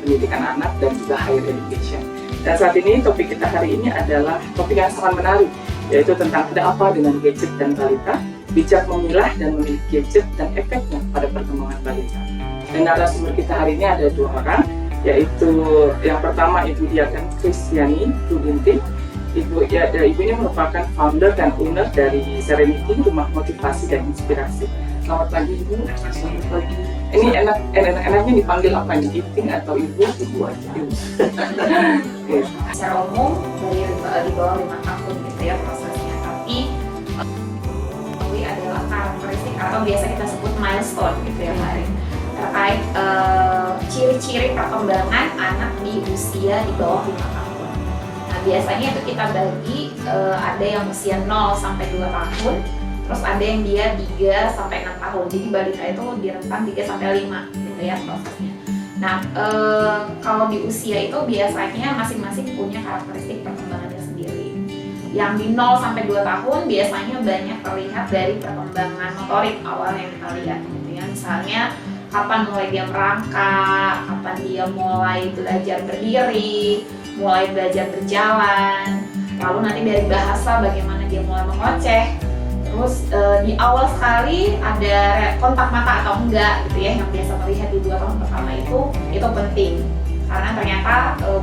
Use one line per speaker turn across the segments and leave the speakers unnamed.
pendidikan anak dan juga higher education. Dan saat ini topik kita hari ini adalah topik yang sangat menarik, yaitu tentang ada apa dengan gadget dan balita, bijak memilah dan memilih gadget dan efeknya pada perkembangan balita. Dan narasumber kita hari ini ada dua orang, yaitu yang pertama Ibu Dian Kristiani Rudinti. Ibu ini merupakan founder dan owner dari Serenity, Rumah Motivasi dan Inspirasi. Selamat pagi Ibu. Selamat pagi. Ini enaknya dipanggil apa nih? Iting atau Ibu? Ibu aja. Ibu.
Secara umum dari di bawah 5 tahun gitu ya prosesnya. Tapi ini adalah karakteristik atau biasa kita sebut milestone gitu ya Hari. Terkait ciri-ciri perkembangan anak di usia di bawah 5 tahun. Biasanya itu kita bagi ada yang usia 0 sampai 2 tahun, terus ada yang dia 3 sampai 6 tahun. Jadi balita itu di rentang 3 sampai 5 gitu ya prosesnya. Nah, kalau di usia itu biasanya masing-masing punya karakteristik perkembangannya sendiri. Yang di 0 sampai 2 tahun biasanya banyak terlihat dari perkembangan motorik awal yang kita lihat gitu ya. Misalnya kapan mulai dia merangkak, kapan dia mulai belajar berdiri, mulai belajar berjalan, lalu nanti dari bahasa bagaimana dia mulai mengoceh, terus di awal sekali ada kontak mata atau enggak gitu ya, yang biasa terlihat di 2 tahun pertama itu penting karena ternyata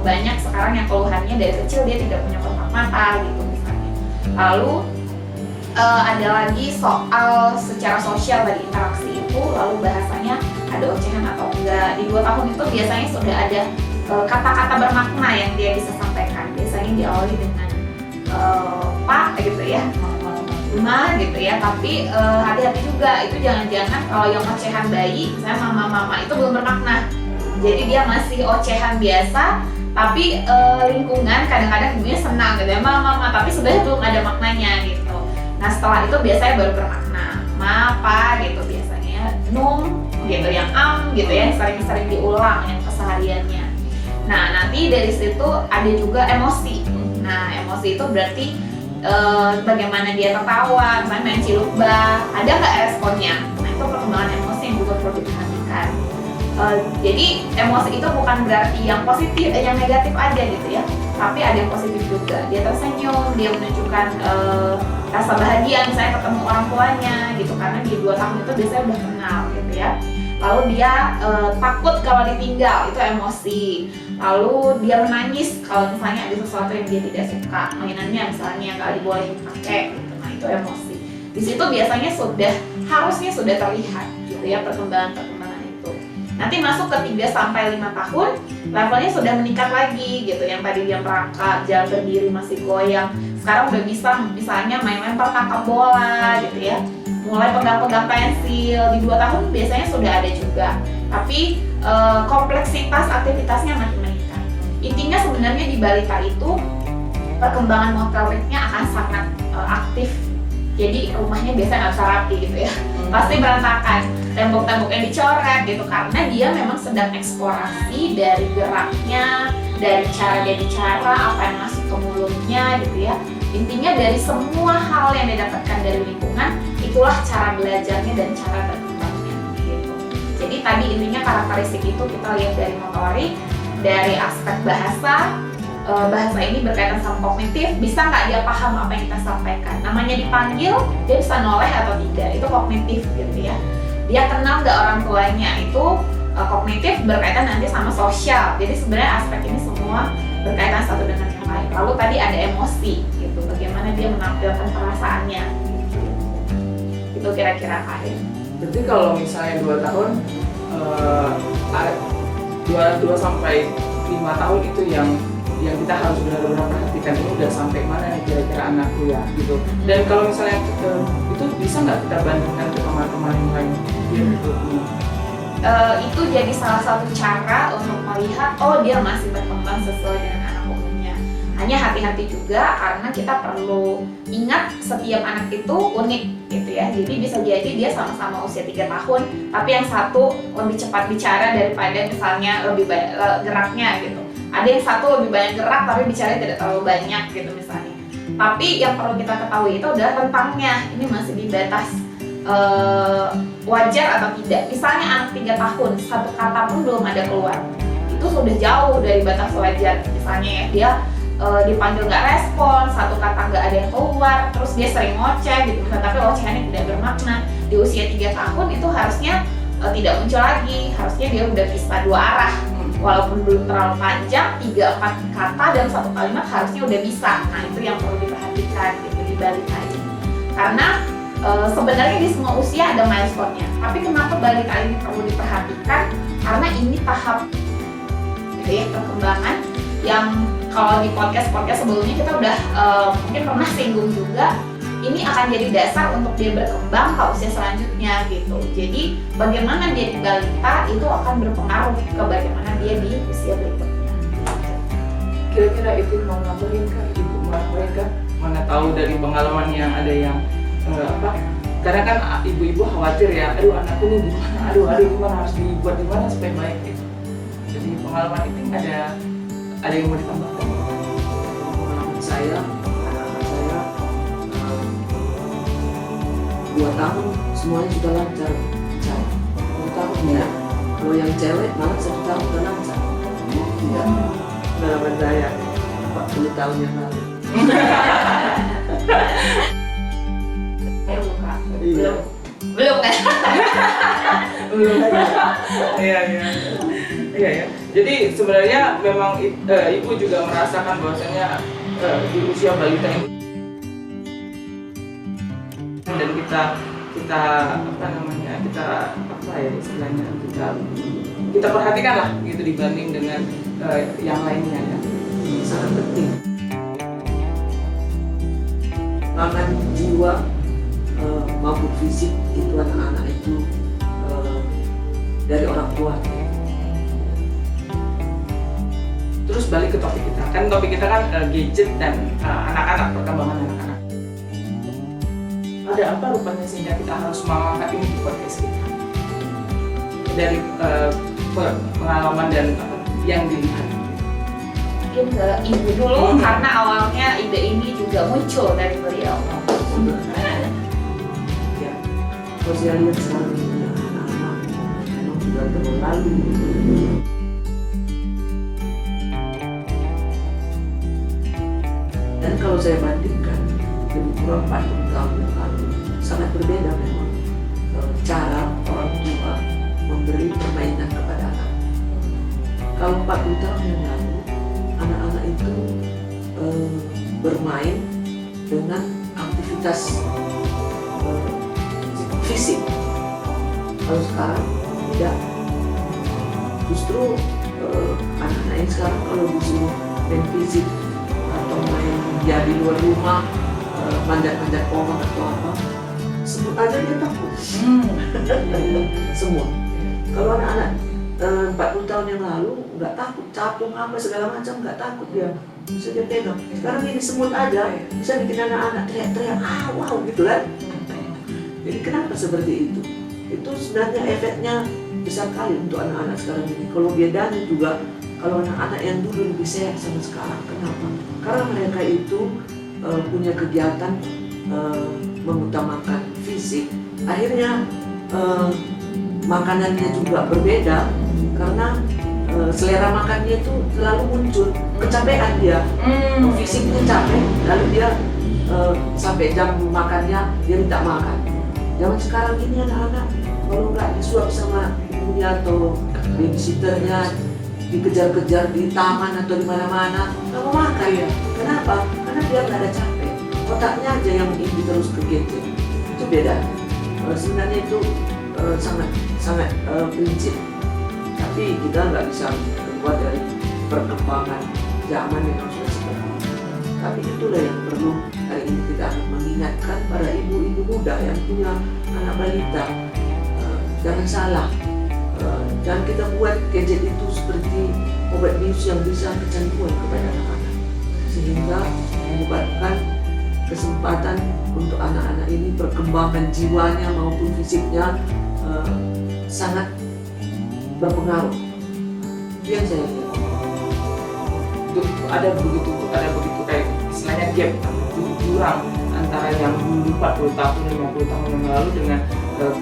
banyak sekarang yang keluhannya dari kecil dia tidak punya kontak mata gitu misalnya. Lalu ada lagi soal secara sosial tadi interaksi itu, lalu bahasanya ada ocehan atau enggak. Di 2 tahun itu biasanya sudah ada kata-kata bermakna yang dia bisa sampaikan. Biasanya diawali dengan Pak gitu ya, Ma gitu ya. Tapi hati-hati juga, itu jangan-jangan kalau yang ocehan bayi, misalnya mama-mama itu belum bermakna. Jadi dia masih ocehan biasa, tapi lingkungan kadang-kadang ibunya senang gitu ya, mama, tapi sebenarnya belum ada maknanya gitu. Nah setelah itu biasanya baru bermakna, Ma, Pa gitu biasanya, Num gitu, yang gitu ya, yang sering-sering diulang yang kesehariannya. Nah nanti dari situ ada juga emosi. Nah emosi itu berarti bagaimana dia tertawa, misalnya main cilukba, ada nggak responnya? Nah itu perkembangan emosi yang juga perlu diperhatikan. Jadi emosi itu bukan berarti yang positif, yang negatif aja gitu ya, tapi ada yang positif juga. Dia tersenyum, dia menunjukkan rasa bahagia misalnya ketemu orang tuanya gitu, karena di 2 tahun itu biasanya udah kenal gitu ya. Lalu dia takut kalau ditinggal, itu emosi. Lalu dia menangis kalau misalnya ada sesuatu yang dia tidak suka, mainannya misalnya nggak dibolehin pakai gitu. Nah itu emosi. Di situ biasanya harusnya sudah terlihat gitu ya perkembangan itu. Nanti masuk ke 3 sampai 5 tahun, levelnya sudah meningkat lagi gitu. Yang tadi dia merangkak, jalan berdiri masih goyang, sekarang udah bisa misalnya main lempar tangkap bola gitu ya, mulai pegang-pegang pensil. Di 2 tahun biasanya sudah ada juga, tapi kompleksitas aktivitasnya makin meningkat. Intinya sebenarnya di balita itu perkembangan motoriknya akan sangat aktif. Jadi rumahnya biasanya nggak bisa rapi gitu ya, pasti berantakan, tembok-temboknya dicoret gitu, karena dia memang sedang eksplorasi dari geraknya, dari cara dia bicara, apa yang masuk ke mulutnya gitu ya. Intinya dari semua hal yang didapatkan dari lingkungan, itulah cara belajarnya dan cara berkembangnya gitu. Jadi tadi intinya karakteristik itu kita lihat dari motorik, dari aspek bahasa ini berkaitan sama kognitif, bisa nggak dia paham apa yang kita sampaikan. Namanya dipanggil, dia bisa noleh atau tidak, itu kognitif gitu ya. Dia kenal nggak orang tuanya, itu kognitif berkaitan nanti sama sosial. Jadi sebenarnya aspek ini semua berkaitan satu dengan yang lain. Lalu tadi ada emosi gitu, bagaimana dia menampilkan perasaannya gitu. Itu kira-kira Karin.
Jadi kalau misalnya 2 tahun, 2 sampai 5 tahun itu yang kita harus benar-benar perhatikan, ini udah sampai mana nih kira-kira anakku ya gitu. Dan kalau misalnya itu bisa nggak kita bandingkan ke teman-teman yang lain gitu.
Itu jadi salah satu cara untuk melihat, oh dia masih berkembang sesuai dengan anak umumnya. Hanya hati-hati juga karena kita perlu ingat setiap anak itu unik gitu ya. Jadi bisa jadi dia sama-sama usia 3 tahun, tapi yang satu lebih cepat bicara daripada misalnya lebih banyak geraknya gitu. Ada yang satu lebih banyak gerak tapi bicaranya tidak terlalu banyak gitu misalnya. Tapi yang perlu kita ketahui itu adalah rentangnya, ini masih di batas wajar atau tidak. Misalnya anak 3 tahun, 1 kata pun belum ada keluar itu sudah jauh dari batas wajar. Misalnya ya, dia dipanggil nggak respon, satu kata nggak ada yang keluar, terus dia sering ngoceh gitu, tapi ocehannya tidak bermakna. Di usia 3 tahun itu harusnya tidak muncul lagi, harusnya dia udah bisa 2 arah. Walaupun belum terlalu panjang, 3-4 kata dan 1 kalimat harusnya udah bisa. Nah itu yang perlu diperhatikan gitu di balita ini. Karena sebenarnya di semua usia ada milestone-nya. Tapi kenapa balita ini perlu diperhatikan? Karena ini tahap gitu ya, perkembangan yang kalau di podcast sebelumnya kita udah mungkin pernah singgung juga. Ini akan jadi dasar untuk dia berkembang ke usia selanjutnya gitu. Jadi bagaimana dia di balita itu akan berpengaruh ke bagaimana dia di usia berikutnya.
Kira-kira itu mau nambahin kah? Ibu mau nambahin kah? Mana tahu dari pengalamannya ada yang karena kan ibu-ibu khawatir ya, aduh anakku ini gimana, aduh gimana, harus dibuat gimana supaya baik gitu. Jadi pengalaman itu ada yang mau ditambahkan?
Pengalaman saya, anak-anak saya 2 tahun semuanya sudah lancar. 2 tahun ya. Kalau yang cewek malah 1 tahun sudah lancar. Tidak. Pengalaman saya 40 tahun yang lalu.
Belum kan?
Belum. Iya. Jadi sebenarnya memang ibu juga merasakan bahwasanya di usia balita ini dan kita perhatikan lah gitu dibanding dengan yang lainnya ya.
Sangat penting. Makan jiwa maupun fisik itu anak-anak itu dari orang tua.
Terus balik ke topik kita, kan topik kita kan gadget dan anak-anak, perkembangan anak-anak. Ada apa rupanya sehingga kita harus mengangkat ini di podcast kita? Dari pengalaman dan yang dilihat.
Mungkin ke ibu dulu karena awalnya ide ini juga muncul dari beliau.
Ya, kalau saya lihat sekarang ini anak-anak memang sudah terlalu. Dan kalau saya bandingkan lebih kurang 40 tahun yang lalu sangat berbeda memang cara orang tua memberi permainan kepada anak. Kalau 40 tahun yang lalu anak-anak itu bermain dengan aktivitas fisik. Kalau sekarang tidak. Justru anak-anak yang sekarang kalau disuruh main fisik atau main di luar rumah, manjat-manjat pohon atau apa, semut aja dia takut. Semut. Kalau anak-anak 40 tahun yang lalu nggak takut, capung apa segala macam nggak takut dia, bisa dia pegang. Sekarang ini semut aja bisa bikin anak-anak teriak-teriak, wow gitu kan. Jadi kenapa seperti itu? Itu sebenarnya efeknya besar kali untuk anak-anak sekarang ini. Kalau bedanya juga, kalau anak-anak yang dulu lebih sehat sama sekarang, kenapa? Karena mereka itu punya kegiatan mengutamakan fisik, akhirnya makanannya juga berbeda karena selera makannya itu selalu muncul, kecapean dia, fisiknya capek, lalu dia sampai jam makannya dia minta makan. Zaman sekarang ini anak-anak kalau nggak disuap sama ibunya atau babysitternya, dikejar-kejar di taman atau di mana-mana, nggak mau makan ya. Kenapa? Karena dia nggak ada capek, otaknya aja yang ingin terus ke gadget. Itu beda. Sebenarnya itu sangat prinsip, tapi kita nggak bisa berbuat dari perkembangan zaman yang sudah sekarang. Tapi itulah yang perlu hari ini kita akan mengingatkan para ibu-ibu muda yang punya anak balita. Jangan salah, jangan kita buat gadget itu seperti obat bius yang bisa kecanduan kepada anak-anak, sehingga menyebabkan kesempatan untuk anak-anak ini perkembangan jiwanya maupun fisiknya sangat berpengaruh. Itu yang saya lihat.
Itu ada begitu kayak istilahnya gap, jurang antara yang dulu 40 tahun, 50 tahun yang lalu dengan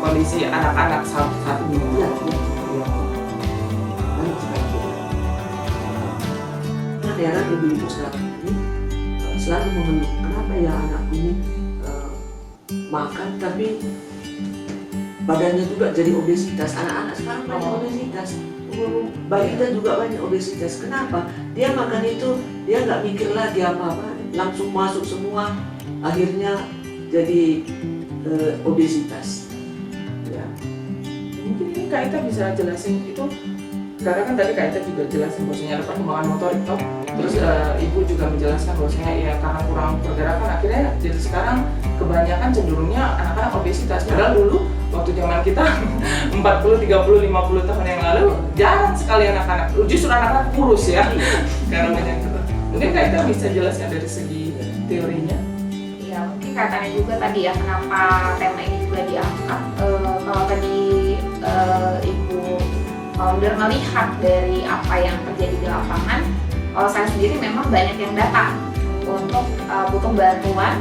kondisi anak-anak saat ini.
Iya. Banyak sekali. heran ibu-ibu sekarang ini selalu mengeluh, kenapa ya anakku ini makan tapi badannya juga jadi obesitas. Anak-anak sekarang banyak obesitas, balita juga banyak obesitas. Kenapa? Dia makan itu dia nggak mikir lagi apa-apa, langsung masuk semua, akhirnya jadi obesitas. Ya.
Mungkin ini Kak Ita bisa jelasin itu, karena kan tadi Kak Ita juga jelasin bahwasanya ada perkembangan motorik toh. Terus Ibu juga menjelaskan bahwasanya ya karena kurang pergerakan akhirnya jadi sekarang kebanyakan cenderungnya anak-anak obesitas. Padahal dulu waktu zaman kita 40, 30, 50 tahun yang lalu jarang sekali anak-anak, justru anak-anak kurus ya. Karena banyak itu. Mungkin Kak Ita bisa jelaskan dari segi teorinya.
Ya mungkin kaitannya juga tadi ya kenapa tema ini juga diangkat. Kalau tadi Ibu founder melihat dari apa yang terjadi di lapangan, kalau saya sendiri memang banyak yang datang untuk butuh bantuan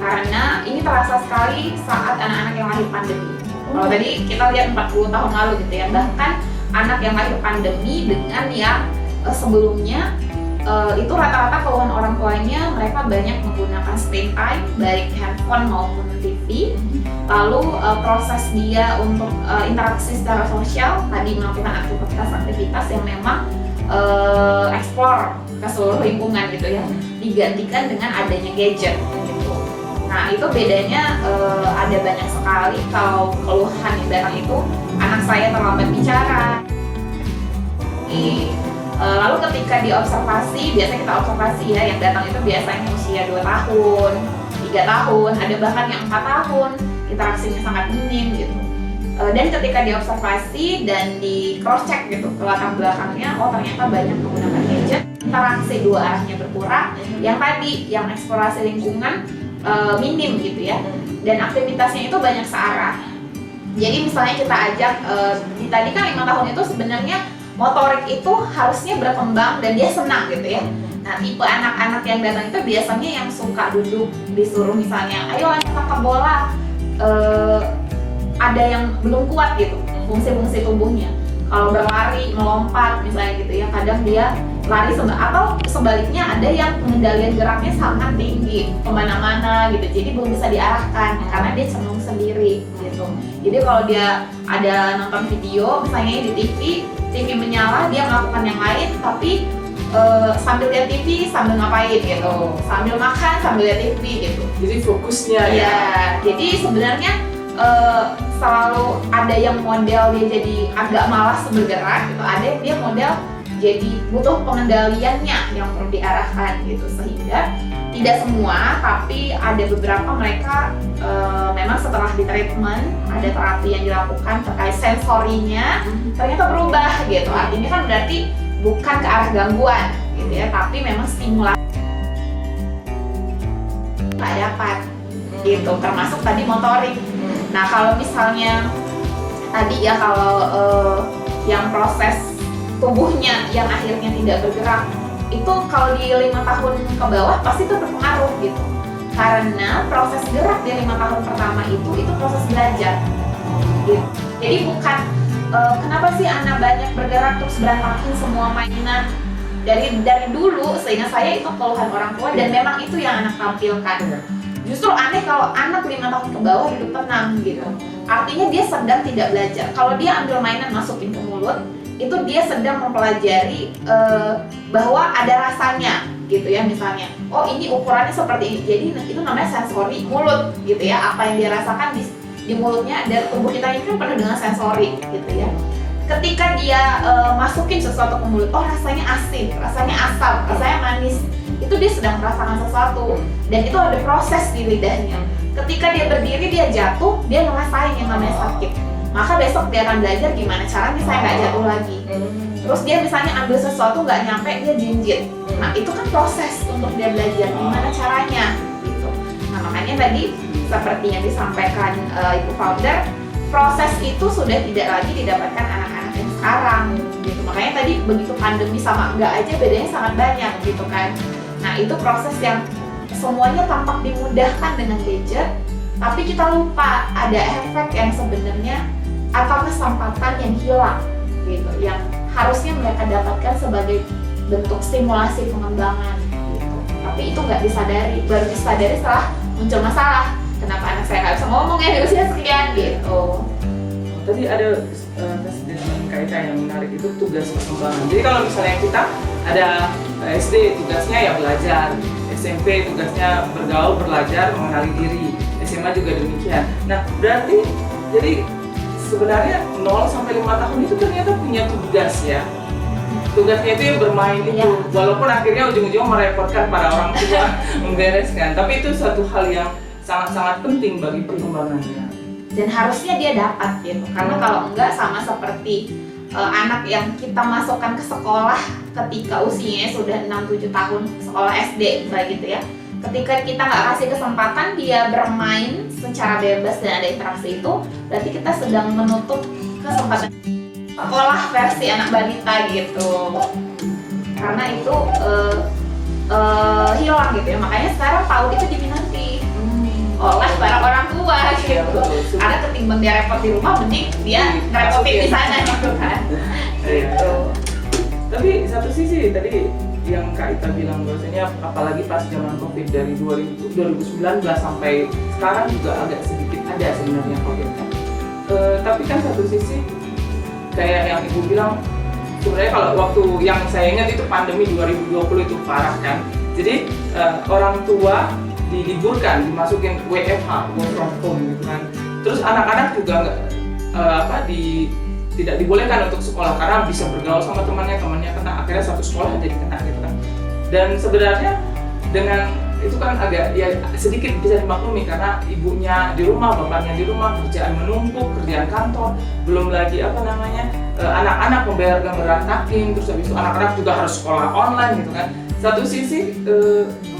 karena ini terasa sekali saat anak-anak yang lahir pandemi. Kalau tadi kita lihat 40 tahun lalu gitu ya, bahkan anak yang lahir pandemi dengan yang sebelumnya itu rata-rata keluhan orang tuanya mereka banyak menggunakan screen time baik handphone maupun TV. Lalu proses dia untuk interaksi secara sosial tadi melakukan aktivitas yang memang explore ke seluruh lingkungan gitu ya, digantikan dengan adanya gadget gitu. Nah itu bedanya ada banyak sekali. Kalau keluhan yang datang itu anak saya terlambat bicara. Lalu ketika diobservasi, biasanya kita observasi ya, yang datang itu biasanya usia 2 tahun, 3 tahun, ada bahkan yang 4 tahun, interaksinya sangat minim gitu. Dan ketika diobservasi dan di cross check gitu ke latar belakangnya, oh ternyata banyak menggunakan gadget, interaksi dua arahnya berkurang, yang tadi yang eksplorasi lingkungan minim gitu ya, dan aktivitasnya itu banyak searah. Jadi misalnya kita ajak, tadi kan 5 tahun itu sebenarnya motorik itu harusnya berkembang dan dia senang gitu ya. Nah tipe anak-anak yang datang itu biasanya yang suka duduk, disuruh misalnya ayo tangkap bola, ada yang belum kuat gitu fungsi-fungsi tubuhnya. Kalau berlari, melompat misalnya gitu ya, kadang dia lari atau sebaliknya ada yang pengendalian geraknya sangat tinggi kemana-mana gitu, jadi belum bisa diarahkan karena dia cenderung sendiri gitu. Jadi kalau dia ada nonton video misalnya di TV menyala, dia melakukan yang lain tapi sambil lihat TV sambil ngapain gitu, sambil makan sambil lihat TV gitu.
Jadi fokusnya
ya. Jadi sebenarnya selalu ada yang model dia jadi agak malas bergerak gitu, ada yang dia model jadi butuh pengendaliannya yang perlu diarahkan gitu, sehingga tidak semua tapi ada beberapa mereka memang setelah di treatment ada terapi yang dilakukan terkait sensorinya ternyata berubah gitu. Artinya kan berarti bukan ke arah gangguan gitu ya, tapi memang stimulasi nggak dapat gitu, termasuk tadi motorik. Nah kalau misalnya tadi ya kalau yang proses tubuhnya yang akhirnya tidak bergerak itu kalau di 5 tahun ke bawah pasti itu berpengaruh gitu, karena proses gerak di 5 tahun pertama itu proses belajar gitu. Jadi bukan kenapa sih anak banyak bergerak terus berantakin semua mainan dari dulu, sehingga saya itu keluhan orang tua dan memang itu yang anak tampilkan. Justru aneh kalau anak 5 tahun ke bawah hidup tenang gitu, artinya dia sedang tidak belajar. Kalau dia ambil mainan masukin ke mulut, itu dia sedang mempelajari bahwa ada rasanya gitu ya, misalnya oh ini ukurannya seperti ini, jadi itu namanya sensori mulut gitu ya. Apa yang dia rasakan di mulutnya, dan tubuh kita ini kan penuh dengan sensori gitu ya. Ketika dia masukin sesuatu ke mulut, oh rasanya asin, rasanya asam, rasanya manis, itu dia sedang merasakan sesuatu dan itu ada proses di lidahnya. Ketika dia berdiri, dia jatuh, dia ngerasain yang namanya sakit, maka besok dia akan belajar gimana caranya saya nggak jatuh lagi. Terus dia misalnya ambil sesuatu nggak nyampe, dia jinjit. Nah itu kan proses untuk dia belajar gimana caranya gitu. Nah makanya tadi seperti yang disampaikan Ibu Founder, proses itu sudah tidak lagi didapatkan anak-anak yang sekarang gitu. Makanya tadi begitu pandemi sama enggak aja bedanya sangat banyak gitu kan. Nah itu proses yang semuanya tampak dimudahkan dengan gadget, tapi kita lupa ada efek yang sebenarnya atau kesempatan yang hilang gitu, yang harusnya mereka dapatkan sebagai bentuk stimulasi pengembangan gitu. Tapi itu nggak disadari, baru disadari setelah muncul masalah. Kenapa anak saya nggak bisa ngomong ya di usia sekian gitu.
Tadi ada statement Kak Ika yang menarik, itu tugas perkembangan. Jadi kalau misalnya kita ada SD tugasnya ya belajar, SMP tugasnya bergaul, belajar, mengenali diri, SMA juga demikian. Nah berarti jadi sebenarnya 0 sampai 5 tahun itu ternyata punya tugas ya. Tugasnya itu ya bermain itu,
Ya.
walaupun akhirnya ujung-ujungnya merepotkan para orang tua membereskan. Tapi itu satu hal yang sangat-sangat penting bagi perkembangannya.
Dan harusnya dia dapat gitu, karena kalau enggak sama seperti anak yang kita masukkan ke sekolah ketika usianya sudah 6-7 tahun, sekolah SD misalnya gitu ya. Ketika kita nggak kasih kesempatan dia bermain secara bebas dan ada interaksi itu, berarti kita sedang menutup kesempatan sekolah versi anak balita gitu. Karena itu hilang gitu ya, makanya sekarang PAUD itu diminati oleh para orang tua
Iya,
gitu.
betul.
Karena ketimbang dia repot di rumah, mending dia ngerepotin di sana gitu kan.
Gitu. Tapi satu sisi tadi yang Kak Ita bilang bahwasanya apalagi pas zaman Covid dari 2019 sampai sekarang juga agak sedikit ada sebenarnya Covid kan. Tapi kan satu sisi kayak yang Ibu bilang, sebenarnya kalau waktu yang saya ingat itu pandemi 2020 itu parah kan. Jadi orang tua diliburkan, dimasukin WFH, work from home gitu kan. Terus anak-anak juga nggak tidak dibolehkan untuk sekolah karena bisa bergaul sama temannya kena, akhirnya satu sekolah jadi kena gitu kan. Dan sebenarnya dengan itu kan agak ya sedikit bisa dimaklumi karena ibunya di rumah, bapaknya di rumah, kerjaan menumpuk, kerjaan kantor, belum lagi anak-anak membayar gambar taking, terus habis itu anak-anak juga harus sekolah online gitu kan. Satu sisi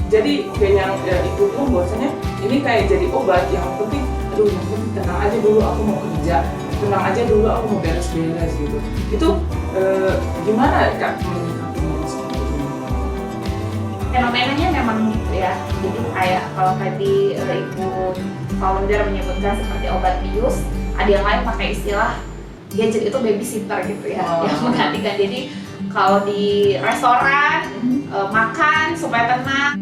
jadi kayak yang ibu bilang bahwasanya ini kayak jadi obat, yang penting aduh yang penting tenang aja dulu aku mau kerja, tenang aja dulu aku mau beres-beres gitu. Itu gimana Kak menyikapinya seperti ini?
Fenomenanya memang gitu ya. Jadi kayak kalau tadi Ibu founder menyebutkan seperti obat bius, ada yang lain pakai istilah gadget itu babysitter gitu ya, yang menggantikan. Jadi kalau di restoran makan supaya tenang,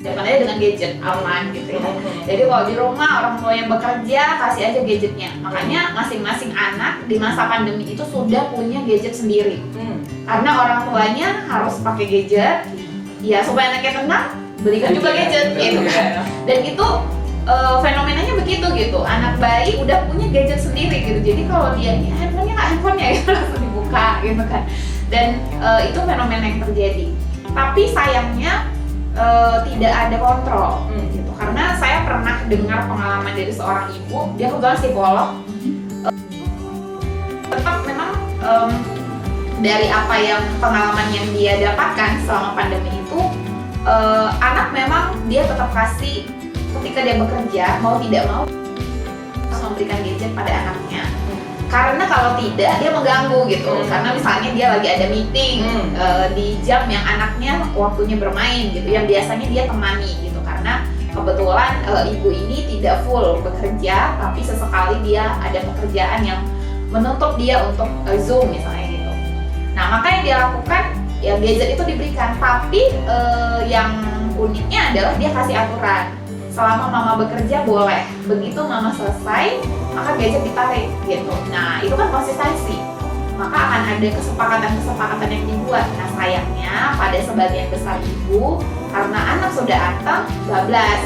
jangan aja dengan gadget, aman gitu ya. Jadi kalau di rumah orang tua yang bekerja kasih aja gadgetnya. Makanya masing-masing anak di masa pandemi itu sudah punya gadget sendiri. Karena orang tuanya harus pakai gadget, ya supaya anaknya tenang, belikan juga gadget gitu kan. Dan itu fenomenanya begitu gitu. Anak bayi udah punya gadget sendiri gitu. Jadi kalau dia handphonenya gitu langsung dibuka gitu kan. Dan itu fenomena yang terjadi. Tapi sayangnya tidak ada kontrol gitu. Karena saya pernah dengar pengalaman dari seorang ibu, dia kebetulan psikolog. Tetap memang dari apa yang pengalaman yang dia dapatkan selama pandemi itu, anak memang dia tetap kasih ketika dia bekerja, mau tidak mau harus memberikan gadget pada anaknya. Karena kalau tidak dia mengganggu gitu. Karena misalnya dia lagi ada meeting di jam yang anaknya waktunya bermain gitu, yang biasanya dia temani gitu. Karena kebetulan ibu ini tidak full bekerja, tapi sesekali dia ada pekerjaan yang menuntut dia untuk Zoom misalnya gitu. Nah maka yang dia lakukan ya gadget itu diberikan, tapi yang uniknya adalah dia kasih aturan. Selama mama bekerja boleh, begitu mama selesai maka gadget ditarik gitu. Nah itu kan konsistensi, maka akan ada kesepakatan yang dibuat. Nah sayangnya pada sebagian besar ibu, karena anak sudah anteng, bablas.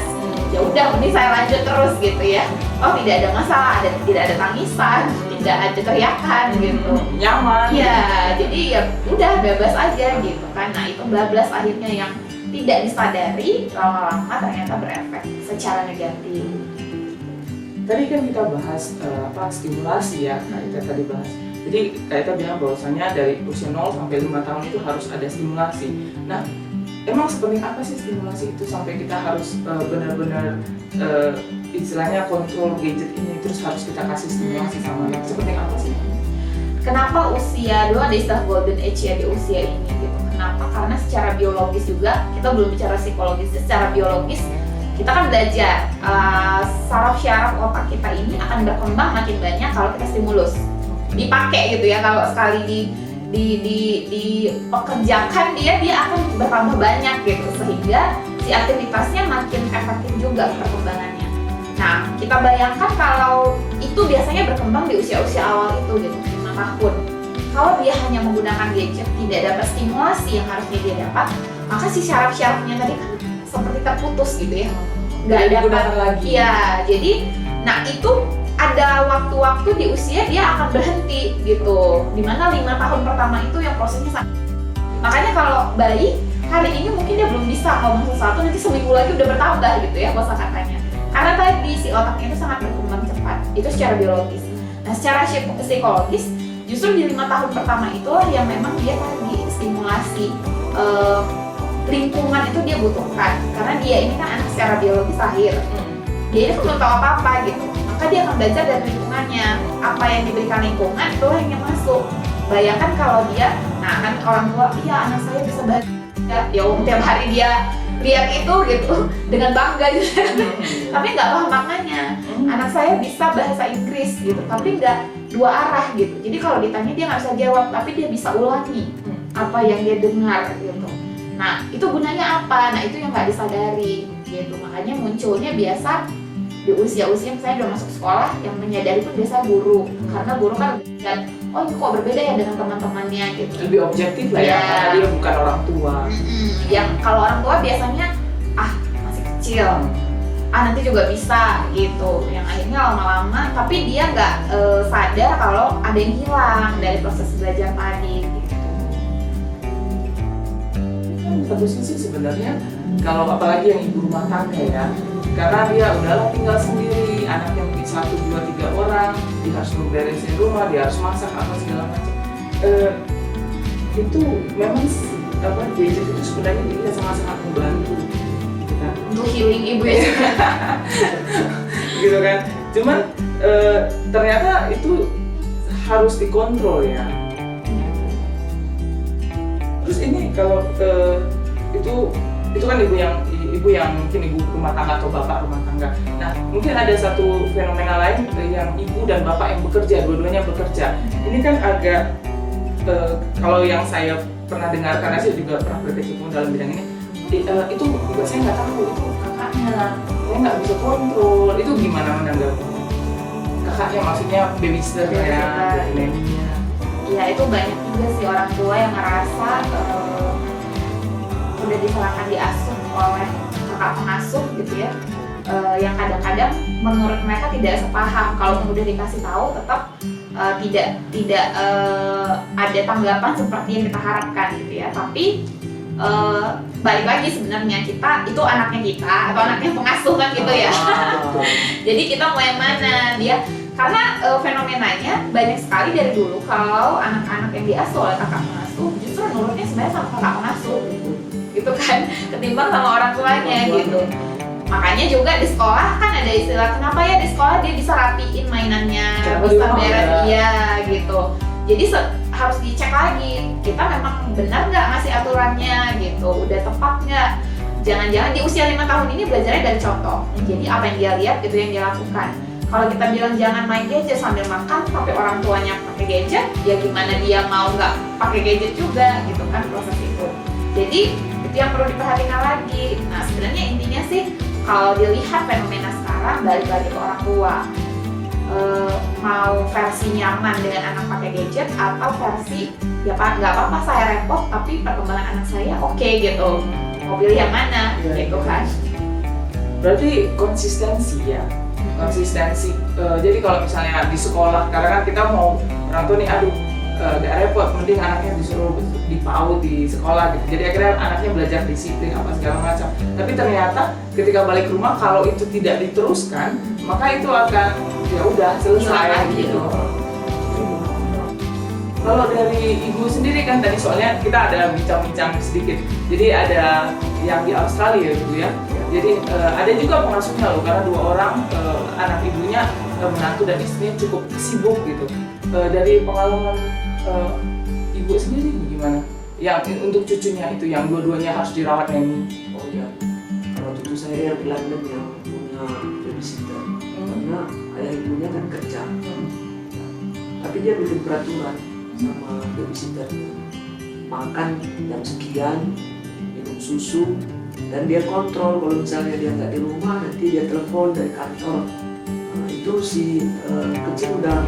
Ya udah, mending saya lanjut terus gitu ya. Oh tidak ada masalah, tidak ada tangisan, tidak ada teriakan gitu.
Nyaman.
Ya jadi ya udah bebas aja gitu kan. Nah itu bablas akhirnya yang tidak disadari lama-lama ternyata berefek secara negatif.
Tadi kan kita bahas stimulasi ya, Kak Ita tadi bahas. Jadi Kak Ita bilang bahwasanya dari usia 0 sampai 5 tahun itu harus ada stimulasi. Nah, emang sepenting apa sih stimulasi itu sampai kita harus benar-benar istilahnya kontrol gadget ini, terus harus kita kasih stimulasi sama anak? Sepenting apa sih?
Kenapa usia dulu ada istilah golden age ya di usia ini gitu? Kenapa? Karena secara biologis juga, kita belum bicara psikologis, secara biologis kita kan belajar saraf-syaraf otak kita ini akan berkembang makin banyak kalau kita stimulus, dipakai gitu ya. Kalau sekali dipekerjakan dia akan bertambah banyak gitu, sehingga si aktivitasnya makin efektif juga perkembangannya. Nah, kita bayangkan kalau itu biasanya berkembang di usia-usia awal itu gitu, 5 tahun. Kalau dia hanya menggunakan gadget, tidak dapat stimulasi yang harusnya dia dapat, maka si syaraf-syarafnya tadi kan seperti terputus gitu ya, nggak dapat
lagi.
Iya, jadi nah itu ada waktu-waktu di usia dia akan berhenti gitu, dimana 5 tahun pertama itu yang prosesnya sangat. Makanya kalau bayi hari ini mungkin dia belum bisa ngomong sesuatu, nanti seminggu lagi udah bertambah gitu ya kosakatanya, karena tadi si otaknya itu sangat berkembang cepat, itu secara biologis. Nah, secara psikologis justru di 5 tahun pertama itulah yang memang dia tadi stimulasi lingkungan itu dia butuhkan, karena dia ini kan anak secara biologis lahir, dia ini kan belum tahu apa-apa gitu, maka dia akan belajar dari lingkungannya, apa yang diberikan lingkungan itulah yang masuk. Bayangkan kalau dia, nah kan orang tua, iya anak saya bisa baca, ya tiap hari dia lihat itu gitu dengan bangga gitu, tapi nggak paham maknanya. Anak saya bisa bahasa Inggris gitu, tapi nggak dua arah gitu, jadi kalau ditanya dia nggak bisa jawab, tapi dia bisa ulangi apa yang dia dengar gitu. Nah, itu gunanya apa? Nah, itu yang nggak disadari gitu. Makanya munculnya biasa di usia-usia misalnya udah masuk sekolah, yang menyadari pun biasa guru. Karena guru kan lihat, oh ini kok berbeda ya dengan teman-temannya gitu.
Lebih objektif lah ya, karena dia bukan orang tua.
Yang kalau orang tua biasanya, masih kecil, nanti juga bisa gitu. Yang akhirnya lama-lama, tapi dia nggak sadar kalau ada yang hilang dari proses belajar tadi gitu.
Satu sisi sebenarnya kalau apalagi yang ibu rumah tangga ya, karena dia udahlah tinggal sendiri, anaknya mungkin 1, 2, 3 orang, dia harus memberesin rumah, dia harus masak apa segala macam. Itu memang gadget itu sebenarnya dia sangat-sangat membantu gitu kan,
Untuk healing ibu ya.
gitu kan. Cuman ternyata itu harus dikontrol ya. Terus ini kalau itu kan ibu yang mungkin ibu rumah tangga atau bapak rumah tangga. Nah, mungkin ada satu fenomena lain yang ibu dan bapak yang bekerja, dua-duanya bekerja. Ini kan agak kalau yang saya pernah dengar, karena saya juga pernah berkecimpung dalam bidang ini, itu juga saya nggak tahu itu kakaknya, saya nggak bisa kontrol. Itu gimana menanggapi? Kakaknya maksudnya babysitternya, nanny-nya.
Ya itu banyak juga sih orang tua yang ngerasa udah diserahkan diasuh oleh kakak pengasuh gitu ya, yang kadang-kadang menurut mereka tidak sepaham. Kalau udah dikasih tahu tetap tidak ada tanggapan seperti yang kita harapkan gitu ya. Tapi balik lagi sebenarnya kita itu anaknya kita atau anaknya pengasuh kan gitu ya. Jadi kita mau yang mana dia. Karena fenomenanya banyak sekali dari dulu kalau anak-anak yang diasuh oleh kakak pengasuh justru nurutnya sebenarnya sama kakak pengasuh gitu kan, ketimbang sama orang tuanya gitu. Makanya juga di sekolah kan ada istilah, kenapa ya di sekolah dia bisa rapiin mainannya, bisa beres dia gitu. Jadi harus dicek lagi, kita memang benar nggak ngasih aturannya gitu, udah tepat nggak. Jangan-jangan di usia 5 tahun ini belajarnya dari contoh, jadi apa yang dia lihat itu yang dia lakukan. Kalau kita bilang jangan main gadget sambil makan, tapi orang tuanya pakai gadget, ya gimana dia mau nggak pakai gadget juga gitu kan proses itu. Jadi itu yang perlu diperhatikan lagi. Nah sebenarnya intinya sih kalau dilihat fenomena sekarang balik lagi ke orang tua, mau versi nyaman dengan anak pakai gadget atau versi ya pak nggak apa-apa saya repot tapi perkembangan anak saya oke gitu. Mau pilih yang mana gitu kan?
Berarti konsistensi ya. Konsistensi. Jadi kalau misalnya di sekolah, karena kan kita mau orang tua nih, gak repot, mending anaknya disuruh di PAUD di sekolah gitu. Jadi akhirnya anaknya belajar disiplin apa segala macam. Tapi ternyata ketika balik rumah kalau itu tidak diteruskan, maka itu akan ya udah selesai gitu. Kalau dari ibu sendiri kan tadi soalnya kita ada bincang-bincang sedikit. Jadi ada yang di Australia gitu ya. Jadi ada juga pengasuhnya loh, karena 2 orang anak ibunya, menantu dan istrinya cukup sibuk gitu. Dari pengalaman ibu sendiri gimana? Yang untuk cucunya itu yang dua-duanya harus dirawat nanny.
Oh iya, kalau cucu saya di London yang punya babysitter, karena ayah ibunya kan kerja, tapi dia bikin peraturan sama babysitternya. Makan jam sekian, minum susu, dan dia kontrol kalau misalnya dia nggak di rumah, nanti dia telepon dari kantor. Nah, itu si kecil udah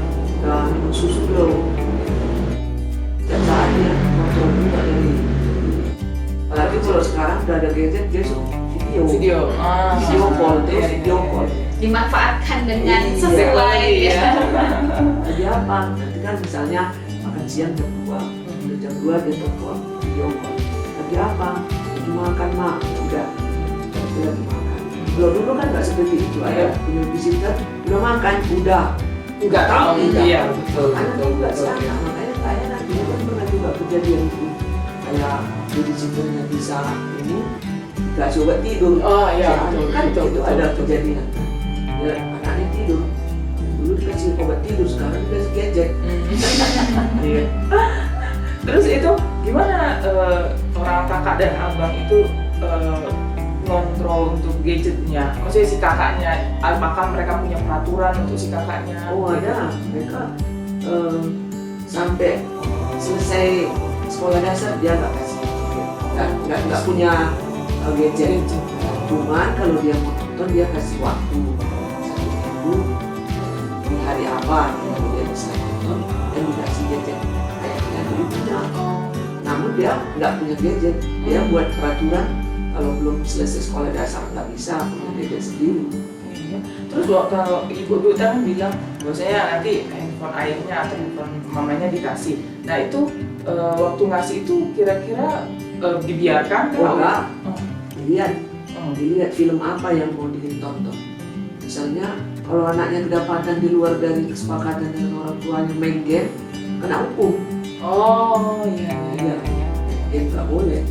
minum susu belum. Dan saat dia kontrol juga dari. Apalagi kalau sekarang udah ada gadget, dia suruh video call, terus video call.
Dimanfaatkan dengan
Iya.
sesuai ya.
Jadi apa? Nanti kan misalnya makan siang jam 2, udah jam 2 dia telepon video call. Lagi apa? Lagi makan mak, udah. Tapi lagi makan. Dulu kan nggak seperti itu, ada punya babysitter, udah makan, udah.
Nggak tahu,
Tidak.
iya betul.
Karena juga sama, makanya saya nanti kan pernah juga kejadian itu. Kayak babysitternya bisa ini, nggak coba tidur.
Oh iya
Kan
betul,
itu
betul,
ada
betul.
kejadian. Ya, anaknya tidur. Dulu dikasih obat tidur, sekarang dikasih gadget.
Iya. Terus itu gimana orang kakak dan abang itu ngontrol untuk gadgetnya? Maksudnya si kakaknya, apakah mereka punya peraturan untuk si kakaknya?
Oh ada, mereka sampai selesai sekolah dasar dia nggak kasih, nggak punya gadget. Cuman kalau dia mau nonton dia kasih waktu 1 minggu di hari apa kalau dia bisa nonton dan dikasih gadget ayahnya dulu punya. Namun dia nggak punya gadget, dia buat peraturan kalau belum selesai sekolah dasar nggak bisa punya gadget sendiri.
Iya. Terus kalau ibu dulu kan bilang bahwasanya nanti handphone ayahnya atau handphone mamanya dikasih. Nah itu waktu ngasih itu kira-kira dibiarkan
Oh enggak,
Oh.
dilihat film apa yang mau ditonton. Misalnya kalau anaknya kedapatan di luar dari kesepakatan dengan orang tuanya main game, kena hukum.
Oh iya.
Ya, game nggak boleh.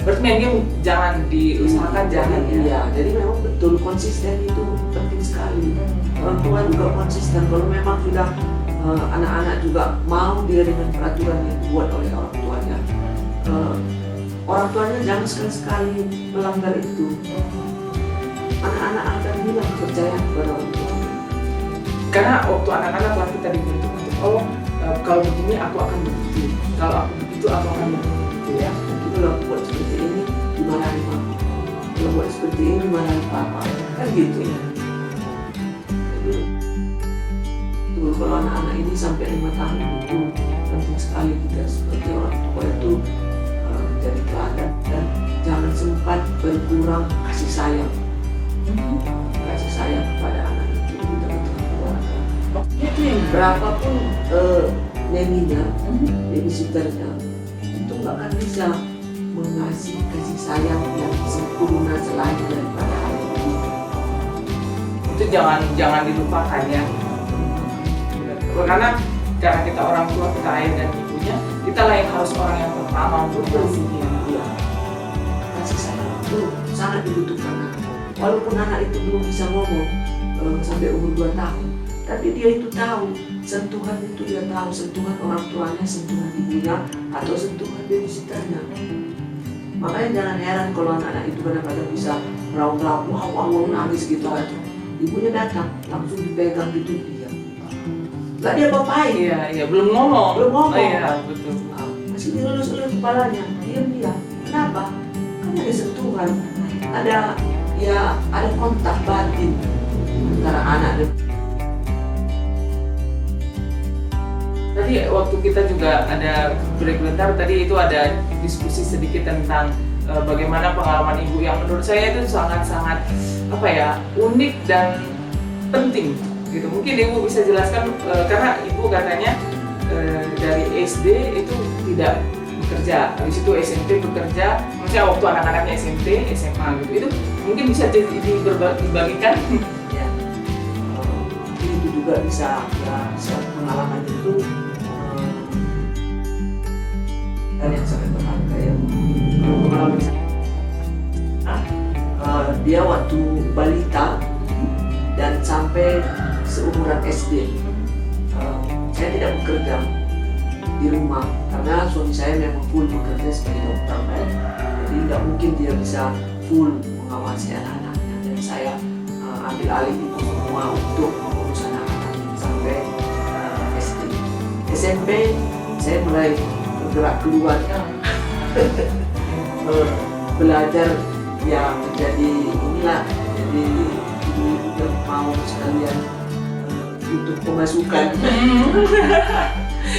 Berarti main game jangan diusahakan jangan ya.
Iya, jadi memang betul konsisten itu penting sekali. Orang tua juga konsisten. Kalau memang sudah anak-anak juga mau dia dengan peraturan yang dibuat oleh orang tuanya. Orang tuanya jangan sekali-sekali melanggar itu. Anak-anak akan bilang kepercayaan kepada orang tua.
Karena waktu anak-anak lah kita dibentuk untuk kalau begini aku akan begitu, kalau aku begitu aku akan begitu ya.
Kalau buat seperti ini dimarahin mama, kalau buat seperti ini dimarahin papa, kan gitu ya. Jadi tuh kalau anak-anak ini sampai 5 tahun itu penting sekali kita sebagai orang tua itu jadi teladan dan jangan sempat berkurang kasih sayang kepada anak itu kita keluarga.
Itu yang
Berapapun neninya, babysitternya itu nggak akan bisa mengasih kasih sayang yang sempurna selain daripada hal itu.
itu jangan dilupakan ya. Karena kita orang tua, kita ayah dan ibunya, kita lah yang harus orang yang pertama untuk kasihnya.
Iya. Kasih sayang itu sangat dibutuhkan anak. Walaupun anak itu belum bisa ngomong sampai umur 2 tahun, tapi dia itu tahu sentuhan itu, dia tahu sentuhan orang tuanya, sentuhan ibunya, atau sentuhan babysitternya. Makanya jangan heran kalau anak-anak itu kadang-kadang bisa meraung-raung, wah nangis gitu kan. Ibunya datang, langsung dipegang gitu dia. Gak dia apain.
Iya, belum ngomong.
Belum ngomong.
Oh, iya, betul.
Masih dilulus-lulus kepalanya, diam dia. Kenapa? Kan ada sentuhan, ada kontak batin antara anak dan.
Tadi waktu kita juga ada break bentar, tadi itu ada diskusi sedikit tentang bagaimana pengalaman ibu yang menurut saya itu sangat-sangat unik dan penting gitu. Mungkin ibu bisa jelaskan karena ibu katanya dari SD itu tidak bekerja, habis itu SMP bekerja, maksudnya waktu anak-anaknya SMP, SMA gitu. Itu mungkin bisa dibagikan.
Ya, itu juga bisa pengalaman itu dan yang sangat berharga ya. Pengalaman dia waktu balita dan sampai seumuran SD, saya tidak bekerja di rumah karena suami saya memang full bekerja sebagai dokter kan. Jadi tidak mungkin dia bisa full mengawasi anak-anaknya dan saya ambil alih itu semua untuk mengurus anak-anak sampai SD. SMP saya mulai bergerak keluar belajar ya menjadi inilah, jadi ibu-ibu yang mau sekalian untuk pemasukan.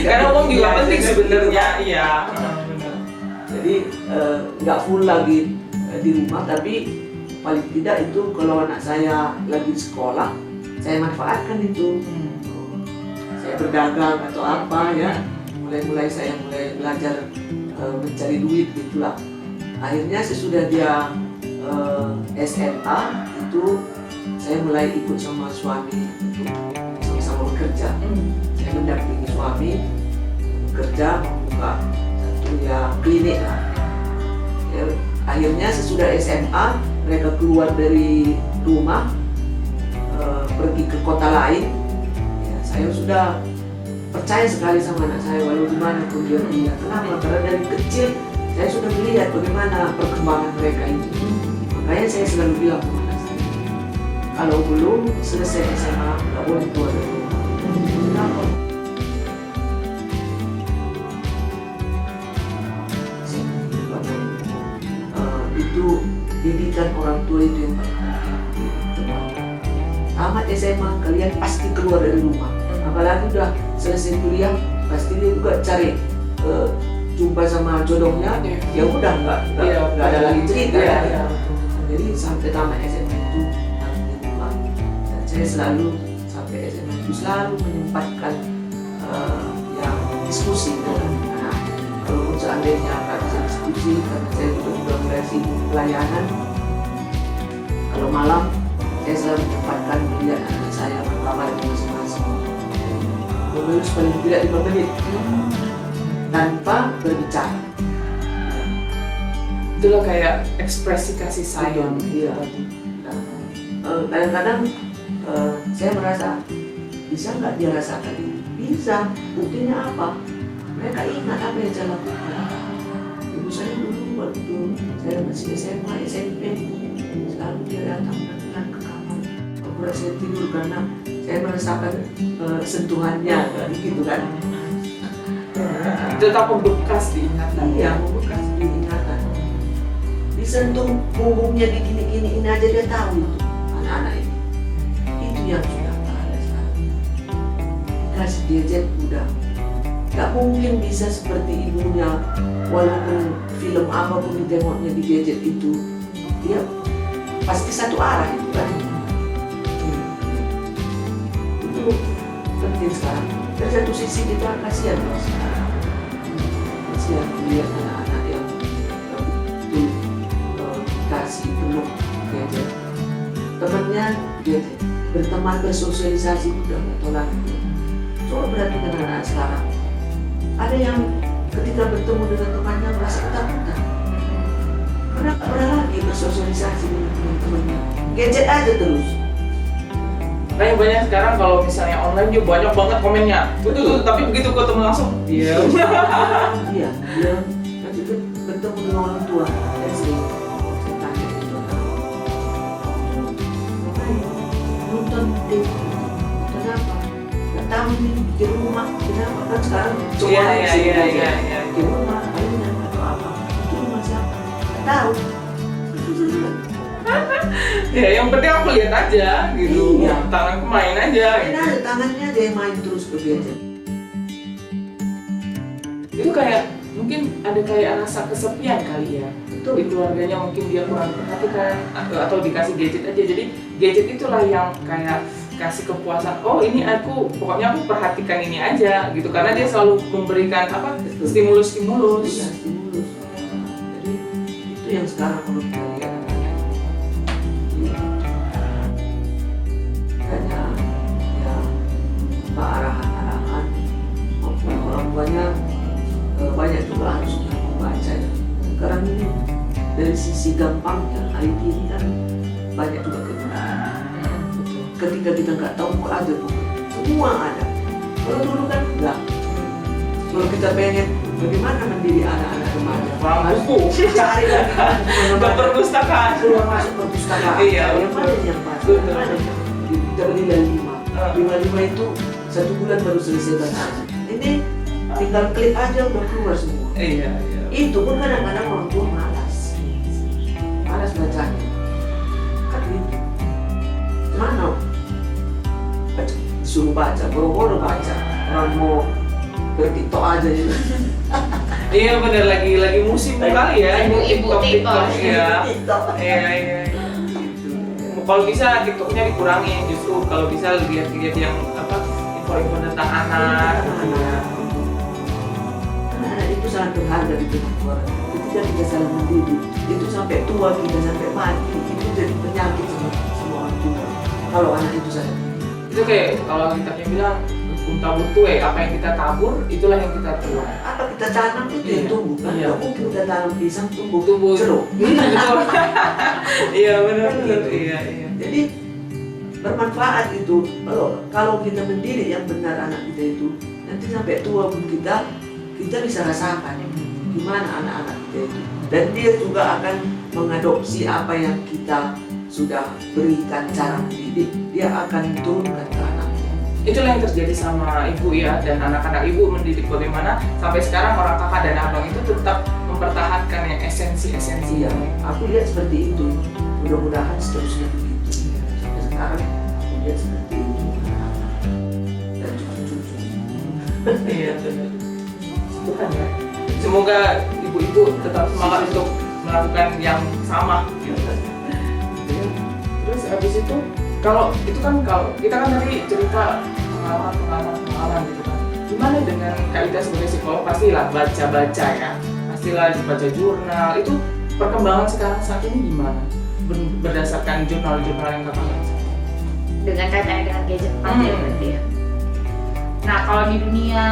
Karena uang juga penting
Jadi,
sebenarnya, iya.
Jadi nggak full lagi di rumah, tapi paling tidak itu kalau anak saya lagi di sekolah, saya manfaatkan itu. Saya berdagang atau apa ya, mulai saya belajar mencari duit gitulah. Akhirnya sesudah dia SMA itu saya mulai ikut sama suami untuk sama-sama bekerja. Saya mendampingi suami bekerja, membuka satu ya klinik lah. Ya, akhirnya sesudah SMA mereka keluar dari rumah pergi ke kota lain. Ya, saya sudah percaya sekali sama anak saya walau di mana pun dia pindah. Kenapa? Karena dari kecil saya sudah melihat bagaimana perkembangan mereka ini. Makanya saya selalu bilang ke anak saya, kalau belum selesai SMA nggak boleh keluar dari rumah. Kenapa? Itu didikan orang tua itu yang paling penting. Tamat SMA kalian pasti keluar dari rumah. Apalagi udah selesai kuliah pasti dia juga cari jumpa sama jodohnya. Ya udah nggak ada lagi cerita. Jadi sampai tamat SMA itu harus di rumah. Dan saya selalu sampai SMA itu selalu menyempatkan yang diskusi dengan anak. Kalau seandainya nggak bisa diskusi karena saya juga mulai sibuk pelayanan. Kalau malam saya selalu menyempatkan melihat anak saya berkabar masing-masing. Menulis paling tidak 5 menit tanpa berbicara.
Itulah kayak ekspresi kasih sayang.
Iya. Kadang-kadang saya merasa bisa nggak dia rasakan ini? Bisa. Buktinya apa? Mereka ingat apa yang saya lakukan. Ibu saya dulu waktu saya masih SMA, SMP selalu dia datang dan ke kamar. Kalau saya tidur karena saya merasakan sentuhannya, gitu kan?
Tetap membekas di ingatan.
Iya, membekas di ingatan. Disentuh punggungnya digini-gini ini aja dia tahu itu anak-anak ini. Itu yang sudah tak ada sekarang. Kasih gadget udah. Gak mungkin bisa seperti ibunya, walaupun film apapun ditengoknya di gadget itu, dia pasti satu arah itu kan. Itu penting sekarang. Dan satu sisi kita kasihan loh sekarang. Kasihan lihat anak-anak yang betul dikasih penuh gadget. Temannya gadget, berteman bersosialisasi udah nggak tahu lagi. Coba perhatikan anak-anak sekarang. Ada yang ketika bertemu dengan temannya merasa ketakutan karena tak pernah lagi bersosialisasi dengan teman-temannya, gadget aja terus.
Nah yang banyak sekarang kalau misalnya online juga banyak banget komennya. Betul, tapi begitu ketemu langsung dia.
Iya, dia nanti bertemu dengan orang tua. Saya tanya itu, nonton TV, kenapa? Nggak tahu nih di rumah, kenapa? Kan sekarang semua di rumah, kayaknya atau apa? Di rumah siapa? Nggak tahu.
Ya yang penting aku lihat aja gitu.
Iya.
Tangan main aja.
Main aja tangannya dia main terus ke gadget.
Itu kayak mungkin ada kayak rasa kesepian kali ya.
Betul.
Di keluarganya mungkin dia kurang perhatikan atau dikasih gadget aja. Jadi gadget itulah yang kayak kasih kepuasan. Oh ini pokoknya aku perhatikan ini aja gitu. Karena dia selalu memberikan apa stimulus-stimulus.
Iya, stimulus. Jadi itu yang sekarang perlu kita lihat. Makanya ya arahan-arahan maupun orang banyak juga harusnya membaca ya. Sekarang ini dari sisi gampangnya IT ini kan banyak juga kegunaan. Ketika kita nggak tahu kok ada tuh semua ada. Kalau dulu kan enggak. Kalau kita pengen bagaimana mendidik anak-anak remaja, harus
Buku.
cari lagi
Ke perpustakaan.
keluar masuk perpustakaan.
Iya,
Yang mana yang pas?
betul.
Yang mana? Kita beli 5 itu 1 bulan baru selesai baca. Ini tinggal klik aja udah keluar semua.
Iya.
Itu pun kadang-kadang orang tua malas bacanya. Kan gitu. Mana? Suruh baca, boro-boro baca. Orang mau bertiktok aja gitu.
Iya bener, lagi musim kali ya.
Ibu-ibu TikTok.
Iya. Iya. Kalau bisa TikToknya dikurangin, justru kalau bisa lihat-lihat yang info-info tentang anak.
Anak itu sangat berharga di tengah orang. Ketika kita salah mendidik, itu sampai tua kita sampai mati, itu jadi penyakit semua orang tua. Kalau anak itu salah.
Itu kayak kalau kita bilang tabur tuai, apa yang kita tabur itulah yang kita tuai.
Apa kita tanam itu yang tumbuh kan?
Iya.
Mungkin kita tanam pisang tumbuh
Jeruk. Betul. Iya benar. Iya.
Jadi bermanfaat itu. Kalau kita mendidik yang benar anak kita itu, nanti sampai tua pun kita bisa rasakan gimana anak-anak kita itu. Dan dia juga akan mengadopsi apa yang kita sudah berikan cara mendidik, dia akan turunkan ke anaknya.
Itulah yang terjadi sama ibu ya, dan anak-anak ibu mendidik bagaimana sampai sekarang orang kakak dan abang itu tetap mempertahankan yang esensi-esensi.
Iya, aku lihat seperti itu. Mudah-mudahan seterusnya begitu. Sampai sekarang aku lihat seperti itu. Dan cucu-cucu.
Iya benar. Tuhan ya. Semoga ibu-ibu tetap semangat untuk melakukan yang sama. Gitu. Terus habis itu, kalau kita kan tadi cerita pengalaman gitu kan. Gimana dengan Kak Ida sebagai psikolog, pastilah baca-baca ya. Pastilah dibaca jurnal. Itu perkembangan sekarang saat ini gimana? Berdasarkan jurnal-jurnal yang Kakak baca.
Dengan kaitannya dengan gadget ya berarti ya. Nah kalau di dunia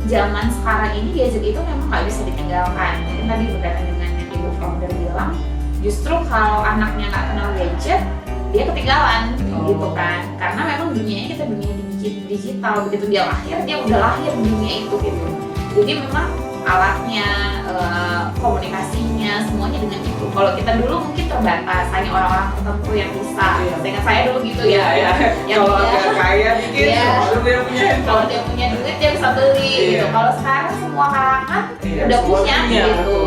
zaman sekarang ini gadget itu memang nggak bisa ditinggalkan. Mungkin tadi berkaitan dengan yang ibu founder bilang, justru kalau anaknya nggak kenal gadget, dia ketinggalan gitu kan. Karena memang dunianya kita dunia digital, begitu dia lahir, dia udah lahir di dunia itu gitu. Jadi memang alatnya, komunikasinya, semuanya dengan itu. Kalau kita dulu mungkin terbatas, hanya orang-orang tertentu yang bisa. Dengan saya dulu gitu ya. Yang
kalau agak kaya dikit, baru dia punya handphone.
Kalau dia punya duit dia bisa beli gitu. Kalau sekarang semua kalangan udah punya gitu.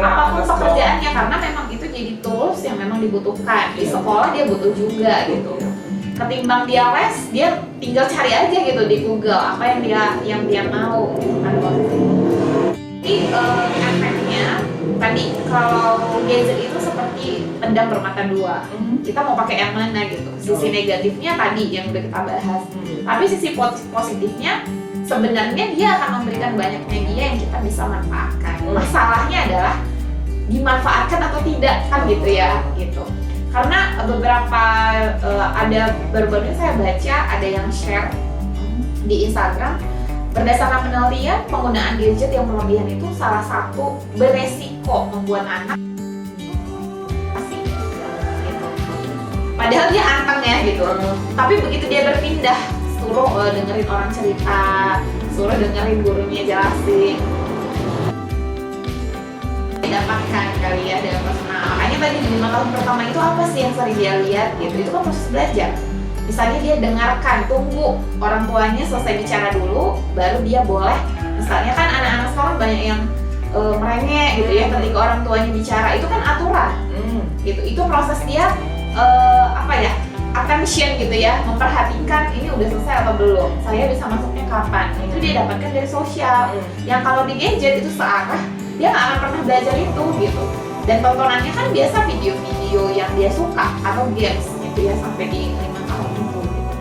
Apapun pekerjaannya, karena memang itu jadi tools yang memang dibutuhkan. Di sekolah dia butuh juga gitu. Ketimbang dia les, dia tinggal cari aja gitu di Google apa yang dia mau gitu kan. Jadi efeknya tadi kalau gadget itu seperti pedang bermata dua. Kita mau pakai yang mana gitu. Sisi negatifnya tadi yang udah kita bahas. Tapi sisi positifnya sebenarnya dia akan memberikan banyak media yang kita bisa manfaatkan. Masalahnya adalah dimanfaatkan atau tidak kan gitu ya gitu. Karena beberapa baru-baru ini saya baca ada yang share di Instagram, berdasarkan penelitian penggunaan gadget yang berlebihan itu salah satu beresiko membuat anak gitu. Padahal dia anteng ya gitu. Tapi begitu dia berpindah, suruh dengerin orang cerita, suruh dengerin gurunya jelasin, dapatkan kali ya dalam personal. Makanya tadi di 5 tahun pertama itu apa sih yang sering dia lihat gitu, itu kan proses belajar. Misalnya dia dengarkan, tunggu orang tuanya selesai bicara dulu, baru dia boleh. Misalnya kan anak-anak sekarang banyak yang merengek gitu ya ketika orang tuanya bicara, itu kan aturan gitu. Itu proses dia attention gitu ya, memperhatikan ini udah selesai atau belum, saya bisa masuknya kapan. Itu dia dapatkan dari sosial. Yang kalau di gadget itu searah, dia nggak akan pernah belajar itu gitu. Dan tontonannya kan biasa video-video yang dia suka atau games gitu ya, sampai di 5 tahun itu gitu.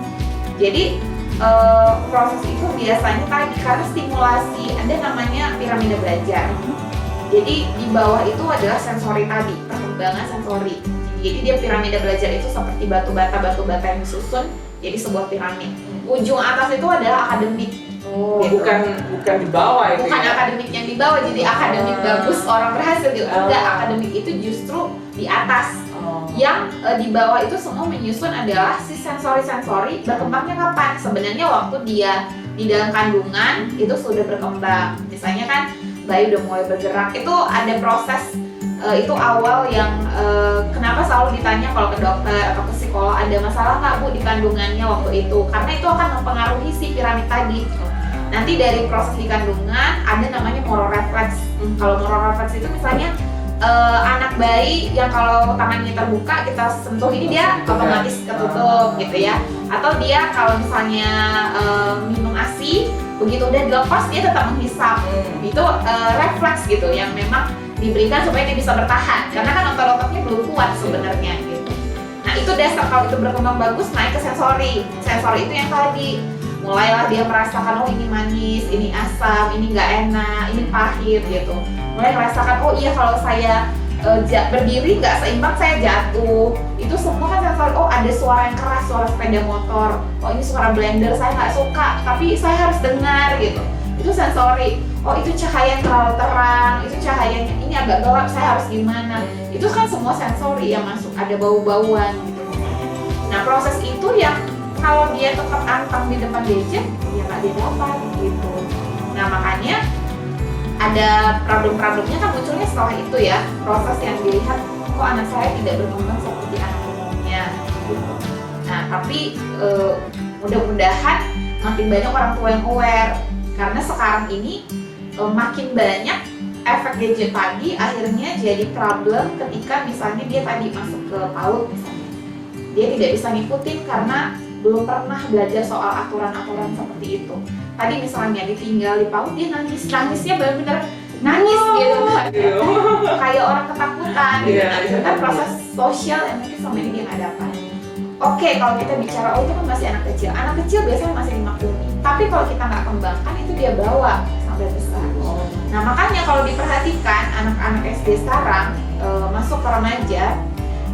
Jadi proses itu biasanya tadi karena stimulasi, ada namanya piramida belajar. Jadi di bawah itu adalah sensori tadi, perkembangan sensori. Jadi dia piramida belajar itu seperti batu bata yang disusun jadi sebuah piramid. Ujung atas itu adalah akademik.
Gitu. Bukan di bawah itu.
Bukan ya? Akademik yang di bawah, jadi akademik bagus orang berhasil gitu. Enggak, akademik itu justru di atas. Yang di bawah itu semua menyusun adalah si sensori berkembangnya kapan? Sebenarnya waktu dia di dalam kandungan itu sudah berkembang. Misalnya kan bayi udah mulai bergerak, itu ada proses itu awal yang kenapa selalu ditanya kalau ke dokter atau ke psikolog, ada masalah nggak Bu di kandungannya waktu itu? Karena itu akan mempengaruhi si piramid tadi. Nanti dari proses di kandungan ada namanya mororefleks. Kalau mororefleks itu misalnya anak bayi yang kalau tangannya terbuka kita sentuh ini dia otomatis ketutup gitu ya. Atau dia kalau misalnya minum ASI begitu udah dilepas dia tetap menghisap. Itu refleks gitu yang memang diberikan supaya dia bisa bertahan karena kan otot-ototnya belum kuat sebenarnya gitu. Nah itu dasar kalau itu berkembang bagus naik ke sensori. Sensori itu yang tadi mulailah dia merasakan oh ini manis, ini asam, ini nggak enak, ini pahit gitu. Mulai merasakan oh iya kalau saya berdiri nggak seimbang saya jatuh. Itu semua kan sensori. Oh ada suara yang keras, suara sepeda motor. Oh ini suara blender saya nggak suka, tapi saya harus dengar gitu. Itu sensori. Oh itu cahaya yang terlalu terang, itu cahayanya ini agak gelap saya harus gimana. Itu kan semua sensori yang masuk. Ada bau-bauan gitu. Nah proses itu yang kalau dia tetap anteng di depan gadget, ya nggak dia dapat gitu. Nah makanya ada problem-problemnya kan munculnya setelah itu ya. Proses yang dilihat, kok anak saya tidak berkembang seperti anak umumnya gitu. Nah tapi mudah-mudahan makin banyak orang tua yang aware. Karena sekarang ini makin banyak efek gadget tadi akhirnya jadi problem ketika misalnya dia tadi masuk ke PAUD misalnya. Dia tidak bisa ngikutin karena belum pernah belajar soal aturan-aturan seperti itu. Tadi misalnya ditinggal di PAUD dia nangisnya benar-benar nangis gitu kan. Kayak orang ketakutan gitu. Nah, itu kan proses sosial yang mungkin sama ini dia nggak dapat. Oke, kalau kita bicara oh itu kan masih anak kecil. Anak kecil biasanya masih dimaklumi. Tapi kalau kita nggak kembangkan itu dia bawa sampai besar. Nah makanya kalau diperhatikan anak-anak SD sekarang masuk ke remaja,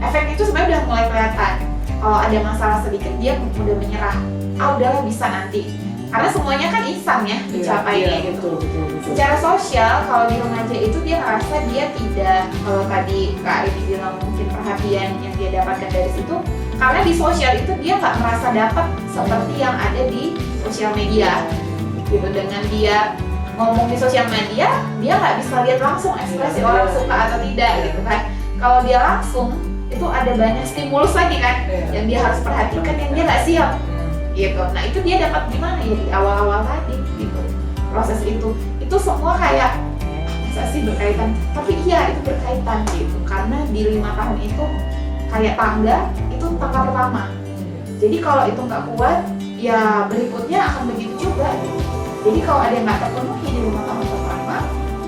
efek itu sebenarnya udah mulai kelihatan. Kalau ada masalah sedikit dia udah menyerah. Ah udahlah bisa nanti. Karena semuanya kan instan ya dicapainya gitu.
Betul.
Secara sosial kalau di remaja itu dia ngerasa dia tidak kalau tadi Kak Rini bilang mungkin perhatian yang dia dapatkan dari situ karena di sosial itu dia nggak merasa dapat seperti yang ada di sosial media gitu. Dengan dia ngomong di sosial media dia nggak bisa lihat langsung ekspresi orang suka atau tidak gitu kan. Kalau dia langsung itu ada banyak stimulus lagi kan yang dia harus perhatikan yang dia nggak siap gitu. Nah itu dia dapat gimana ya di awal-awal tadi gitu. Proses itu semua kayak masa sih berkaitan, tapi iya itu berkaitan gitu karena di 5 tahun itu kayak tangga itu tangga pertama. Jadi kalau itu nggak kuat ya berikutnya akan begitu juga gitu. Jadi kalau ada yang nggak terpenuhi di 5 tahun pertama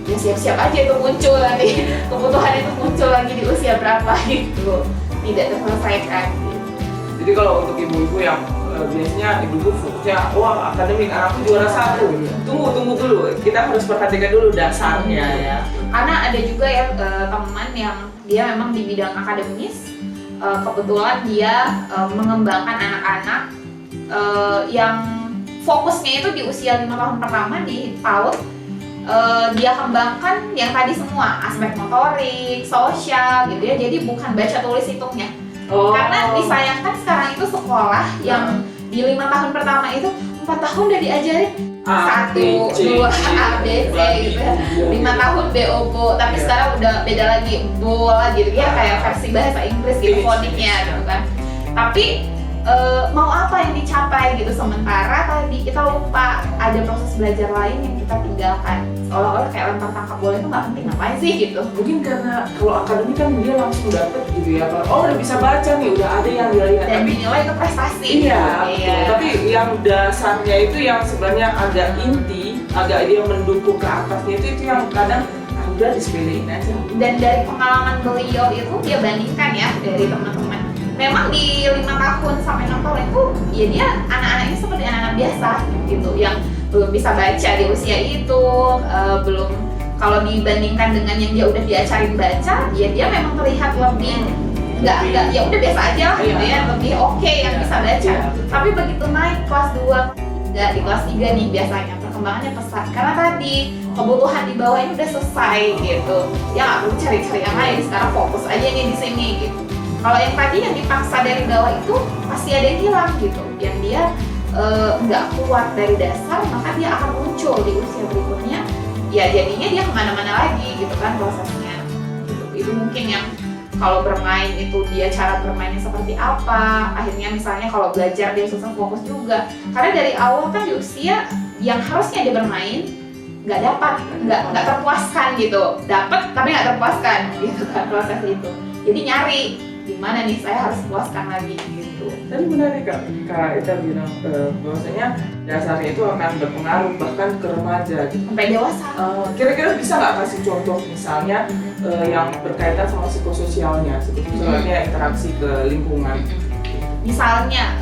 ya siap-siap aja itu muncul nanti kebutuhan itu muncul lagi di usia berapa gitu, tidak terselesaikan gitu.
Jadi kalau untuk ibu-ibu yang biasanya ibu-ibu fokusnya wah akademik anakku juara 1, tunggu dulu, kita harus perhatikan dulu dasarnya ya.
Karena ada juga ya teman yang dia memang di bidang akademis, kebetulan dia mengembangkan anak-anak yang fokusnya itu di usia 5 tahun pertama di PAUD. Dia kembangkan yang tadi semua aspek motorik, sosial gitu ya. Jadi bukan baca tulis hitungnya. Karena disayangkan sekarang itu sekolah yang di 5 tahun pertama itu 4 tahun udah diajarin 1, 2, A, B, C gitu ya. 5 tahun BOBO, tapi sekarang udah beda lagi BO lagi gitu ya, kayak versi bahasa Inggris gitu foniknya gitu kan. Tapi mau apa yang dicapai gitu, sementara tadi kita lupa ada proses belajar lain yang kita tinggalkan. Seolah-olah kayak lempar tangkap bola itu nggak penting, ngapain sih gitu.
Mungkin karena kalau akademik kan dia langsung dapet gitu ya, oh udah bisa baca nih, udah ada yang dilihat.
Dan dinilai itu prestasi.
Iya. Tapi yang dasarnya itu yang sebenarnya agak inti, agak dia mendukung ke atasnya itu yang kadang udah disepelein aja.
Dan dari pengalaman beliau itu dia bandingkan ya dari teman-teman. Memang di 5 tahun sampai 6 tahun itu ya dia anak-anaknya seperti anak-anak biasa gitu yang belum bisa baca di usia itu, belum, kalau dibandingkan dengan yang dia udah diajarin baca ya dia memang terlihat lebih nggak ya udah biasa aja lah gitu ya, lebih oke yang bisa baca. Tapi begitu naik kelas 2, di kelas 3 nih biasanya perkembangannya pesat karena tadi kebutuhan di bawah ini udah selesai gitu ya, nggak perlu cari-cari yang lain, sekarang fokus aja nih di sini gitu. Kalau yang tadi yang dipaksa dari bawah itu pasti ada yang hilang gitu, yang dia nggak kuat dari dasar, maka dia akan muncul di usia berikutnya ya jadinya dia kemana-mana lagi gitu kan prosesnya gitu. Itu mungkin yang kalau bermain itu dia cara bermainnya seperti apa, akhirnya misalnya kalau belajar dia susah fokus juga karena dari awal kan di usia yang harusnya dia bermain nggak dapat, nggak terpuaskan gitu, dapat tapi nggak terpuaskan gitu kan proses itu. Jadi nyari di mana nih saya harus puaskan lagi gitu.
Tadi menarik Kak Ita bilang bahwasanya dasarnya itu akan berpengaruh bahkan ke remaja gitu.
Sampai dewasa.
Kira-kira bisa nggak kasih contoh misalnya yang berkaitan sama psikososialnya interaksi ke lingkungan?
Misalnya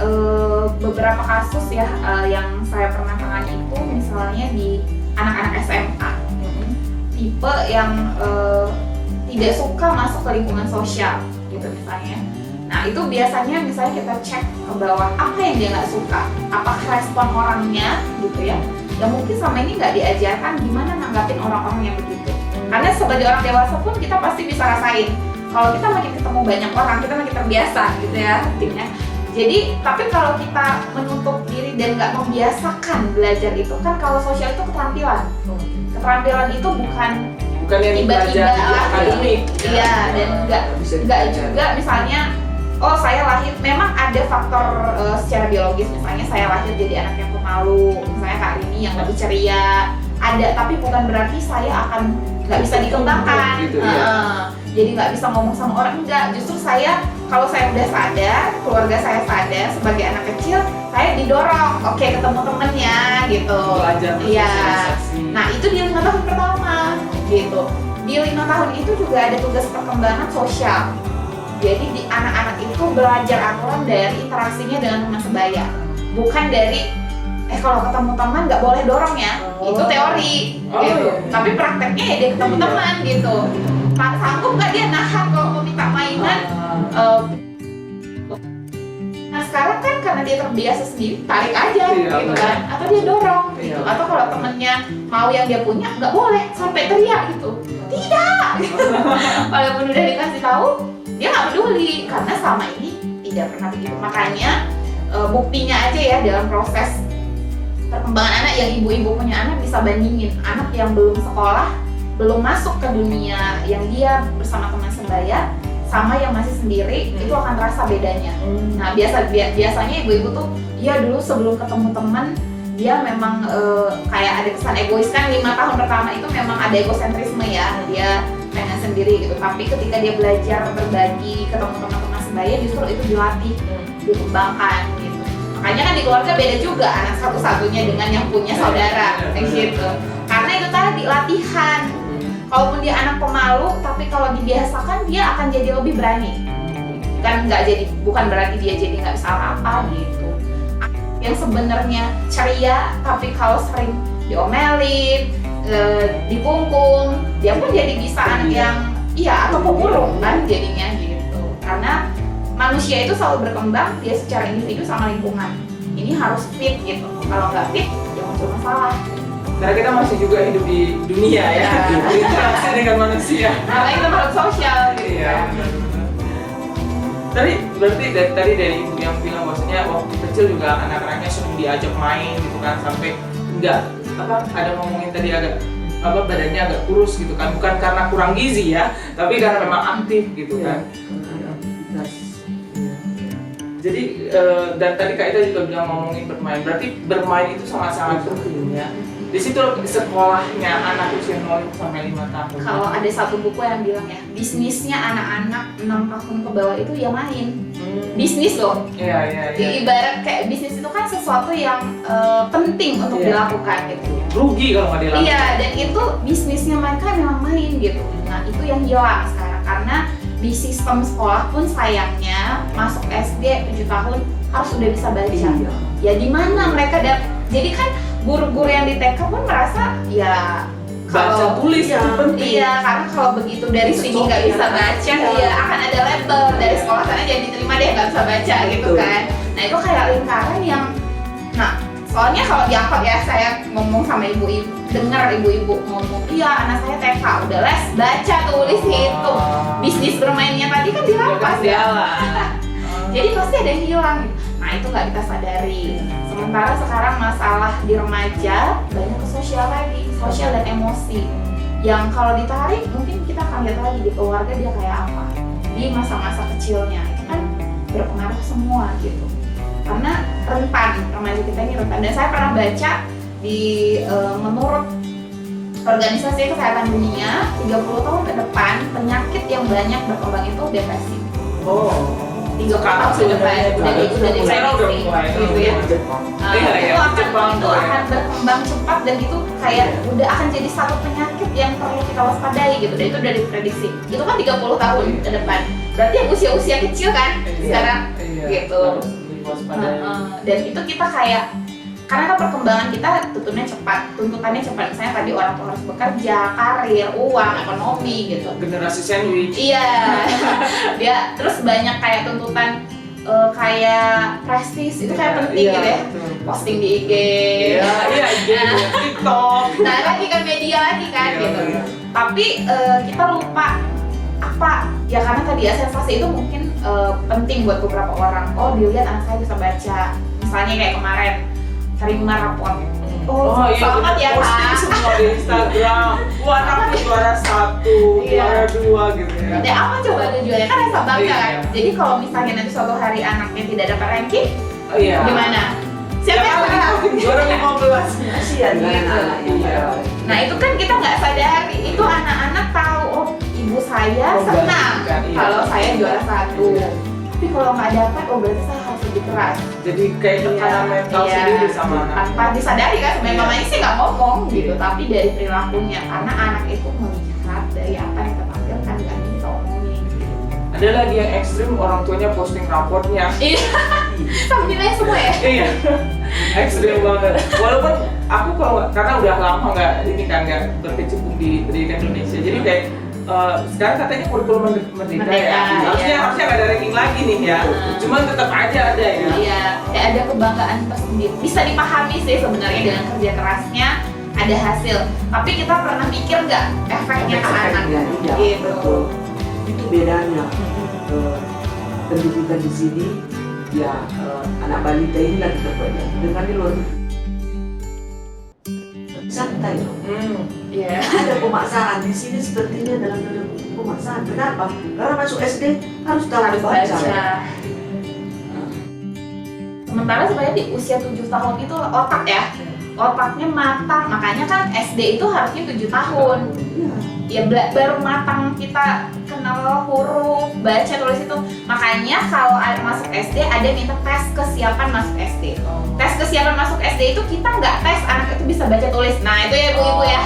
beberapa kasus ya yang saya pernah tangani itu misalnya di anak-anak SMA, tipe yang tidak suka masuk ke lingkungan sosial gitu misalnya. Nah itu biasanya misalnya kita cek ke bawah apa yang dia nggak suka, apakah respon orangnya gitu ya, yang mungkin selama ini nggak diajarkan gimana nanggapin orang-orang yang begitu. Karena sebagai orang dewasa pun kita pasti bisa rasain kalau kita makin ketemu banyak orang kita makin terbiasa gitu ya artinya. Jadi tapi kalau kita menutup diri dan nggak membiasakan belajar itu kan, kalau sosial itu keterampilan. Keterampilan itu bukan
yang
tiba-tiba
akademik.
Iya, dan nggak juga misalnya oh saya lahir, memang ada faktor secara biologis, misalnya saya lahir jadi anak yang pemalu, misalnya Kak Rini yang lebih ceria, ada, tapi bukan berarti saya akan nggak bisa dikembangkan
gitu, ya.
Jadi nggak bisa ngomong sama orang, enggak, justru saya kalau saya udah sadar, keluarga saya sadar sebagai anak kecil, saya didorong, oke ketemu temennya gitu.
Belajar bersosialisasi.
Nah itu di 5 tahun pertama gitu. Di 5 tahun itu juga ada tugas perkembangan sosial. Jadi di anak-anak itu belajar aturan dari interaksinya dengan teman sebaya, bukan dari kalau ketemu teman nggak boleh dorong ya, itu teori gitu. Tapi prakteknya ya dia ketemu teman gitu. Sanggup nggak dia nahan kalau mau minta mainan? Nah sekarang kan karena dia terbiasa sendiri, tarik aja gitu kan, atau dia dorong gitu. Atau kalau temennya mau yang dia punya nggak boleh sampai teriak gitu, tidak. Walaupun udah dikasih tahu, dia nggak peduli karena selama ini tidak pernah begitu. Makanya buktinya aja ya dalam proses perkembangan anak, yang ibu-ibu punya anak bisa bandingin anak yang belum sekolah, belum masuk ke dunia yang dia bersama teman sebaya sama yang masih sendiri, itu akan terasa bedanya. Nah biasanya ibu-ibu tuh ya dulu sebelum ketemu teman dia memang kayak ada kesan egois kan, 5 tahun pertama itu memang ada egosentrisme ya, dia pengen sendiri gitu. Tapi ketika dia belajar berbagi, ketemu teman-teman sebaya, justru itu dilatih, dikembangkan gitu. Makanya kan di keluarga beda juga anak satu-satunya dengan yang punya saudara kayak gitu. Karena itu tadi latihan. Kalaupun dia anak pemalu, tapi kalau dibiasakan dia akan jadi lebih berani. Kan bukan berarti dia jadi nggak bisa apa-apa gitu. Yang sebenarnya ceria, tapi kalau sering diomelin, dipungkung, dia pun jadi bisa anak yang atau pemurung kan jadinya gitu. Karena manusia itu selalu berkembang dia secara individu sama lingkungan. Ini harus fit gitu. Kalau nggak fit, ya muncul masalah.
Karena kita masih juga hidup di dunia ya, berinteraksi dengan manusia.
Karena itu makhluk sosial gitu.
Iya. Berarti tadi dari ibu yang bilang bahwasanya waktu kecil juga anak-anaknya sering diajak main gitu kan, sampai ada ngomongin tadi agak badannya agak kurus gitu kan, bukan karena kurang gizi ya, tapi karena memang aktif gitu kan. Jadi dan tadi Kak Ita juga bilang ngomongin bermain, berarti bermain itu sangat-sangat penting ya. Di situ sekolahnya anak usia 0 sampai 5 tahun.
Kalau ada satu buku yang bilang ya, bisnisnya anak-anak 6 tahun ke bawah itu ya main. Bisnis loh.
Iya.
Ibarat kayak bisnis itu kan sesuatu yang penting untuk dilakukan gitu.
Rugi kalau nggak dilakukan. Iya,
dan itu bisnisnya mereka memang main gitu. Nah itu yang hilang sekarang, karena di sistem sekolah pun sayangnya masuk SD 7 tahun harus udah bisa baca. Ya di mana mereka jadi kan guru-guru yang di TK pun merasa ya
baca tulis itu penting.
Iya, karena kalau begitu dari sini nggak bisa baca, ya akan ada label dari sekolah sana jadi diterima deh nggak bisa baca gitu kan. Nah itu kayak lingkaran yang, soalnya kalau diangkut ya saya ngomong sama ibu-ibu, dengar ibu-ibu ngomong, iya anak saya TK udah les baca tulis hitung, bisnis bermainnya tadi kan dirampas ya. Jadi pasti ada yang hilang. Nah itu nggak kita sadari. Sementara sekarang masalah di remaja banyak ke sosial lagi, sosial dan emosi. Yang kalau ditarik mungkin kita akan lihat lagi di keluarga dia kayak apa, di masa-masa kecilnya itu kan berpengaruh semua gitu. Karena rentan, remaja kita ini rentan. Dan saya pernah baca menurut Organisasi Kesehatan Dunia 30 tahun ke depan penyakit yang banyak berkembang itu depresi.
Oh.
30 tahun ke depan udah diprediksi gitu ya. Itu akan berkembang cepat dan itu kayak udah akan jadi satu penyakit yang perlu kita waspadai gitu. Dan itu udah diprediksi. Itu kan 30 tahun ke depan. Berarti yang usia-usia kecil kan sekarang gitu. Dan itu kita kayak karena kan perkembangan kita tuntutannya cepat. Misalnya tadi orang tua harus bekerja, karir, uang, ekonomi gitu.
Generasi sandwich.
Iya. Dia terus banyak kayak tuntutan kayak prestis itu kayak penting gitu ya. Posting di IG.
Iya, IG, TikTok.
Nah, lagi kan media lagi kan gitu. Tapi kita lupa apa ya karena tadi ya sensasi itu mungkin penting buat beberapa orang. Oh, dilihat anak saya bisa baca. Misalnya kayak kemarin terima rapor. Selamat ya Kak.
Semua di Instagram. Wah, anakku juara 1, juara 2 gitu ya.
Ya apa coba tujuannya kan rasa bangga kan. Jadi kalau misalnya nanti suatu hari anaknya tidak dapat ranking, gimana? Siapa yang salah?
Juara 15.
Kasihan gitu.
Nah itu kan kita nggak sadari. Itu anak-anak tahu oh ibu saya senang kalau saya juara 1. Tapi kalau nggak dapat, oh berarti saya harus lebih keras.
Jadi kayak tekanan mental sendiri sama anak.
Tanpa disadari kan, sebenarnya mamanya sih nggak ngomong gitu, tapi dari perilakunya. Karena anak itu melihat dari apa yang kita tampilkan, nggak yang kita omongin.
Ada lagi yang ekstrim, orang tuanya posting raportnya.
Iya, sama nilai semua ya?
Iya, ekstrim banget. Walaupun aku karena udah lama nggak berkecimpung di pendidikan Indonesia, jadi kayak sekarang katanya kurikulum merdeka ya. Harusnya nggak ada ranking lagi nih ya. Cuman tetap aja ada ya.
Iya, kayak ada kebanggaan tersendiri. Bisa dipahami sih sebenarnya dengan kerja kerasnya ada hasil. Tapi kita pernah mikir nggak efeknya ke anak?
Iya,
Gitu.
betul. Itu bedanya. Pendidikan di sini ya anak balita ini lagi terbanyak dengan di luar santai loh.
Iya.
Ada pemaksaan di sini sepertinya dalam pemaksaan. Kenapa? Karena masuk SD harus tahu baca.
Sementara sebenarnya di usia 7 tahun itu otaknya matang. Makanya kan SD itu harusnya 7 tahun. Ya baru matang kita kenal huruf, baca, tulis itu. Makanya kalau masuk SD ada minta tes kesiapan masuk SD. Tes kesiapan masuk SD itu kita nggak tes anak itu bisa baca tulis. Nah itu ya ibu-ibu ya.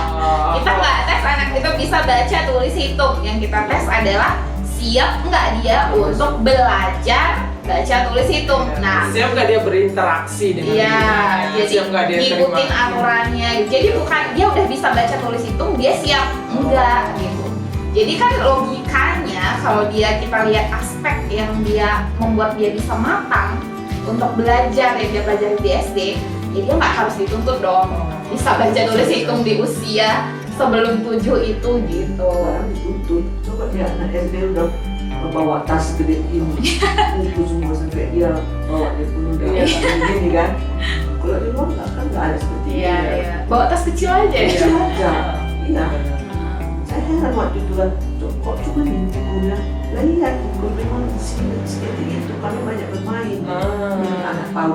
Kita nggak tes anak itu bisa baca tulis hitung. Yang kita tes adalah siap nggak dia untuk belajar baca tulis hitung. Nah
siap nggak dia berinteraksi dengan
jadi
siap nggak dia
ngikutin aturannya. Jadi bukan dia udah bisa baca tulis hitung dia siap, enggak gitu. Jadi kan logikanya kalau kita lihat aspek yang dia membuat dia bisa matang untuk belajar yang dia pelajari di SD, jadi dia nggak harus dituntut dong bisa baca tulis hitung di usia sebelum 7 itu gitu.
Dituntut. Coba dia anak SD udah bawa tas gede ini, buku semua sampai dia bawa dia pun udah gini kan. Kalau di luar nggak ada seperti ini.
Iya. Bawa tas kecil aja.
Iya. Saya heran waktu itu kan, kok cuma di bukunya. Lah iya, buku memang seperti itu karena banyak bermain. Anak tahu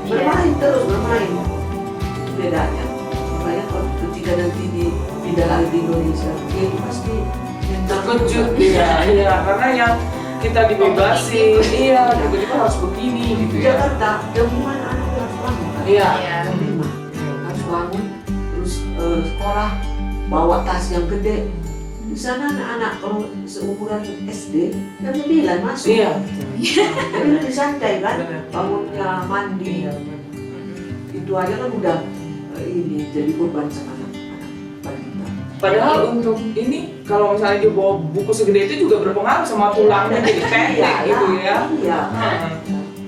bermain terus bermain. Bedanya, makanya kalau ketika nanti dipindah lagi di Indonesia, itu pasti
terkejut. Iya, karena yang kita dibebasin, tiba-tiba harus begini gitu ya.
Jakarta, jam 5 anak harus bangun.
Iya.
Jam 5 harus bangun, terus sekolah bawa tas yang gede. Di sana anak-anak kalau seumuran SD jam 9 masuk.
Iya.
Jadi lebih santai kan, bangunnya mandi. Itu aja kan udah ini jadi beban sama anak-anak balita.
Padahal untuk ini kalau misalnya dia bawa buku segede itu juga berpengaruh sama tulangnya jadi pendek gitu ya.
Iya.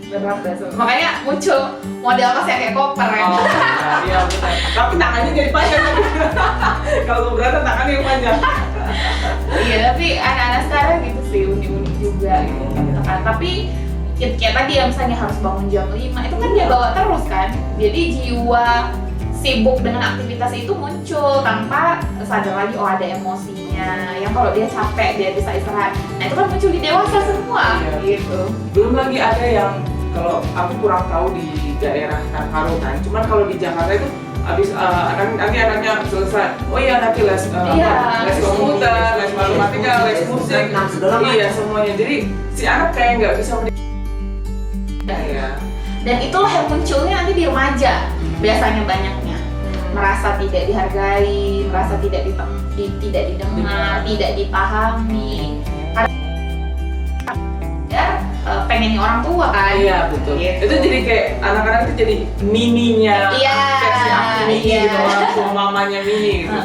Berat banget. Makanya muncul model tas yang kayak koper ya.
Iya benar. Tapi tangannya jadi panjang. Kalau keberatan tangannya yang panjang.
Iya, tapi anak-anak sekarang gitu sih unik-unik juga gitu kan. Tapi kayak tadi ya misalnya harus bangun jam 5 itu kan dia bawa terus kan. Jadi jiwa sibuk dengan aktivitas itu muncul tanpa sadar lagi ada emosinya. Yang kalau dia capek dia bisa istirahat. Nah itu kan muncul di dewasa semua gitu.
Belum lagi ada yang kalau aku kurang tahu di daerah Karo kan. Cuman kalau di Jakarta itu habis nanti anaknya selesai, oh iya nanti les les komputer, les matematika, les musik, iya semuanya. Jadi si anak kayak nggak bisa ya.
Dan itulah yang munculnya nanti di remaja biasanya banyaknya merasa tidak dihargai, merasa tidak didengar, tidak dipahami. Karena pengennya orang tua kan.
Iya betul.
Gitu.
Itu jadi kayak anak-anak itu jadi mininya, versi aku mini gitu, orang tua mamanya mini gitu.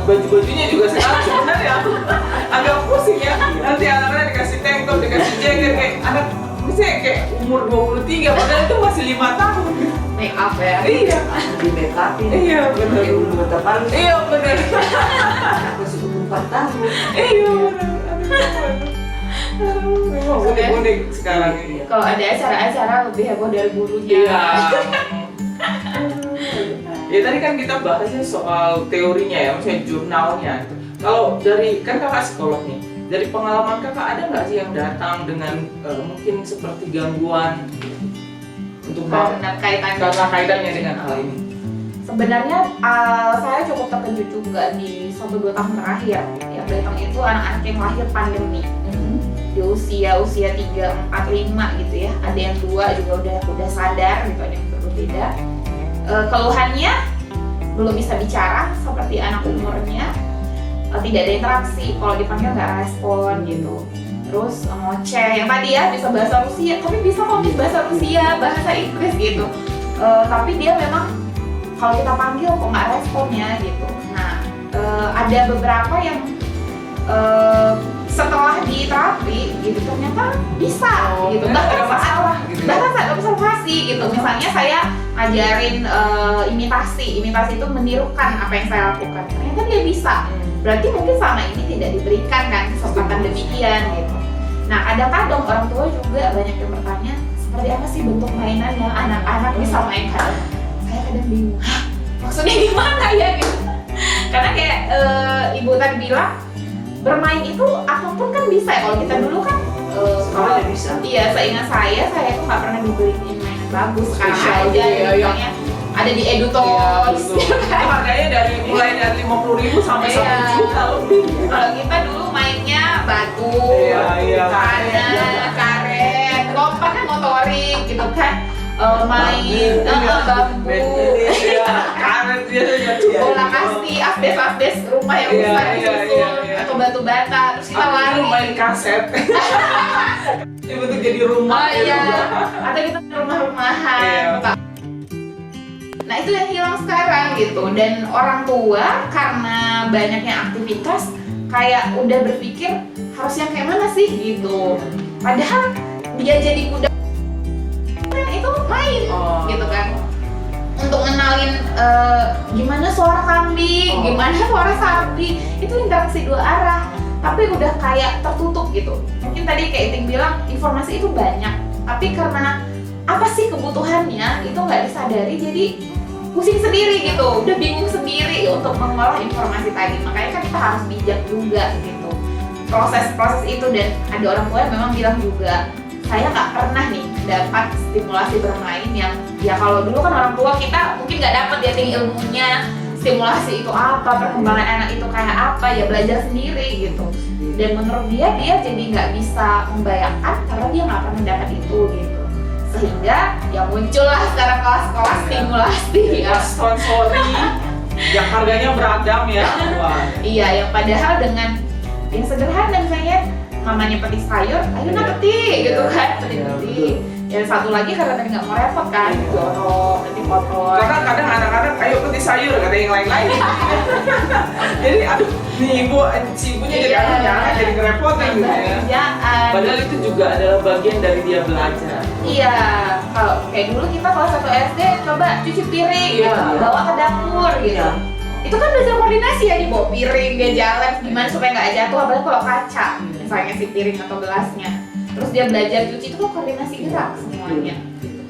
Baju-bajunya juga sekarang sebenarnya agak pusing ya. Nanti anak-anak dikasih tank top, dikasih jaket kayak anak misalnya kayak umur 23 padahal itu masih 5 tahun.
Make up ya.
Iya.
Di make upin.
Iya benar.
Pakai bulu mata palsu.
Iya benar.
Aku masih umur 4 tahun.
Iya benar. Memang unik-unik sekarang ini.
Kalau ada acara-acara lebih heboh dari gurunya.
Iya. Ya tadi kan kita bahasnya soal teorinya ya, maksudnya jurnalnya. Kalau dari kan kakak psikolog nih, dari pengalaman kakak ada nggak sih yang datang dengan mungkin seperti gangguan untuk
Karena
kaitannya dengan hal ini?
Sebenarnya saya cukup terkejut juga di 1-2 tahun terakhir. Yang datang itu anak-anak yang lahir pandemi. Di usia 3, 4, 5 gitu ya. Ada yang 2 juga udah sadar gitu, ada yang berbeda. Keluhannya belum bisa bicara seperti anak umurnya, tidak ada interaksi, kalau dipanggil nggak respon gitu. Terus ngoceh, yang tadi ya bisa bahasa Rusia, tapi bisa kok bahasa Rusia, bahasa Inggris gitu. Tapi dia memang kalau kita panggil kok nggak responnya gitu. Nah, ada beberapa yang setelah diterapi gitu ternyata bisa gitu, bahkan saat observasi gitu. Misalnya saya ngajarin imitasi itu menirukan apa yang saya lakukan, ternyata dia bisa. Berarti mungkin selama ini tidak diberikan kan kesempatan demikian gitu. Nah, kadang-kadang orang tua juga banyak yang bertanya, seperti apa sih bentuk mainan yang anak-anak bisa mainkan? Saya kadang bingung, maksudnya gimana ya gitu. Karena kayak ibu tadi bilang, bermain itu apapun kan bisa ya. Kalau kita dulu kan
Semuanya bisa.
Iya, seingat saya tuh nggak pernah dibeliin mainan bagus. Sekarang aja misalnya ada di EduToys.
Harganya mulai dari 50.000 sampai 1 juta lebih.
Kalau kita dulu mainnya batu,
tanah,
karet, lompat kan motorik gitu kan. Main bambu,
karet
bola kasti, asbes rumah yang besar disusun, atau batu bata, terus kita lari.
Main kaset. Ini bentuk jadi rumah.
Atau kita rumah-rumahan. Nah, itu yang hilang sekarang gitu. Dan orang tua karena banyaknya aktivitas kayak udah berpikir harus yang kayak mana sih gitu. Padahal dia jadi kuda itu main gitu kan. Untuk ngenalin gimana suara kambing, gimana suara sapi, itu interaksi 2 arah. Tapi udah kayak tertutup gitu. Mungkin tadi kayak Iting bilang informasi itu banyak, tapi karena apa sih kebutuhannya itu nggak disadari, jadi pusing sendiri gitu, udah bingung sendiri untuk mengolah informasi tadi. Makanya kan kita harus bijak juga gitu proses itu. Dan ada orang tua yang memang bilang juga, saya nggak pernah nih dapat stimulasi bermain yang ya kalau dulu kan orang tua kita mungkin nggak dapat ya ilmunya stimulasi itu apa, perkembangan anak itu kayak apa, ya belajar sendiri gitu. Dan menurut dia jadi nggak bisa membayangkan karena dia nggak pernah dapat itu gitu. Sehingga ya muncullah sekarang kelas-kelas stimulasi ya,
sponsori yang harganya beragam ya.
Iya, yang padahal dengan yang sederhana misalnya mamanya petik sayur, ayo nak petik gitu kan, petik. Yang satu lagi karena tadi nggak mau repot kan, jorok, nanti kotor.
Karena kadang anak-anak ayo petik sayur, kata yang lain-lain. Jadi aduh, nih si ibunya jadi jangan jadi ngerepotin gitu ya. Padahal itu juga adalah bagian dari dia belajar.
Iya, kalau kayak dulu kita kelas 1 SD coba cuci piring, bawa ke dapur gitu. Itu kan belajar koordinasi ya, dibawa piring, dia jalan gimana supaya nggak jatuh, apalagi kalau kaca, misalnya si piring atau gelasnya. Terus dia belajar cuci itu kan koordinasi gerak semuanya.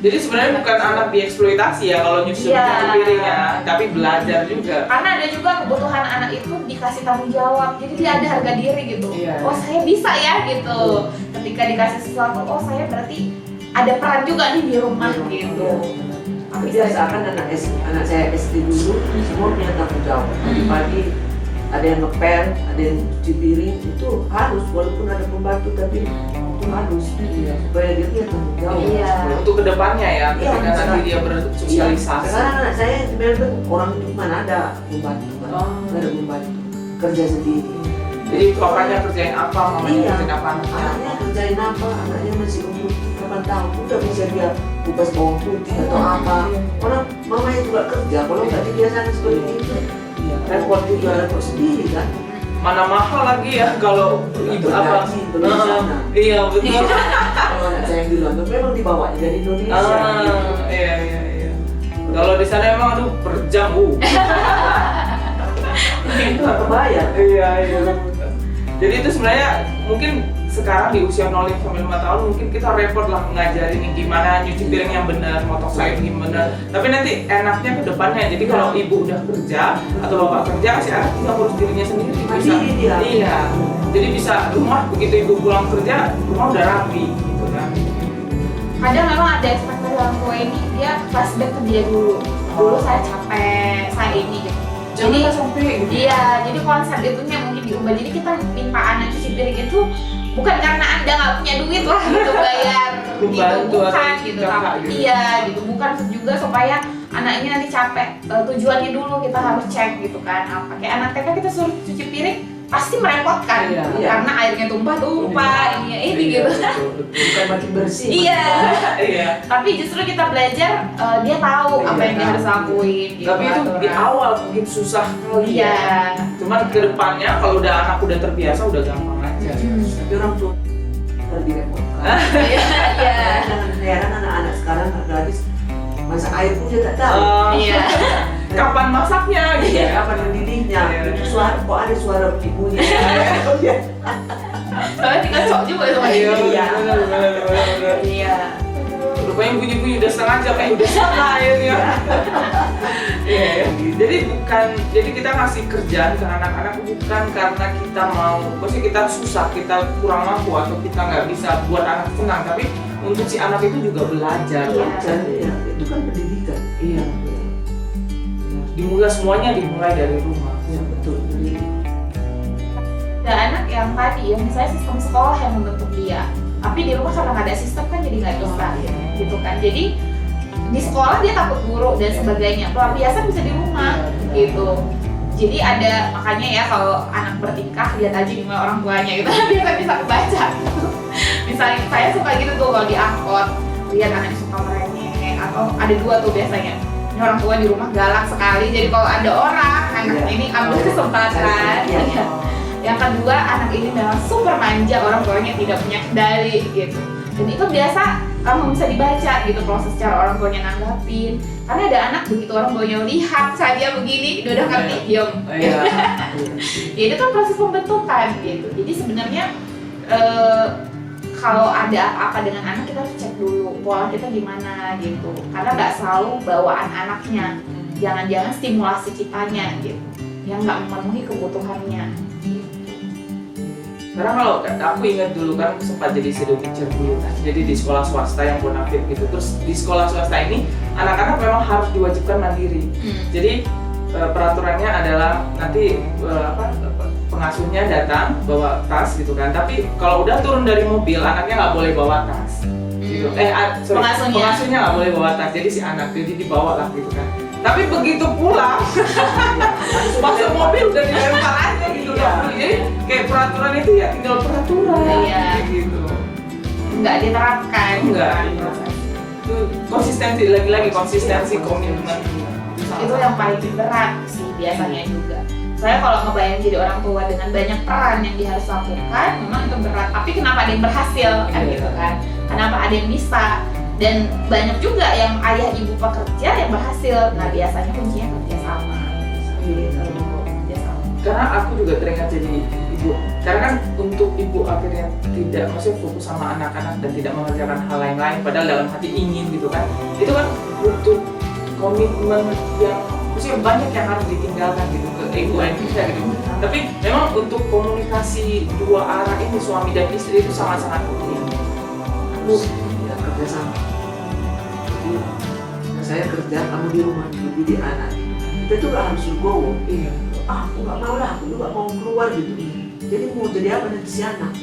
Jadi sebenarnya bukan anak dieksploitasi ya kalau nyuci piringnya, tapi belajar juga.
Karena ada juga kebutuhan anak itu dikasih tanggung jawab, jadi dia ada harga diri gitu. Oh saya bisa ya gitu. Ketika dikasih sesuatu, oh saya berarti ada peran juga nih di rumah gitu.
Kebiasaan anak saya SD dulu semua punya tanggung jawab. Pagi-pagi ada yang ngepel, ada yang cuci piring, itu harus walaupun ada pembantu tapi itu harus supaya dia punya tanggung jawab.
Iya.
Untuk kedepannya ya, ketika
Iya,
nanti dia bersosialisasi.
Sekarang anak saya di Melbourne orang itu mana ada pembantu, nggak ada pembantu, kerja sendiri.
Jadi bapaknya kerjain apa, mamanya
Iya.
kerjain apa anaknya.
Anaknya kerjain apa, anaknya masih umur 8 tahun, udah bisa dia kupas bawang putih atau apa. Orang mamanya juga kerja, kalau nggak dibiasakan seperti itu,
Iya, repot juga.
repot sendiri kan.
Mana mahal lagi ya kalau ibu apa?
Gaji itu di sana.
Iya betul.
Kalau anak saya yang di London memang dibawa dari Indonesia. gitu.
Iya. Kalau di sana emang aduh per jam.
Itu nggak kebayang.
Iya. Jadi itu sebenarnya mungkin sekarang di usia 0 sampai 5 tahun mungkin kita repot lah ngajarin ini gimana nyuci piring yang benar, motong sayur gimana. Tapi nanti enaknya ke depannya. Jadi kalau ibu udah kerja atau bapak kerja, si anak tinggal ngurus dirinya sendiri.
Mandiri dia.
Iya. Jadi bisa rumah begitu ibu pulang kerja, rumah udah rapi gitu kan.
Kadang memang ada ekspektasi orang tua ini, dia flashback ke dia dulu. Dulu saya capek, saya ini gitu.
Jangan sampai gitu.
Iya, jadi konsep itunya mungkin diubah. Jadi kita minta anak cuci piring itu bukan karena Anda nggak punya duit lah gitu bayar gitu,
Membantu
bukan
atau
gitu.
kakak gitu.
Iya, gitu. Bukan juga supaya anak ini nanti capek. Tujuannya dulu kita harus cek gitu kan. Apa kayak anak TK kita suruh cuci piring pasti merepotkan
Iya.
karena airnya tumpah ini gitu.
Betul.
Bukan makin bersih.
Iya.
Iya.
Tapi justru kita belajar dia tahu apa yang dia harus lakuin gitu.
Tapi itu di
aturan.
awal mungkin susah kali
Iya.
ya. Cuman ke depannya kalau udah anak udah terbiasa udah gampang aja.
Tapi orang tua lebih repot.
Iya. Iya.
Jangan heran anak-anak sekarang gadis masak air pun dia tak tahu.
Iya.
Kapan masaknya gitu
Iya,
ya?
kapan mendidihnya?
Iya.
Suara kok ada suara ibunya.
Soalnya tinggal cok juga sama
Iya,
dia.
bener.
Iya.
Rupanya bunyi-bunyi udah setengah jam, udah setengah airnya. Iya. Jadi kita ngasih kerjaan ke anak-anak bukan karena kita mau, maksudnya kita susah, kita kurang mampu atau kita nggak bisa buat anak senang, tapi untuk si anak itu juga belajar.
Iya.
Jadi itu kan pendidikan.
Iya. Semuanya dimulai dari rumah.
Ya betul. Jadi
Ada anak yang tadi ya, misalnya sistem sekolah yang membentuk dia, tapi di rumah karena nggak ada sistem kan jadi nggak bisa gitu kan. Jadi di sekolah dia takut guru dan sebagainya. Pelampiasan bisa di rumah gitu. Jadi ada makanya ya kalau anak bertingkah lihat aja gimana orang tuanya gitu. Biar bisa kebaca. Misalnya saya suka gitu tuh kalau di angkot lihat anak suka merengek atau ada dua tuh biasanya. Ini orang tua di rumah galak sekali. Jadi kalau ada orang anak ini ambil kesempatan.
Iya.
Yang kedua, anak ini memang super manja, orang tuanya tidak punya kendali gitu. Dan itu biasa kamu bisa dibaca gitu proses cara orang tuanya nanggapin. Karena ada anak begitu orang tuanya lihat saja begini, dia udah ngerti, diam.
Iya.
Ya itu kan proses pembentukan gitu. Jadi sebenarnya kalau ada apa-apa dengan anak kita harus cek dulu pola kita gimana gitu. Karena nggak selalu bawaan anaknya. Jangan-jangan stimulasi kitanya gitu yang nggak memenuhi kebutuhannya.
Karena kalau aku ingat dulu kan sempat jadi shadow teacher dulu kan. Jadi di sekolah swasta yang bonafit gitu. Terus di sekolah swasta ini anak-anak memang harus diwajibkan mandiri. Jadi peraturannya adalah nanti pengasuhnya datang bawa tas gitu kan. Tapi kalau udah turun dari mobil anaknya nggak boleh bawa tas. Gitu. Pengasuhnya nggak boleh bawa tas. Jadi si anak jadi dibawa lah gitu kan. Tapi begitu pulang masuk mobil udah dilempar aja gitu. Jadi kayak peraturan itu ya tinggal peraturan.
Iya.
Gitu.
Nggak diterapkan.
Enggak. Itu konsistensi lagi-lagi konsistensi komitmen.
Itu yang paling berat sih biasanya juga. Soalnya kalau ngebayang jadi orang tua dengan banyak peran yang dia harus lakukan, memang itu berat. Tapi kenapa ada yang berhasil kan gitu kan? Kenapa ada yang bisa? Dan banyak juga yang ayah ibu pekerja yang berhasil. Nah biasanya kuncinya kerjasama.
Karena aku juga teringat jadi ibu. Karena kan untuk ibu akhirnya tidak maksudnya fokus sama anak-anak dan tidak mengerjakan hal lain-lain. Padahal dalam hati ingin gitu kan. Itu kan butuh komitmen yang maksudnya banyak yang harus ditinggalkan gitu ke ibu dan kita gitu. Tapi memang untuk komunikasi dua arah ini suami dan istri itu sangat-sangat penting.
kerjasama. Jadi saya kerja, kamu di rumah mendidik anak. Kita tuh harus legowo.
Iya.
Aku nggak mau lah, aku juga mau keluar gitu. Jadi mau jadi apa nanti si anak?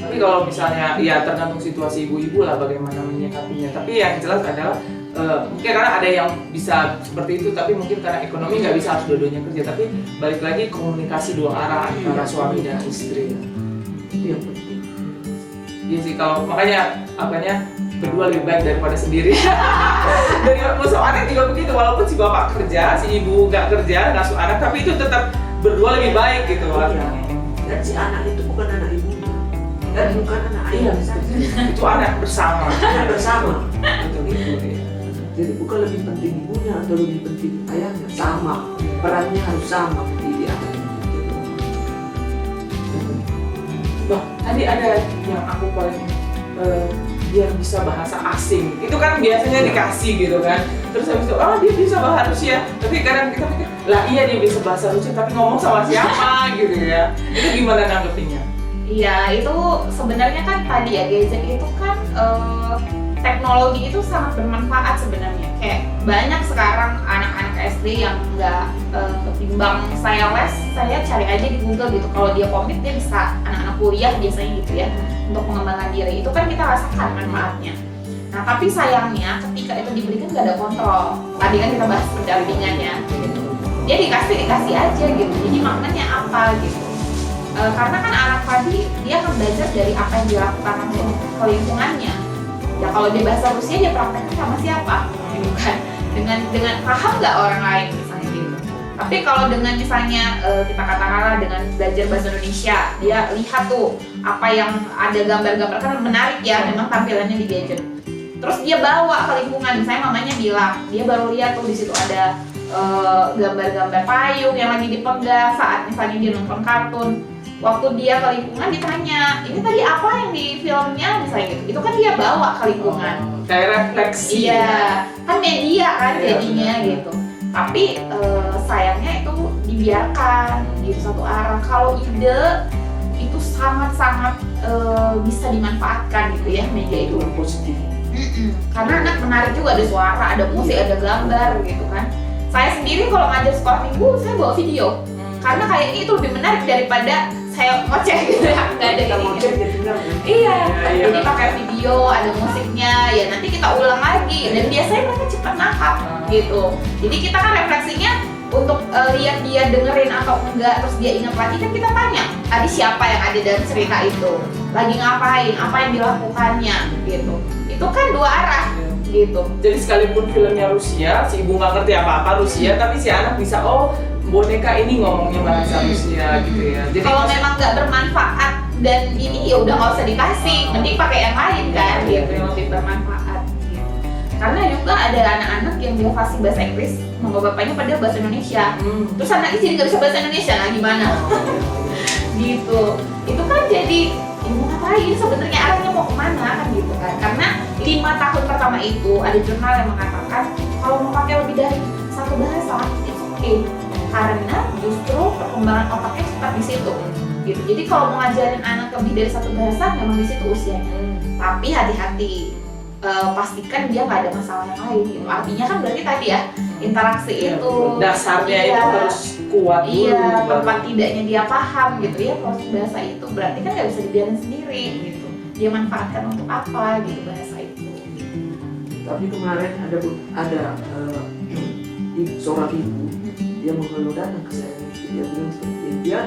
Tapi kalau misalnya, ya tergantung situasi ibu-ibu lah bagaimana menyikapinya. Tapi yang jelas adalah mungkin karena ada yang bisa seperti itu, tapi mungkin karena ekonomi nggak bisa harus dua-duanya kerja. Tapi balik lagi komunikasi dua arah antara suami dan istri.
Itu yang penting.
Iya sih, kalau makanya berdua lebih baik daripada sendiri. Dari musuh anak juga begitu, walaupun si bapak kerja, si ibu nggak kerja, ngasuh anak, tapi itu tetap berdua lebih baik gitu.
Iya. Dan si anak itu bukan anak ibunya, dan bukan anak ayah.
Itu anak bersama.
Anak bersama.
Gitu.
Jadi bukan lebih penting ibunya atau lebih penting ayahnya, sama. Perannya harus sama mendidik anak.
Bah, tadi ada yang aku paling dia bisa bahasa asing, itu kan biasanya dikasih gitu kan. Terus habis itu, oh dia bisa bahasa Rusia, tapi kadang kita pikir, lah iya dia bisa bahasa Rusia, tapi ngomong sama siapa gitu ya. Itu gimana nanggepinnya?
Iya, itu sebenarnya kan tadi ya, gadget itu kan teknologi itu sangat bermanfaat sebenarnya. Kayak banyak sekarang anak-anak SD yang nggak ketimbang saya les, saya cari aja di Google gitu. Kalau dia komit dia bisa, anak-anak kuliah biasanya gitu ya, untuk pengembangan diri. Itu kan kita rasakan manfaatnya. Nah tapi sayangnya ketika itu diberikan nggak ada kontrol. Tadi kan kita bahas pendampingannya gitu. Dia dikasih aja gitu. Jadi maknanya apa gitu. Karena kan anak tadi dia akan belajar dari apa yang dilakukan oleh lingkungannya. Ya kalau dia bahasa Rusia dia prakteknya sama siapa? Gitu kan. Dengan paham nggak orang lain misalnya gitu. Tapi kalau dengan misalnya kita katakanlah dengan belajar bahasa Indonesia, dia lihat tuh apa yang ada gambar-gambar kan menarik ya, memang tampilannya di gadget. Terus dia bawa ke lingkungan, misalnya mamanya bilang dia baru lihat tuh di situ ada gambar-gambar payung yang lagi dipegang saat misalnya dia nonton kartun. Waktu dia ke lingkungan ditanya, ini tadi apa yang di filmnya misalnya gitu. Itu kan dia bawa ke lingkungan.
Kayak refleksi.
Iya, kan media kan jadinya gitu. Tapi sayangnya itu dibiarkan gitu satu arah. Kalau ide itu sangat-sangat bisa dimanfaatkan gitu ya media itu.
Positif.
Karena anak menarik juga, ada suara, ada musik, ada gambar gitu kan. Saya sendiri kalau ngajar sekolah minggu saya bawa video. Karena kayaknya itu lebih menarik daripada saya ngoceh gitu ya, nggak ada
Kita
ini.
mau cek jadi benar.
Iya,
Iya.
jadi pakai video, ada musiknya, ya nanti kita ulang lagi. Dan biasanya mereka cepat nangkap gitu. Jadi kita kan refleksinya untuk lihat dia dengerin atau enggak, terus dia ingat lagi kan kita tanya, tadi siapa yang ada dalam cerita itu, lagi ngapain, apa yang dilakukannya gitu. Itu kan dua arah gitu.
Jadi sekalipun filmnya Rusia, si ibu nggak ngerti apa-apa Rusia, tapi si anak bisa, oh boneka ini ngomongnya bahasa Rusia gitu ya. Jadi
Kalau memang nggak bermanfaat dan ini ya udah nggak usah dikasih, mending pakai yang lain kan gitu yang lebih bermanfaat. Gitu. Karena juga ada anak-anak yang dia fasih bahasa Inggris, mau bapaknya padahal bahasa Indonesia. Terus anaknya jadi nggak bisa bahasa Indonesia, nah gimana? Gitu. Itu kan jadi mau ngapain sebenarnya, arahnya mau kemana kan gitu kan. Karena 5 tahun pertama itu ada jurnal yang mengatakan kalau mau pakai lebih dari satu bahasa itu oke. Karena justru perkembangan otaknya cepat di situ gitu. Jadi kalau mau ngajarin anak lebih dari satu bahasa memang di situ usianya. Tapi hati-hati, pastikan dia nggak ada masalah yang lain gitu. Artinya kan berarti tadi ya interaksi itu
dasarnya
iya,
itu harus kuat dulu.
iya, tempat tidaknya dia paham gitu ya. Proses bahasa itu berarti kan nggak bisa dibiarin sendiri gitu. Dia manfaatkan untuk apa gitu bahasa itu.
Tapi kemarin ada seorang ibu, dia mengeluh datang ke saya, dia bilang seperti dia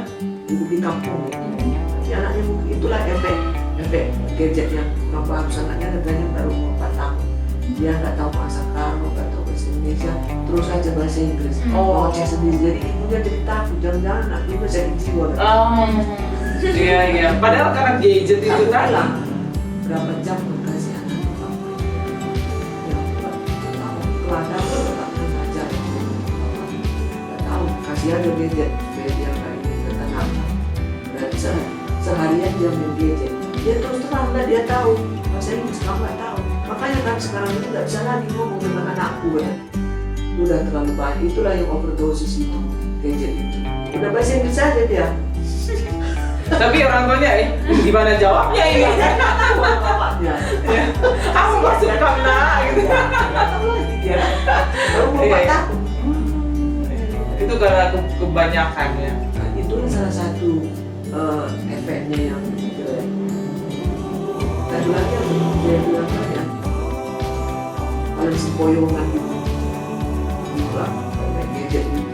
ibu di kampung, tapi anaknya mungkin itulah efek gadget yang kurang paham. Anaknya negaranya baru 4 tahun, dia nggak tahu masak karo, nggak tahu bahasa Indonesia, terus aja bahasa Inggris, ngoceh sendiri. Jadi ibunya jadi takut, jangan-jangan anak ibu sakit jiwa.
Iya. Padahal karena gadget itu
Aku
kan
bilang, berapa jam kasih anak di kampung? Ya, nggak tahu. Keluarga pun nggak pernah ngajar. Nggak tahu, kasih aja gadget supaya dia nggak ini ketenangan. Berarti seharian dia main gadget. Dia terus terang lah, dia tahu bahasa Inggris, kamu nggak tahu. Makanya kan sekarang ini nggak bisa lagi ngomong dengan anakku ya. Udah terlalu banyak, itulah yang overdosis itu gadget itu. Udah bahasa Inggris aja dia.
Tapi orang tuanya gimana jawabnya ini?
Bapaknya.
Aku masuk karena gitu.
Dia. Baru bapak
Iya.
takut.
Itu karena kebanyakan ya.
Nah, itu salah satu efeknya yang jelek. Tadi lagi yang dia bilang tadi, kalau sempoyongan gitu, juga kayak gadget gitu.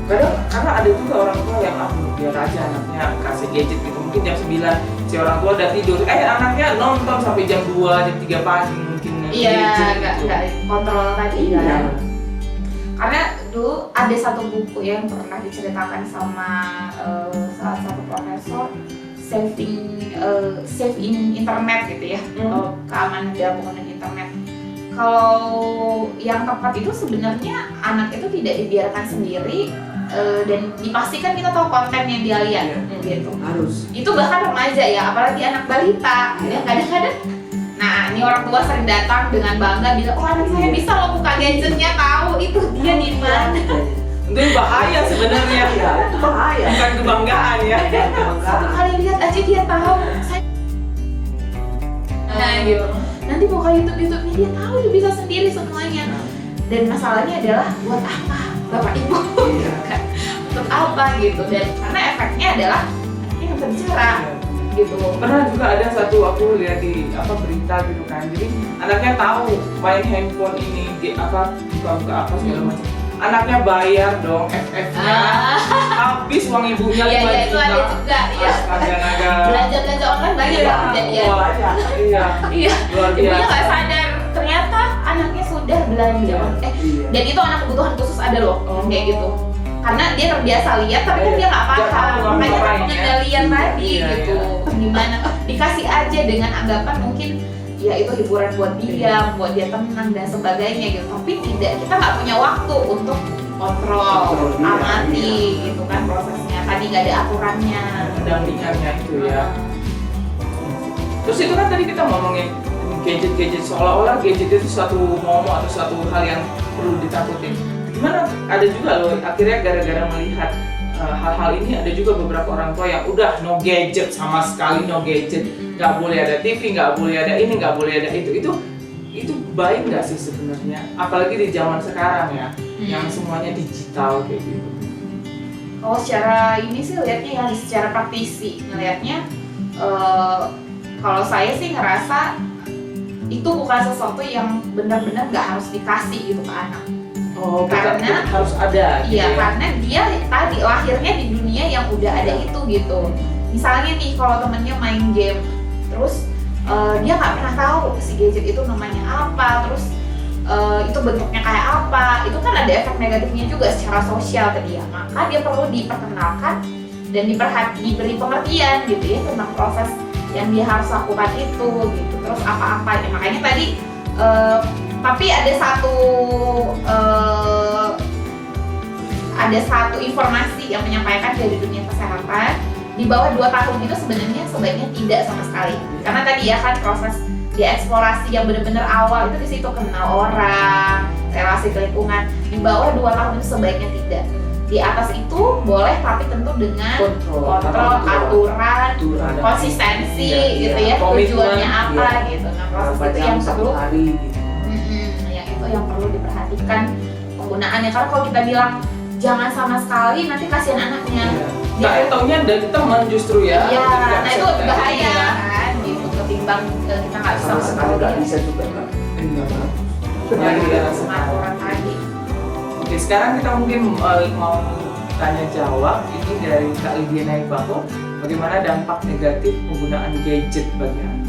Kadang karena ada juga orang tua yang biar aja anaknya kasih gadget gitu, mungkin jam 9 si orang tua udah tidur, anaknya nonton sampai jam 2, jam 3 pagi mungkin
Iya,
gitu.
nggak kontrol tadi
Iya.
kan. Karena dulu ada satu buku yang pernah diceritakan sama salah satu profesor, save in internet gitu ya, keamanan dalam penggunaan internet. Kalau yang tepat itu sebenarnya anak itu tidak dibiarkan sendiri dan dipastikan kita tahu konten yang dia lihat gitu.
Harus.
Itu bahkan remaja ya, apalagi anak balita ya, kadang-kadang. Nah, ini orang tua sering datang dengan bangga bilang, oh anak saya bisa loh buka gadgetnya, tahu itu dia di mana.
Itu bahaya sebenarnya.
Iya, itu bahaya.
Bukan kebanggaan ya.
Satu kali lihat aja dia tahu. Nah gitu. Nanti buka YouTube-nya dia tahu, dia bisa sendiri semuanya. Dan masalahnya adalah buat apa bapak ibu?
Iya.
Untuk apa gitu? Dan karena efeknya adalah anaknya nggak berbicara gitu.
Pernah juga ada satu aku lihat di berita gitu kan. Jadi anaknya tahu main handphone ini buka apa segala macam. Anaknya bayar dong FF-nya. Habis uang ibunya 5
Iya,
juta.
itu ada juga ya.
Astaga.
Belanja online banyak
Iya.
banget kejadian.
Wah, iya.
Iya.
Luar
Ibunya
biasa.
nggak sadar ternyata anaknya sudah belanja.
Iya.
Dan itu anak kebutuhan khusus ada loh kayak gitu. Karena dia terbiasa lihat tapi kan dia nggak
Nggak tahu
paham. Makanya
ngapain,
kan pengendalian tadi
Iya,
gitu. Gimana dikasih aja dengan anggapan mungkin ya itu hiburan buat dia, buat dia tenang dan sebagainya gitu. Tapi tidak, kita nggak punya waktu untuk kontrol,
Iya,
amati gitu kan prosesnya. Tadi nggak ada aturannya.
Pendampingannya itu ya. Terus itu kan tadi kita ngomongin gadget-gadget, seolah-olah gadget itu suatu momok atau suatu hal yang perlu ditakutin. Gimana? Ada juga loh, akhirnya gara-gara melihat hal-hal ini ada juga beberapa orang tua yang udah no gadget sama sekali, no gadget, nggak boleh ada TV, nggak boleh ada ini, nggak boleh ada itu baik nggak sih sebenarnya? Apalagi di zaman sekarang ya, yang semuanya digital kayak gitu.
Kalau secara ini sih lihatnya ya, secara praktisi ngelihatnya kalau saya sih ngerasa itu bukan sesuatu yang benar-benar nggak harus dikasih gitu ke anak.
Oh,
Karena-
harus ada. gitu
Iya,
ya.
karena dia tadi lahirnya di dunia yang udah ada itu gitu. Misalnya nih kalau temennya main game, terus dia nggak pernah tahu si gadget itu namanya apa, terus itu bentuknya kayak apa, itu kan ada efek negatifnya juga secara sosial ke dia. Maka dia perlu diperkenalkan dan diberi pengertian gitu ya tentang proses yang dia harus lakukan itu gitu. Terus apa-apa ya, makanya tadi tapi ada satu informasi yang menyampaikan dari dunia kesehatan, di bawah 2 tahun itu sebenarnya sebaiknya tidak sama sekali. Karena tadi ya kan proses dieksplorasi yang benar-benar awal itu di situ, kenal orang, relasi ke lingkungan. Di bawah 2 tahun itu sebaiknya tidak. Di atas itu boleh, tapi tentu dengan kontrol, aturan, konsistensi gitu ya, tujuannya apa gitu. Nah proses itu yang perlu
hari gitu.
yang itu yang perlu diperhatikan penggunaannya. Karena kalau kita bilang jangan sama sekali, nanti kasihan anaknya.
Iya. Taunya dari teman justru ya.
Iya,
Jadi
nah itu
nggak bisa
bahaya
ya.
kan gitu. Ketimbang kita nggak bisa
Sama sekali nggak
mengontrolnya.
bisa juga kan.
Ya, iya.
Aturan tadi.
Oke, sekarang kita mungkin mau tanya jawab ini dari Kak Lydia Naibaho, bagaimana dampak negatif penggunaan gadget bagi anak?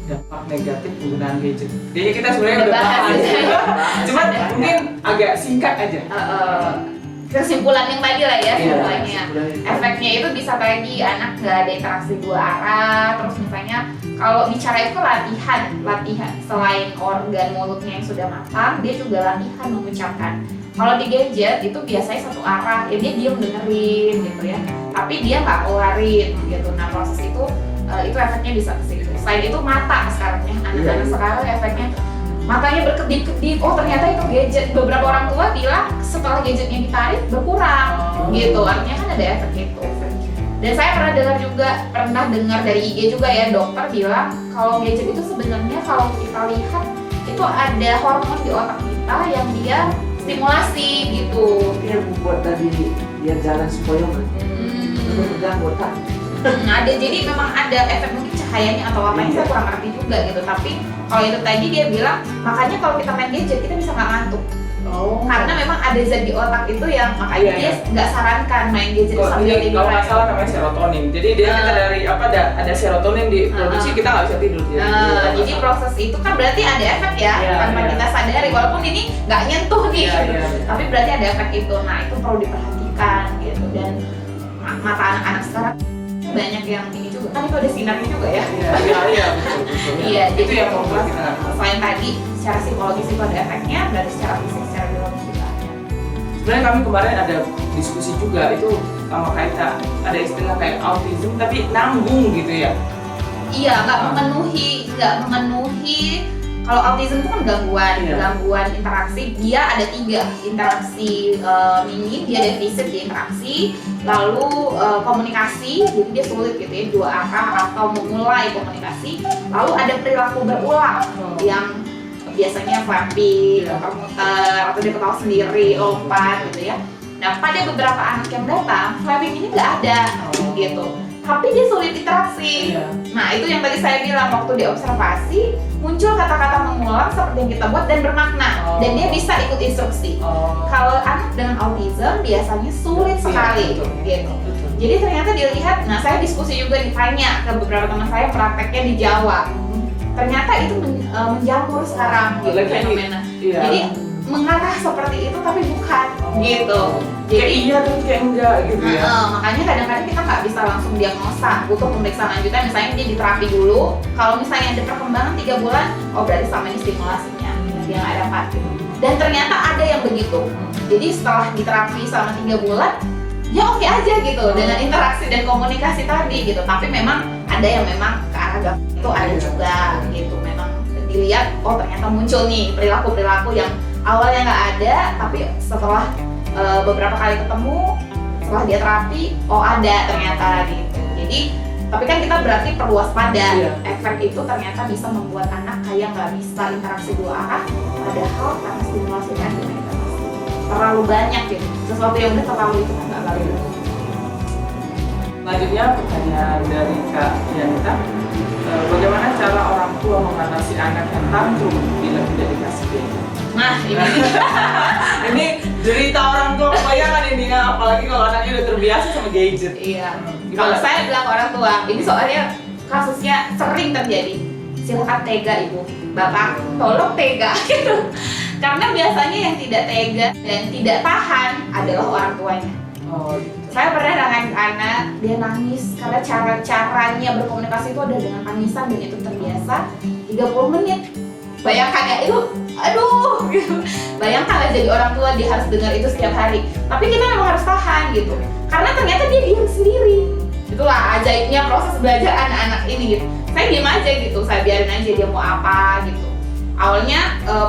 Dampak negatif penggunaan gadget. Jadi kita sebenarnya
Udah
udah
bahas
bahas,
ya.
cuman mungkin agak singkat aja.
Kesimpulan yang tadi lah ya
Iya,
semuanya. Efeknya itu bisa tadi anak nggak ada interaksi 2 arah. Terus misalnya kalau bicara itu latihan selain organ mulutnya yang sudah matang, dia juga latihan mengucapkan. Kalau di gadget itu biasanya 1 arah, ya dia diem dengerin gitu ya, tapi dia nggak keluarin gitu. Nah proses itu efeknya bisa ke situ. Selain itu mata sekarang ya, anak-anak
Iya.
sekarang efeknya matanya berkedip-kedip. Oh ternyata itu gadget. Beberapa orang tua bilang setelah gadgetnya ditarik berkurang gitu. Artinya kan ada efek itu. Dan saya pernah dengar dari IG juga ya, dokter bilang kalau gadget itu sebenarnya kalau kita lihat itu ada hormon di otak kita yang dia stimulasi gitu.
Dia membuat tadi dia jalan sempoyong kan. Pegang otak.
Ada, jadi memang ada efek mungkin cahayanya atau apa yang saya kurang ngerti juga gitu. Tapi kalau itu tadi dia bilang makanya kalau kita main gadget kita bisa nggak ngantuk. Karena memang ada zat di otak itu yang makanya dia nggak sarankan main gadget sambil tidur.
Kalau nggak salah namanya serotonin. Jadi dia kita dari ada serotonin di produksi kita nggak bisa tidur.
Jadi proses itu kan berarti ada efek ya, tanpa kita sadari. Walaupun ini nggak nyentuh nih, tapi berarti ada efek itu. Nah itu perlu diperhatikan gitu. Dan mata anak-anak sekarang banyak yang ini juga. Kan itu ada sinarnya juga ya.
Iya betul.
Iya,
itu yang membuat kita.
Selain tadi secara psikologis itu ada efeknya, dari secara fisik, secara biologis juga ada.
Sebenarnya kami kemarin ada diskusi juga itu sama Kaita, ada istilah kayak autism tapi nanggung gitu ya.
Iya, nggak memenuhi. Kalau autism itu kan gangguan interaksi. Dia ada 3 interaksi minim, dia defisit di interaksi, lalu komunikasi, jadi dia sulit gitu ya, 2 arah atau memulai komunikasi. Lalu ada perilaku berulang yang biasanya flapping, muter-muter, atau dia ketawa sendiri, lompat gitu ya. Nah pada beberapa anak yang datang, flapping ini nggak ada gitu. Tapi dia sulit interaksi. Nah itu yang tadi saya bilang waktu diobservasi muncul kata-kata mengulang seperti yang kita buat dan bermakna dan dia bisa ikut instruksi. Kalau anak dengan autism biasanya sulit sekali gitu. Jadi ternyata dilihat, nah saya diskusi juga ditanya ke beberapa teman saya prakteknya di Jawa. Ternyata itu menjamur sekarang gitu fenomena. Jadi mengarah seperti itu tapi bukan gitu.
Jadi iya tapi kayak enggak gitu ya.
Makanya kadang-kadang kita nggak bisa langsung diagnosa, butuh pemeriksaan lanjutan. Misalnya dia diterapi dulu. Kalau misalnya ada perkembangan 3 bulan, oh berarti sama ini stimulasinya dia nggak dapat. Dan ternyata ada yang begitu. Jadi setelah diterapi selama 3 bulan, ya oke aja gitu dengan interaksi dan komunikasi tadi gitu. Tapi memang ada yang memang ke arah gangguan itu ada juga gitu. Memang dilihat, oh ternyata muncul nih perilaku-perilaku yang awalnya nggak ada, tapi setelah beberapa kali ketemu, setelah dia terapi, oh ada ternyata gitu. Jadi, tapi kan kita berarti perlu waspada. Efek itu ternyata bisa membuat anak kayak nggak bisa interaksi 2 arah, padahal karena stimulasi tadi mereka terlalu banyak gitu. Sesuatu yang udah terlalu itu kan nggak baik.
Selanjutnya pertanyaan dari Kak Yanita, bagaimana cara orang tua mengatasi anak yang tantrum bila tidak dikasih gadget?
Nah
Ini cerita orang tua, kebayangkan ini ya, apalagi kalau anaknya udah terbiasa sama gadget.
Iya. Kalau saya bilang ke orang tua, ini soalnya kasusnya sering terjadi. Silakan tega ibu, bapak, tolong tega gitu. Karena biasanya yang tidak tega dan tidak tahan adalah orang tuanya. Saya pernah nangis anak, dia nangis karena caranya berkomunikasi itu ada dengan tangisan dan itu terbiasa 30 menit. Bayangkan ya itu, aduh gitu. Bayangkan lah jadi orang tua dia harus dengar itu setiap hari. Tapi kita memang harus tahan gitu. Karena ternyata dia diam sendiri. Itulah ajaibnya proses belajar anak-anak ini gitu. Saya diam aja gitu, saya biarin aja dia mau apa gitu. Awalnya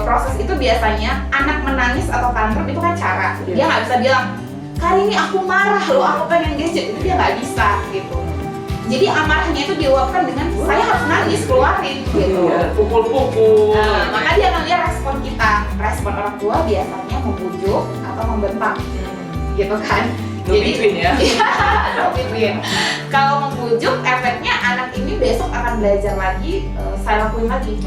proses itu biasanya anak menangis atau tantrum itu kan cara. Dia nggak bisa bilang, "Kali ini aku marah loh, aku pengen gadget." Itu dia nggak bisa gitu. Jadi amarahnya itu diluapkan dengan saya harus nangis, keluarin gitu.
Pukul-pukul.
Maka dia ngeliat respon kita. Respon orang tua biasanya membujuk atau membentak, gitu kan.
Jadi ya.
Kalau membujuk, efeknya anak ini besok akan belajar lagi, saya lakuin lagi.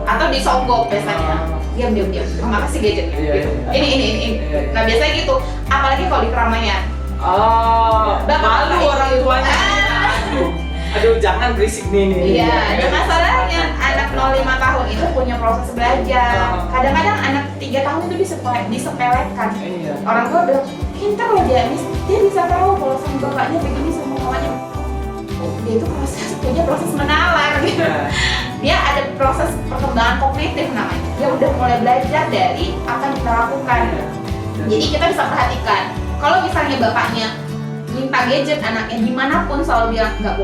Atau disonggok biasanya. Diam. Terima kasih gadgetnya. Gitu. Ini. Nah biasanya gitu. Apalagi kalau di keramaian.
Malu orang tuanya. Aduh, jangan berisik nih.
Iya, dan masalahnya anak 0-5 tahun itu punya proses belajar. Kadang-kadang anak 3 tahun itu disepelekan. Orang tua bilang, pintar loh dia bisa tahu kalau sama bapaknya begini sama mamanya. Dia itu punya proses menalar gitu. Dia ada proses perkembangan kognitif namanya. Dia udah mulai belajar dari apa yang kita lakukan. Jadi kita bisa perhatikan, kalau misalnya bapaknya minta gadget anaknya dimanapun selalu bilang nggak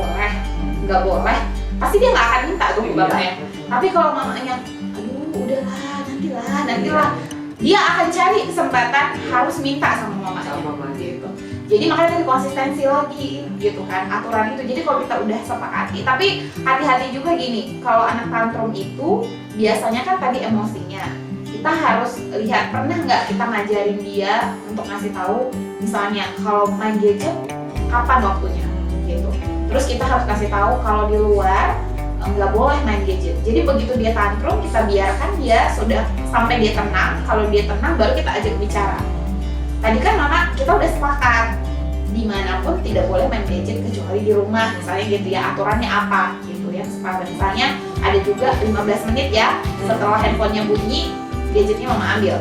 boleh, pasti dia nggak akan minta tuh bapaknya. Tapi kalau mamanya, aduh udahlah nantilah, dia akan cari kesempatan harus minta sama mama gitu. Jadi makanya dari konsistensi lagi gitu kan aturan itu. Jadi kalau kita udah sepakati, tapi hati-hati juga gini, kalau anak tantrum itu biasanya kan tadi emosinya. Kita harus lihat pernah nggak kita ngajarin dia untuk ngasih tahu misalnya kalau main gadget kapan waktunya gitu. Terus kita harus kasih tahu kalau di luar nggak boleh main gadget. Jadi begitu dia tantrum kita biarkan dia sudah sampai dia tenang. Kalau dia tenang baru kita ajak bicara. Tadi kan mama kita udah sepakat dimanapun tidak boleh main gadget kecuali di rumah misalnya gitu ya, aturannya apa gitu ya. Misalnya ada juga 15 menit ya setelah handphonenya bunyi gadgetnya mama ambil.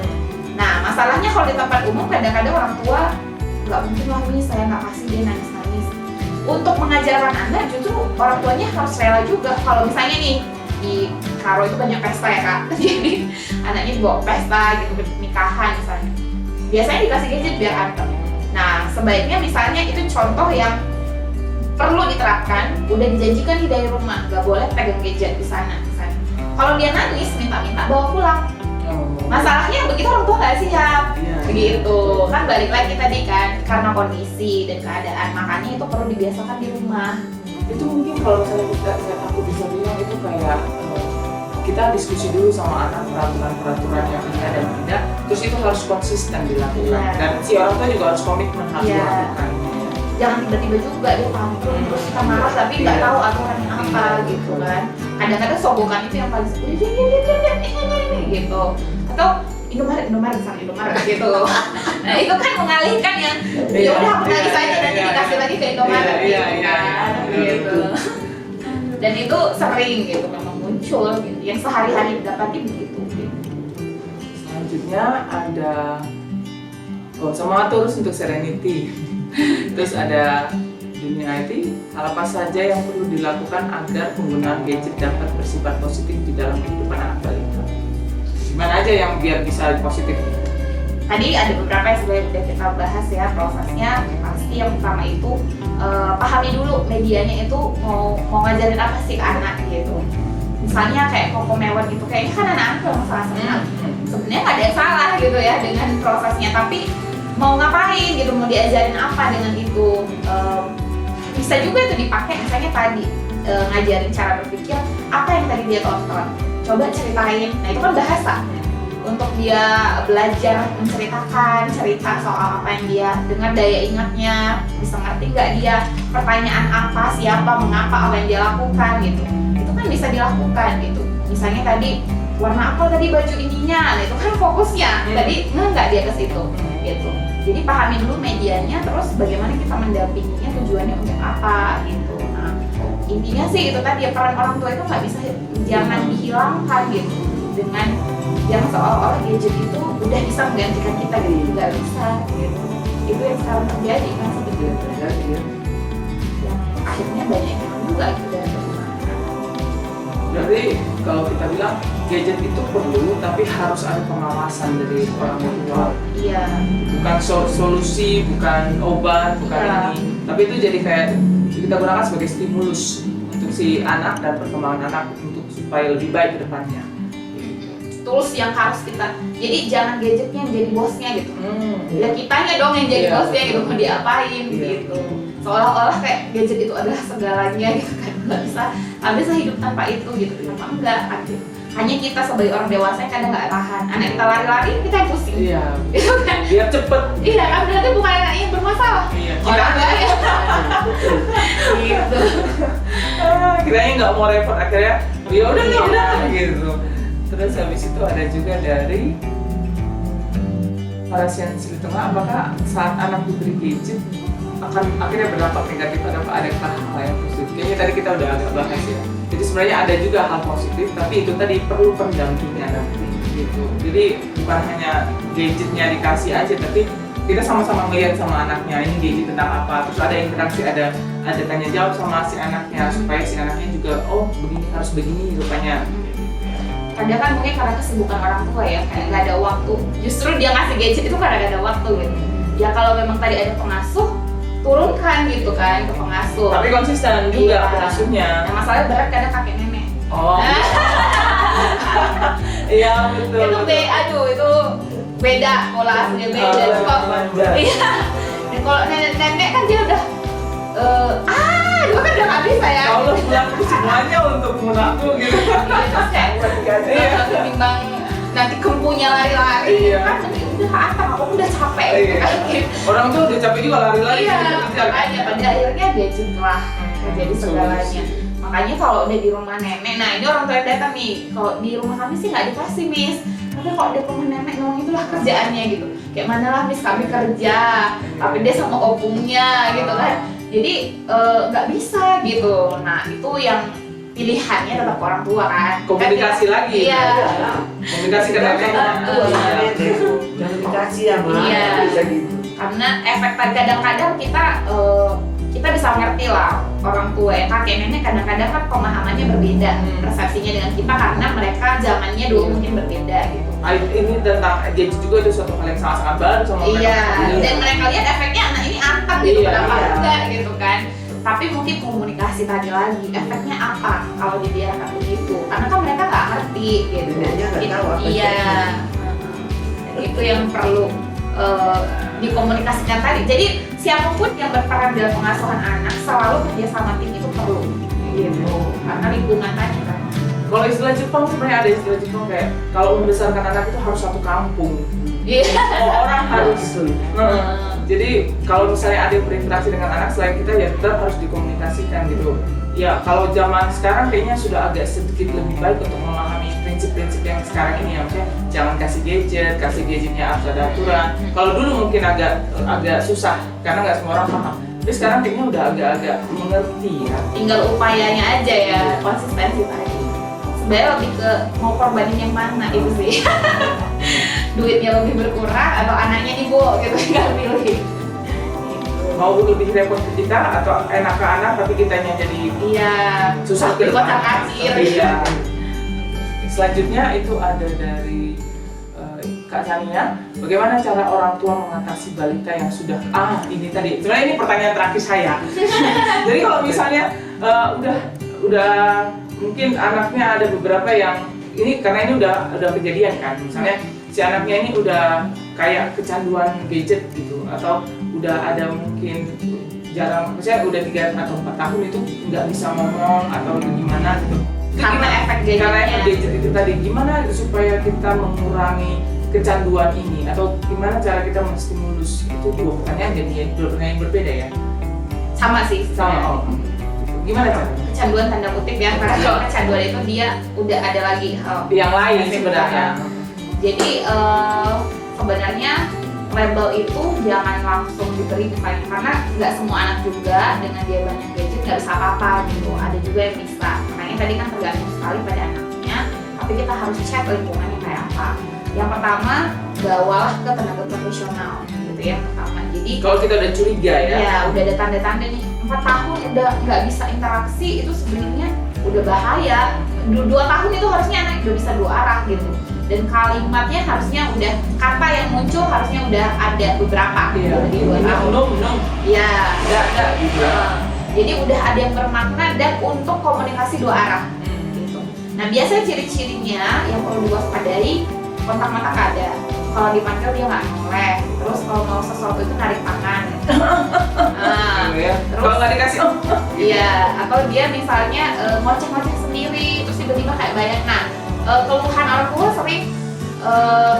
Nah masalahnya kalau di tempat umum kadang-kadang orang tua nggak mungkin lah nih saya nggak kasih dia nangis-nangis. Untuk mengajarkan anak justru orang tuanya harus rela juga. Kalau misalnya nih di Karo itu banyak pesta ya kak, jadi anaknya dibawa pesta gitu nikahan misalnya, biasanya dikasih gadget biar anteng. Nah sebaiknya misalnya itu contoh yang perlu diterapkan, udah dijanjikan nih dari rumah nggak boleh pegang gadget di sana misalnya. Kalau dia nangis minta bawa pulang. Masalahnya begitu orang tua nggak siap, begitu kan balik lagi tadi kan karena kondisi dan keadaan, makanya itu perlu dibiasakan di rumah.
Itu mungkin kalau misalnya aku bisa bilang itu kayak kita diskusi dulu sama anak peraturan yang ini dan tidak, terus itu harus konsisten dilakukan dan si orang tua juga harus komitmen harus dilakukan.
Jangan tiba-tiba juga dia tantrum terus kita marah tapi nggak tahu aturannya apa gitu kan. Kadang-kadang sogokan itu yang paling ini gitu. Atau Indomaret misalnya gitu. Nah itu kan mengalihkan yang ya udah aku nangis aja nanti dikasih lagi ke Indomaret gitu. Dan itu sering gitu memang muncul gitu. Yang sehari-hari didapati begitu.
Selanjutnya ada semangat terus untuk Serenity. Terus ada dunia IT, hal apa saja yang perlu dilakukan agar penggunaan gadget dapat bersifat positif di dalam kehidupan anak balita? Gimana aja yang biar bisa positif?
Tadi ada beberapa yang sudah kita bahas ya prosesnya. Pasti yang pertama itu pahami dulu medianya itu mau ngajarin apa sih ke anak gitu. Misalnya kayak Cocomelon gitu, kayaknya kan anak-anak gak masalah senang. Sebenarnya nggak ada yang salah gitu ya dengan prosesnya, tapi mau ngapain gitu, mau diajarin apa dengan itu. Bisa juga itu dipakai misalnya tadi ngajarin cara berpikir apa yang tadi dia tonton, coba ceritain. Nah itu kan bahasa untuk dia belajar menceritakan cerita soal apa yang dia dengar, daya ingatnya bisa ngerti nggak dia pertanyaan apa, siapa, mengapa, apa yang dia lakukan gitu. Itu kan bisa dilakukan gitu. Misalnya tadi warna apa tadi baju ininya, nah itu kan fokusnya tadi nggak dia ke situ gitu. Jadi pahami dulu medianya, terus bagaimana kita mendampinginya, tujuannya untuk apa gitu. Nah intinya sih itu tadi ya, peran orang tua itu nggak bisa, jangan dihilangkan gitu dengan yang seolah-olah gadget itu udah bisa menggantikan kita gitu, nggak bisa gitu. Itu yang sekarang terjadi kan seperti itu terjadi ya. Yang akhirnya banyak yang juga gitu dari perkembangan.
Berarti kalau kita bilang gadget itu perlu, tapi harus ada pengawasan dari orang tua.
Iya.
Bukan solusi, bukan obat, bukan ini. Tapi itu jadi kayak kita gunakan sebagai stimulus untuk si anak dan perkembangan anak untuk supaya lebih baik ke depannya.
Tools yang harus kita, jadi jangan gadgetnya yang jadi bosnya gitu. Ya kitanya dong yang jadi bosnya gitu, mau diapain gitu. Seolah-olah kayak gadget itu adalah segalanya gitu kan, nggak bisa hidup tanpa itu gitu. Kenapa enggak? Hanya kita sebagai orang dewasa yang kadang nggak tahan. Anak kita lari-lari, kita yang pusing.
Iya.
Itu kan.
Biar cepet.
Iya kan, berarti bukan anaknya yang bermasalah.
Iya.
Orang lain. Gitu.
Kiranya nggak mau repot, akhirnya ya udah gitu. Terus habis itu ada juga dari Parasian Sri Tengah, apakah saat anak diberi gadget akan akhirnya berdampak negatif atau adakah hal yang positif? Kayaknya tadi kita udah agak bahas ya. Jadi sebenarnya ada juga hal positif, tapi itu tadi perlu pendampingan nanti gitu. Jadi bukan hanya gadgetnya dikasih aja, tapi kita sama-sama melihat sama anaknya ini gadget tentang apa, terus ada interaksi, ada tanya jawab sama si anaknya supaya si anaknya juga begini harus begini rupanya.
Kadang kan mungkin karena kesibukan orang tua ya, kayak nggak ada waktu. Justru dia ngasih gadget itu karena nggak ada waktu gitu. Ya kalau memang tadi ada pengasuh, turunkan gitu kan ke pengasuh.
Tapi konsisten juga pengasuhnya.
Nah masalahnya berat kadang kakek nenek.
Iya betul.
Itu itu beda pola aslinya beda. Iya. Dan kalau nenek-nenek kan dia udah dulu kan udah nggak bisa ya.
Kalau pulang semuanya untuk mengaku gitu.
Terus kayak ketimbang nanti kempunya lari-lari,
Iya.
kan nanti udah aku udah capek gitu kan.
Orang tuh udah capek juga lari-lari.
Iya,
gitu.
makanya pada akhirnya gadget lah jadi segalanya. Makanya kalau udah di rumah nenek, nah ini orang tua yang datang nih. Kalau di rumah kami sih nggak dikasih Miss, tapi kalau di rumah nenek memang itulah kerjaannya gitu. Kayak mana lah Miss kami kerja, tapi dia sama opungnya gitu kan. Jadi nggak bisa gitu. Nah itu yang pilihannya tetap orang tua kan.
Komunikasi
Kan,
lagi.
Iya.
Komunikasi ke nenek.
Jangan dikasih ya Mak.
Iya.
Bisa gitu.
Karena efek kadang-kadang kita bisa mengerti lah orang tua ya, kakek nenek kadang-kadang kan pemahamannya berbeda, persepsinya dengan kita karena mereka zamannya dulu mungkin berbeda gitu.
Ini tentang gadget juga itu suatu hal yang sangat-sangat baru sama mereka.
Iya, dan mereka lihat efeknya anak ini anteng gitu,
Iya,
kenapa
iya.
enggak gitu kan. Tapi mungkin komunikasi tadi lagi, efeknya apa kalau dibiarkan begitu? Karena kan mereka nggak ngerti gitu.
Neneknya nggak tahu apa
Iya, itu yang perlu dikomunikasikan tadi. Jadi siapapun yang berperan dalam pengasuhan anak selalu kerjasama tim itu perlu gitu. Karena lingkungan tadi kan.
Kalau istilah Jepang sebenarnya ada istilah Jepang kayak kalau membesarkan anak itu harus satu kampung.
Iya.
Semua orang harus.
Betul.
Jadi kalau misalnya ada yang berinteraksi dengan anak selain kita ya tetap harus dikomunikasikan gitu. Ya kalau zaman sekarang kayaknya sudah agak sedikit lebih baik untuk memahami prinsip-prinsip yang sekarang ini ya, maksudnya jangan kasih gadgetnya harus ada aturan. Kalau dulu mungkin agak susah karena nggak semua orang paham. Tapi sekarang kayaknya udah agak-agak mengerti ya.
Tinggal upayanya aja ya, konsistensi tadi. Sebenarnya lebih ke mau korbanin yang mana itu sih. Duitnya lebih berkurang atau anaknya ibu gitu, tinggal pilih.
Mau lebih repot ke kita atau enak ke anak tapi kitanya jadi
Iya,
susah ke
dibuat
depan.
kacir.
Iya. Selanjutnya itu ada dari Kak Chania, bagaimana cara orang tua mengatasi balita yang sudah ini tadi. Sebenarnya ini pertanyaan terakhir saya. Jadi kalau misalnya udah mungkin anaknya ada beberapa yang ini karena ini udah kejadian kan. Misalnya si anaknya ini udah kayak kecanduan gadget gitu atau udah ada mungkin jarang, misalnya udah 3 atau 4 tahun itu nggak bisa ngomong atau gimana gitu.
Karena efek gadgetnya.
Karena efek gadget itu tadi, gimana supaya kita mengurangi kecanduan ini atau gimana cara kita menstimulus? Itu dua pertanyaan yang berbeda ya?
Sama sih.
Sama. Gimana cara?
Kecanduan tanda kutip ya, karena kalau kecanduan itu dia udah ada lagi
Yang lain sebenarnya.
Jadi sebenarnya label itu jangan langsung diberikan karena nggak semua anak juga dengan dia banyak gadget nggak bisa apa-apa gitu. Ada juga yang bisa. Makanya tadi kan tergantung sekali pada anaknya. Tapi kita harus cek lingkungannya kayak apa. Yang pertama bawalah ke tenaga profesional gitu ya pertama. Jadi
Kalau kita udah curiga ya.
ya udah ada tanda-tanda nih 4 tahun udah nggak bisa interaksi itu sebenarnya udah bahaya. 2 tahun itu harusnya anak udah bisa 2 arah gitu. Dan kalimatnya harusnya udah, kata yang muncul harusnya udah ada beberapa
Iya.
di 2 tahun. Iya.
Ada gitu.
Jadi udah ada yang bermakna dan untuk komunikasi 2 arah. Gitu. Nah biasanya ciri-cirinya yang perlu diwaspadai, kontak mata nggak ada. Kalau dipanggil dia nggak noleh. Terus kalau mau sesuatu itu narik tangan.
Ya.
Terus-
Kalau nggak dikasih,
Iya. Atau dia misalnya ngoceh-ngoceh sendiri, terus tiba-tiba kayak bayang. Nah keluhan orang tua sering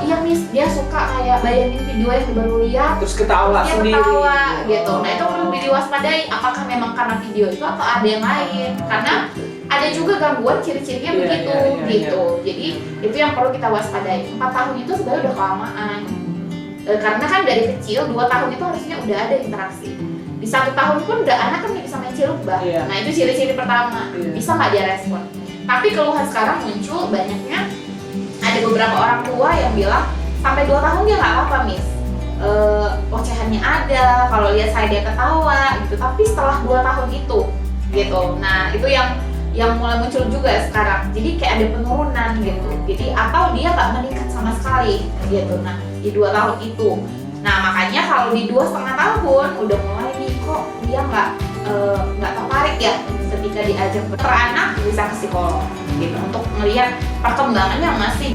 iya Miss, dia suka kayak bayangin video yang baru lihat
terus ketawa
dia
sendiri.
ketawa gitu. Nah itu perlu diwaspadai apakah memang karena video itu atau ada yang lain, karena ada juga gangguan ciri-cirinya
Iya,
begitu
iya,
gitu. Jadi itu yang perlu kita waspadai. 4 tahun itu sebenarnya udah kelamaan. Karena kan dari kecil 2 tahun itu harusnya udah ada interaksi. Di 1 tahun pun udah anak kan bisa main cilukbah.
Iya.
Nah itu ciri-ciri pertama.
Iya.
Bisa nggak dia respon? Tapi keluhan sekarang muncul banyaknya ada beberapa orang tua yang bilang sampai 2 tahun dia nggak apa-apa Miss. Ocehannya ada, kalau lihat saya dia ketawa gitu. Tapi setelah 2 tahun itu gitu. Nah itu yang mulai muncul juga sekarang. Jadi kayak ada penurunan gitu. Jadi atau dia nggak meningkat sama sekali gitu. Nah di 2 tahun itu. Nah makanya kalau di 2,5 tahun udah mulai nih kok dia nggak tertarik ya ketika diajak beranak bisa ke psikolog gitu untuk melihat perkembangannya masih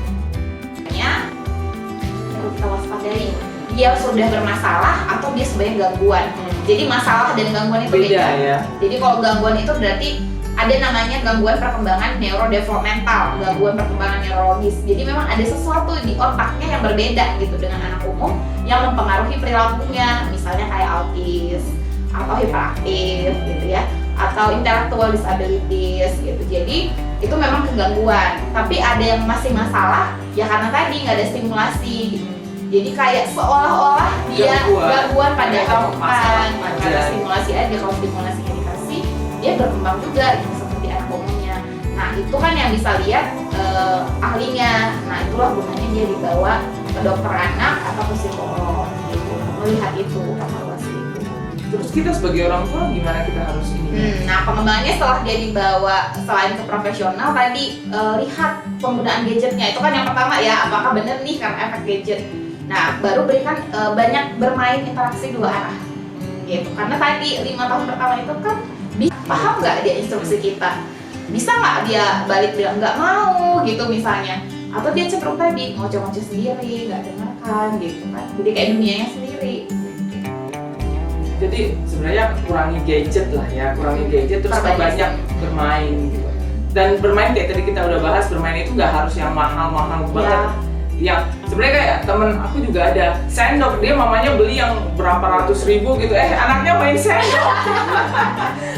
perlu kita waspadai. dia sudah bermasalah atau dia sebenarnya gangguan. Jadi masalah dan gangguan itu beda.
ya.
Jadi kalau gangguan itu berarti ada namanya gangguan perkembangan neurodevelopmental, gangguan perkembangan neurologis. Jadi memang ada sesuatu di otaknya yang berbeda gitu dengan anak umum yang mempengaruhi perilakunya, misalnya kayak autis atau hiperaktif gitu ya, atau intellectual disabilities gitu. Jadi itu memang kegangguan. Tapi ada yang masih masalah ya karena tadi nggak ada stimulasi gitu. Jadi kayak seolah-olah dia gangguan padahal bukan, karena stimulasi aja. Kalau stimulasinya dikasih, dia berkembang juga gitu, seperti anak umumnya. Nah itu kan yang bisa lihat ahlinya. Nah itulah gunanya dia dibawa ke dokter anak atau ke psikolog gitu, melihat itu, evaluasi itu.
Terus kita sebagai orang tua gimana kita harus ini?
Nah pengembangannya setelah dia dibawa selain ke profesional tadi lihat penggunaan gadgetnya. Itu kan yang pertama ya, apakah benar nih karena efek gadget. Nah, baru berikan banyak bermain interaksi dua arah gitu. Karena tadi 5 tahun pertama itu kan paham nggak dia instruksi kita? Bisa nggak dia balik bilang nggak mau gitu misalnya? Atau dia cenderung tadi ngoceh-ngoceh sendiri, nggak dengarkan gitu kan. Jadi kayak dunianya sendiri.
Jadi sebenarnya kurangi gadget lah ya, kurangi gadget terus banyak bermain gitu. Dan bermain kayak tadi kita udah bahas, bermain itu nggak harus yang mahal-mahal banget. Ya sebenarnya kayak temen aku juga ada sendok, dia mamanya beli yang berapa ratus ribu gitu, anaknya main sendok,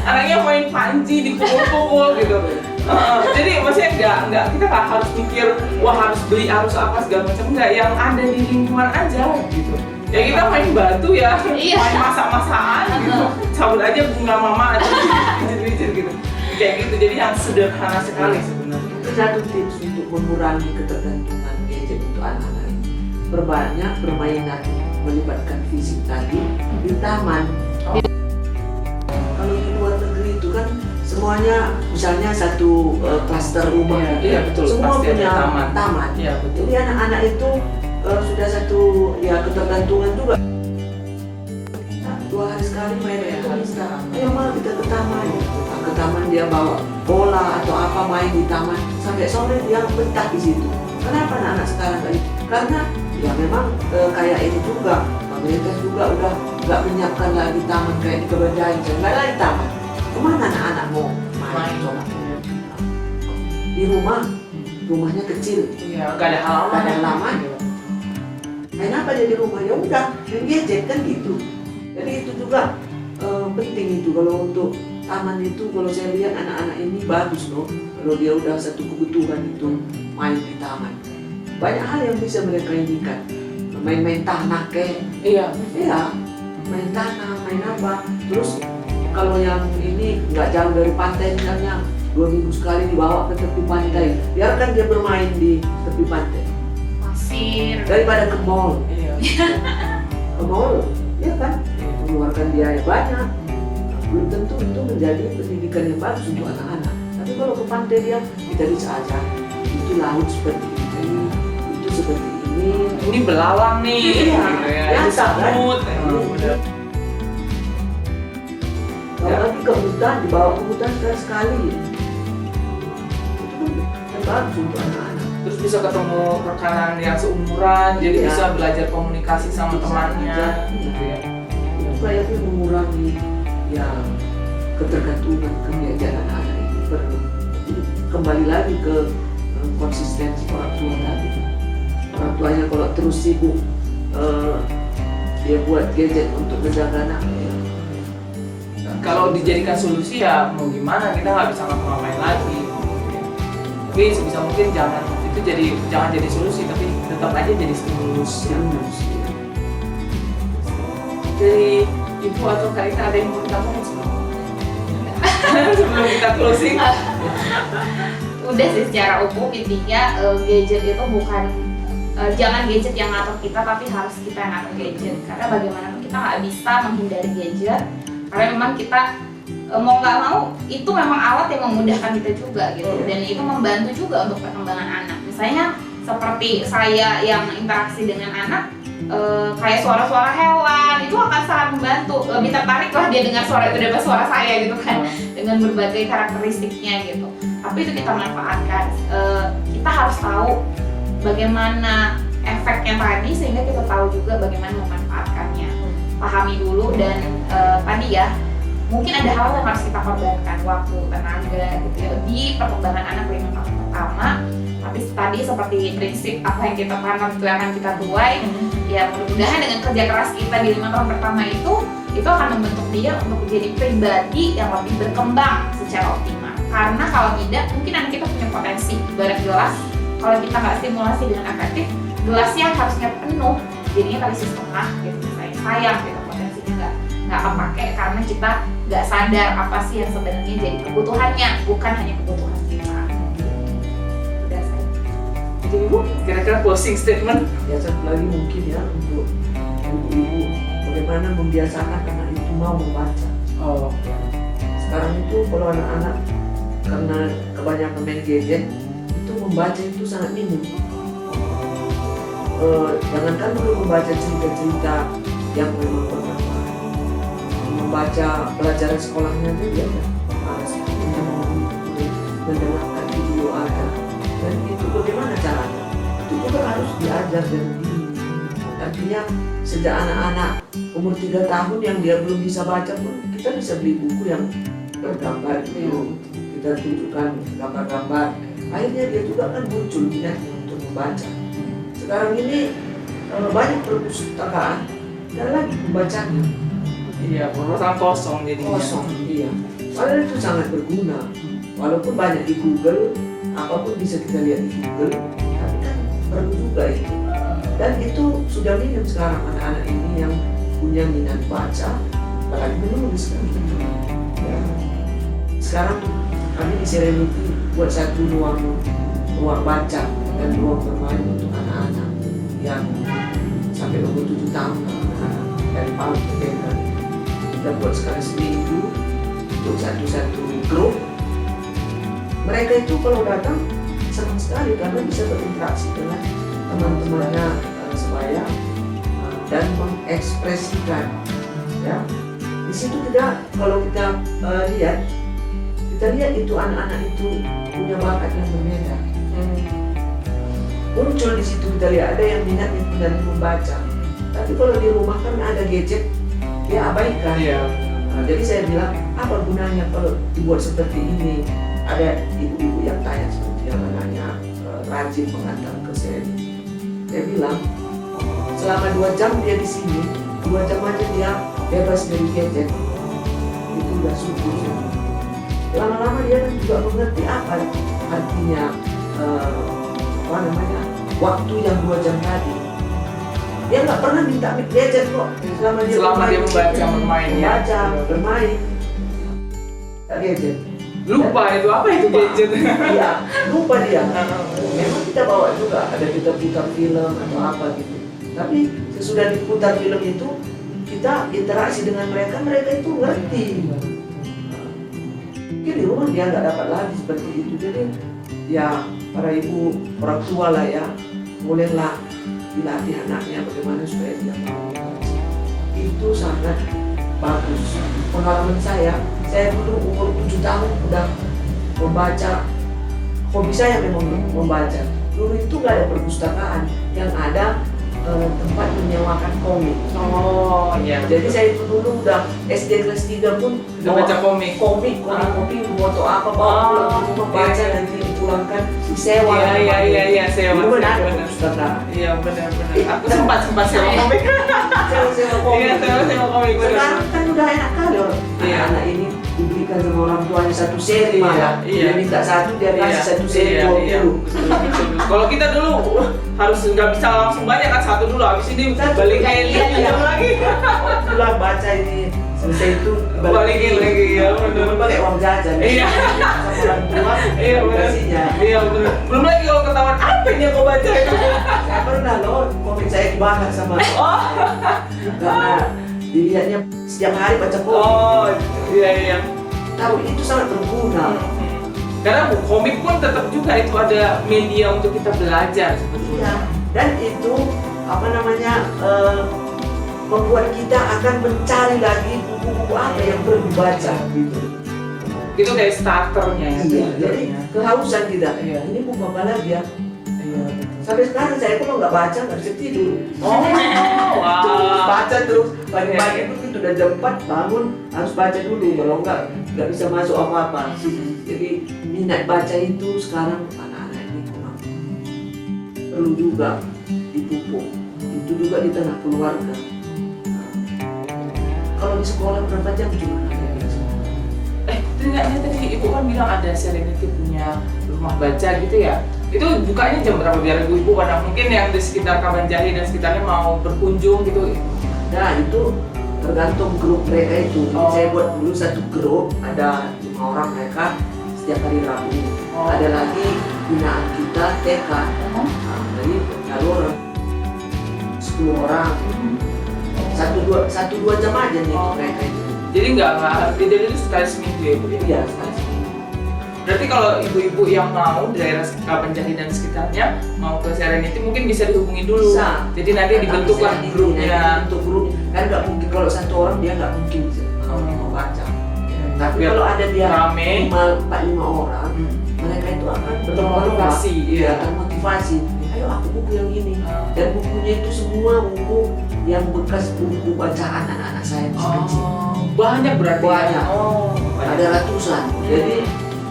anaknya main panci dipukul-pukul gitu. Jadi maksudnya nggak kita nggak harus mikir wah harus beli harus apa segala macam, nggak, yang ada di lingkungan aja gitu. Ya kita main batu ya, main masak-masakan gitu, cabut aja bunga mama atau bijit-bijit gitu, kayak gitu. Jadi yang sederhana sekali sebenarnya.
Itu satu tips untuk mengurangi ketergantungan gadget untuk anak-anak ini. Berbanyak permainan melibatkan fisik tadi di taman. Kalau di luar negeri itu kan semuanya misalnya satu klaster rumah,
iya, betul.
semua
Pasti
punya
ada
taman.
Iya, betul.
Jadi anak-anak itu sudah satu ya ketergantungan juga. 2 hari sekali main itu bisa. Ayo mal kita ke taman. Ke taman dia bawa bola atau apa main di taman sampai sore dia betah di situ. Kenapa anak-anak sekarang kayak gitu? Karena ya memang kayak ini juga pemerintah juga udah nggak menyiapkan lagi taman kayak di Kebandaan, nggak lagi taman. Kemana anak-anak mau main? Coba. Di rumahnya kecil.
Iya, nggak ada halaman.
Main apa dia di rumah? Ya udah, main gadget kan gitu. Jadi itu juga penting itu kalau untuk taman itu. Kalau saya lihat anak-anak ini bagus loh. Kalau dia udah satu kebutuhan itu main di taman. Banyak hal yang bisa mereka inikan. Main-main tanah kayak. Iya, main tanah, main apa. Terus kalau yang ini nggak jauh dari pantai misalnya 2 minggu sekali dibawa ke tepi pantai. Biarkan dia bermain di tepi pantai.
Pasir.
Daripada ke mall.
Iya.
Ke mall, ya kan? Mengeluarkan biaya banyak. Belum tentu itu menjadi pendidikan yang bagus untuk anak-anak. Tapi kalau ke pantai dia, kita bisa ajar. Itu laut seperti ini, itu seperti ini.
Ini belalang nih,
Iya,
gitu ya.
biasa,
Itu semut,
kan?
emang bener.
Kalau lagi ke hutan, dibawa ke hutan sekali. Itu kan bagus untuk anak-anak.
Terus bisa ketemu rekanan yang seumuran, jadi
Iya.
bisa belajar komunikasi sama
Bisa
temannya,
aja.
gitu ya.
Itu kayaknya mengurangi ya ketergantungan ke gadget anak-anak ini perlu. Jadi kembali lagi ke konsistensi orang tua tadi. Orang tuanya kalau terus sibuk dia buat gadget untuk menjaga anaknya.
Kalau dijadikan solusi ya mau gimana, kita nggak bisa ngapa-ngapain lagi. Tapi sebisa mungkin jangan jadi solusi, tapi tetap aja jadi stimulus. Dari Ibu atau Kak Ita ada yang mau ditambahkan sebelum kita closing?
Udah sih secara umum intinya gadget itu bukan jangan gadget yang ngatur kita, tapi harus kita yang ngatur gadget. Karena bagaimanapun kita nggak bisa menghindari gadget, karena memang kita mau nggak mau itu memang alat yang memudahkan kita juga gitu, dan itu membantu juga untuk perkembangan anak. Misalnya seperti saya yang interaksi dengan anak, kayak suara-suara hewan itu akan sangat membantu, lebih tertarik lah dia dengar suara itu daripada suara saya gitu kan, dengan berbagai karakteristiknya gitu. Tapi itu kita manfaatkan. Kita harus tahu bagaimana efeknya tadi sehingga kita tahu juga bagaimana memanfaatkannya. Pahami dulu dan tadi ya, mungkin ada hal yang harus kita korbankan, waktu, tenaga gitu ya, di perkembangan anak 5 tahun pertama. Tapi tadi seperti prinsip apa yang kita tanam itu akan kita tuai. Ya mudah-mudahan dengan kerja keras kita di 5 tahun pertama itu akan membentuk dia untuk menjadi pribadi yang lebih berkembang secara optimal. Karena kalau tidak, mungkin anak kita punya potensi, ibarat gelas, kalau kita nggak stimulasi dengan efektif, gelasnya harusnya penuh, jadinya terisi setengah gitu. Sayang gitu, potensinya nggak kepake karena kita nggak sadar apa sih yang sebenarnya jadi kebutuhannya, bukan hanya kebutuhan kita. Udah saya.
Jadi Ibu, kira-kira closing statement?
Ya satu lagi mungkin ya untuk ibu-ibu, bagaimana membiasakan anak itu mau membaca.
Oh,
Sekarang itu kalau anak-anak karena kebanyakan main gadget, itu membaca itu sangat minim. Jangankan dulu membaca cerita-cerita yang memang bermanfaat, membaca pelajaran sekolahnya itu dia malas mendengarkan video ada, dan itu bagaimana caranya? Itu juga harus diajar dari dini. Artinya sejak anak-anak umur 3 tahun yang dia belum bisa baca pun, kita bisa beli buku yang bergambar gitu, kita tunjukkan gambar-gambar, akhirnya dia juga kan muncul minatnya untuk membaca. Sekarang ini banyak perpustakaan dan lagi pembacanya
iya, permasalahan kosong jadinya.
kosong, iya. Padahal itu sangat berguna, walaupun banyak di Google, apapun bisa kita lihat di Google, tapi kan perlu juga itu. Dan itu sudah minim sekarang anak-anak ini yang punya minat baca, apalagi menulis kan. Ya. Sekarang kami di Serenity buat satu ruang baca dan ruang bermain untuk anak-anak yang sampai umur 7 tahun, anak-anak dari PAUD ke TK. Kita buat sekali seminggu untuk satu grup. Mereka itu kalau datang senang sekali karena bisa berinteraksi dengan teman-temannya sebaya dan mengekspresikan. Ya, di situ kalau kita lihat itu anak-anak itu punya bakat yang berbeda. Muncul di situ kita lihat ada yang minat itu dari membaca. Tapi kalau di rumah kan ada gadget, dia abaikan.
Iya.
Jadi saya bilang apa gunanya kalau dibuat seperti ini? Ada ibu-ibu yang tanya seperti yang anaknya rajin mengantar ke sini. Saya bilang selama 2 jam dia di sini, 2 jam aja dia bebas dari gadget. Itu udah syukur. Lama-lama dia kan juga mengerti apa artinya waktu yang 2 jam tadi. Dia nggak pernah minta gadget kok selama dia
membaca, bermain ya.
Membaca, bermain. Tak gadget.
Lupa itu apa itu gadget?
Iya, lupa dia. Memang kita bawa juga, ada kita putar film atau apa gitu. Tapi sesudah diputar film itu, kita interaksi dengan mereka itu ngerti. Mungkin di rumah dia nggak dapat lagi seperti itu. Jadi ya para ibu, orang tua lah ya, bolehlah dilatih anaknya bagaimana supaya dia mau. Itu sangat bagus. Pengalaman saya dulu umur 7 tahun udah membaca. Hobi saya memang membaca. Dulu itu nggak ada perpustakaan, yang ada tempat menyewakan komik.
Oh iya.
Jadi saya itu dulu udah SD kelas 3 pun
Udah baca komik.
komik, foto apa bawa pulang membaca dan dipulangkan disewa.
Iya, sewa.
Itu kan ada perpustakaan.
Iya, benar. Aku sempat sewa komik.
Sewa komik.
Iya, sewa komik.
Sekarang kan udah enak kali orang.
Iya.
Anak ini diberikan sama orang tuanya 1 seri malah.
Iya.
Dia minta 1, dia kasih 1 seri 20.
Kalau kita dulu harus nggak bisa langsung banyak kan, 1 dulu, habis ini balikin lagi.
Pulang baca ini selesai itu
Balikin lagi ya.
Belum pakai uang jajan.
Iya.
Sama orang tua.
Iya, benar.
Kasihnya.
Iya, benar. Belum lagi kalau ketahuan apa yang kau baca itu.
Saya pernah loh komik saya dibakar sama karena dilihatnya setiap hari baca komik.
Oh, iya.
Tahu itu sangat berguna.
Karena komik pun tetap juga itu ada media untuk kita belajar
Iya.
sebetulnya.
Dan itu membuat kita akan mencari lagi buku-buku apa yang perlu dibaca gitu.
Itu kayak starternya ya.
Iya. Jadi kehausan kita.
Iya.
Ini buku apa lagi ya?
Iya, betul.
Sampai sekarang saya kalau nggak baca nggak bisa tidur.
Oh,
Terus
wah.
baca terus pagi-pagi begitu udah jam 4 bangun harus baca dulu, kalau nggak bisa masuk apa-apa. Jadi minat baca itu sekarang anak-anak ini kurang. Perlu juga dipupuk, itu juga di tengah keluarga. Kalau di sekolah berapa jam juga ada di sekolah?
Ternyata tadi ibu kan bilang ada Serenity punya rumah baca gitu ya. Itu bukanya jam berapa biar ibu-ibu pada mungkin yang di sekitar Kabanjahe dan sekitarnya mau berkunjung gitu.
Nah itu tergantung grup mereka itu. Jadi
Oh.
saya buat dulu satu grup, ada 5 orang mereka setiap hari Rabu.
Oh.
Ada lagi binaan kita TK. Nah, jadi lalu orang 10 orang, satu dua jam aja nih
Oh.
mereka itu.
Jadi nggak beda itu sekali seminggu ya bu ya?
Iya, sekali seminggu.
Berarti kalau ibu-ibu yang mau di daerah Kabanjahe dan sekitarnya mau ke Serenity mungkin bisa dihubungi dulu.
Bisa.
Jadi nanti dibentuklah
Bisa
grupnya.
Untuk grup kan nggak mungkin kalau satu orang dia nggak mungkin bisa mau baca. Tapi
Biar
kalau ada dia
rame.
4-5 orang, mereka itu akan
Termotivasi, iya.
termotivasi. Ayo aku buku yang ini. Dan bukunya itu semua buku yang bekas buku bacaan anak-anak saya masih kecil.
Oh, banyak berarti.
Banyak.
Ya? Oh,
Ada ratusan. Jadi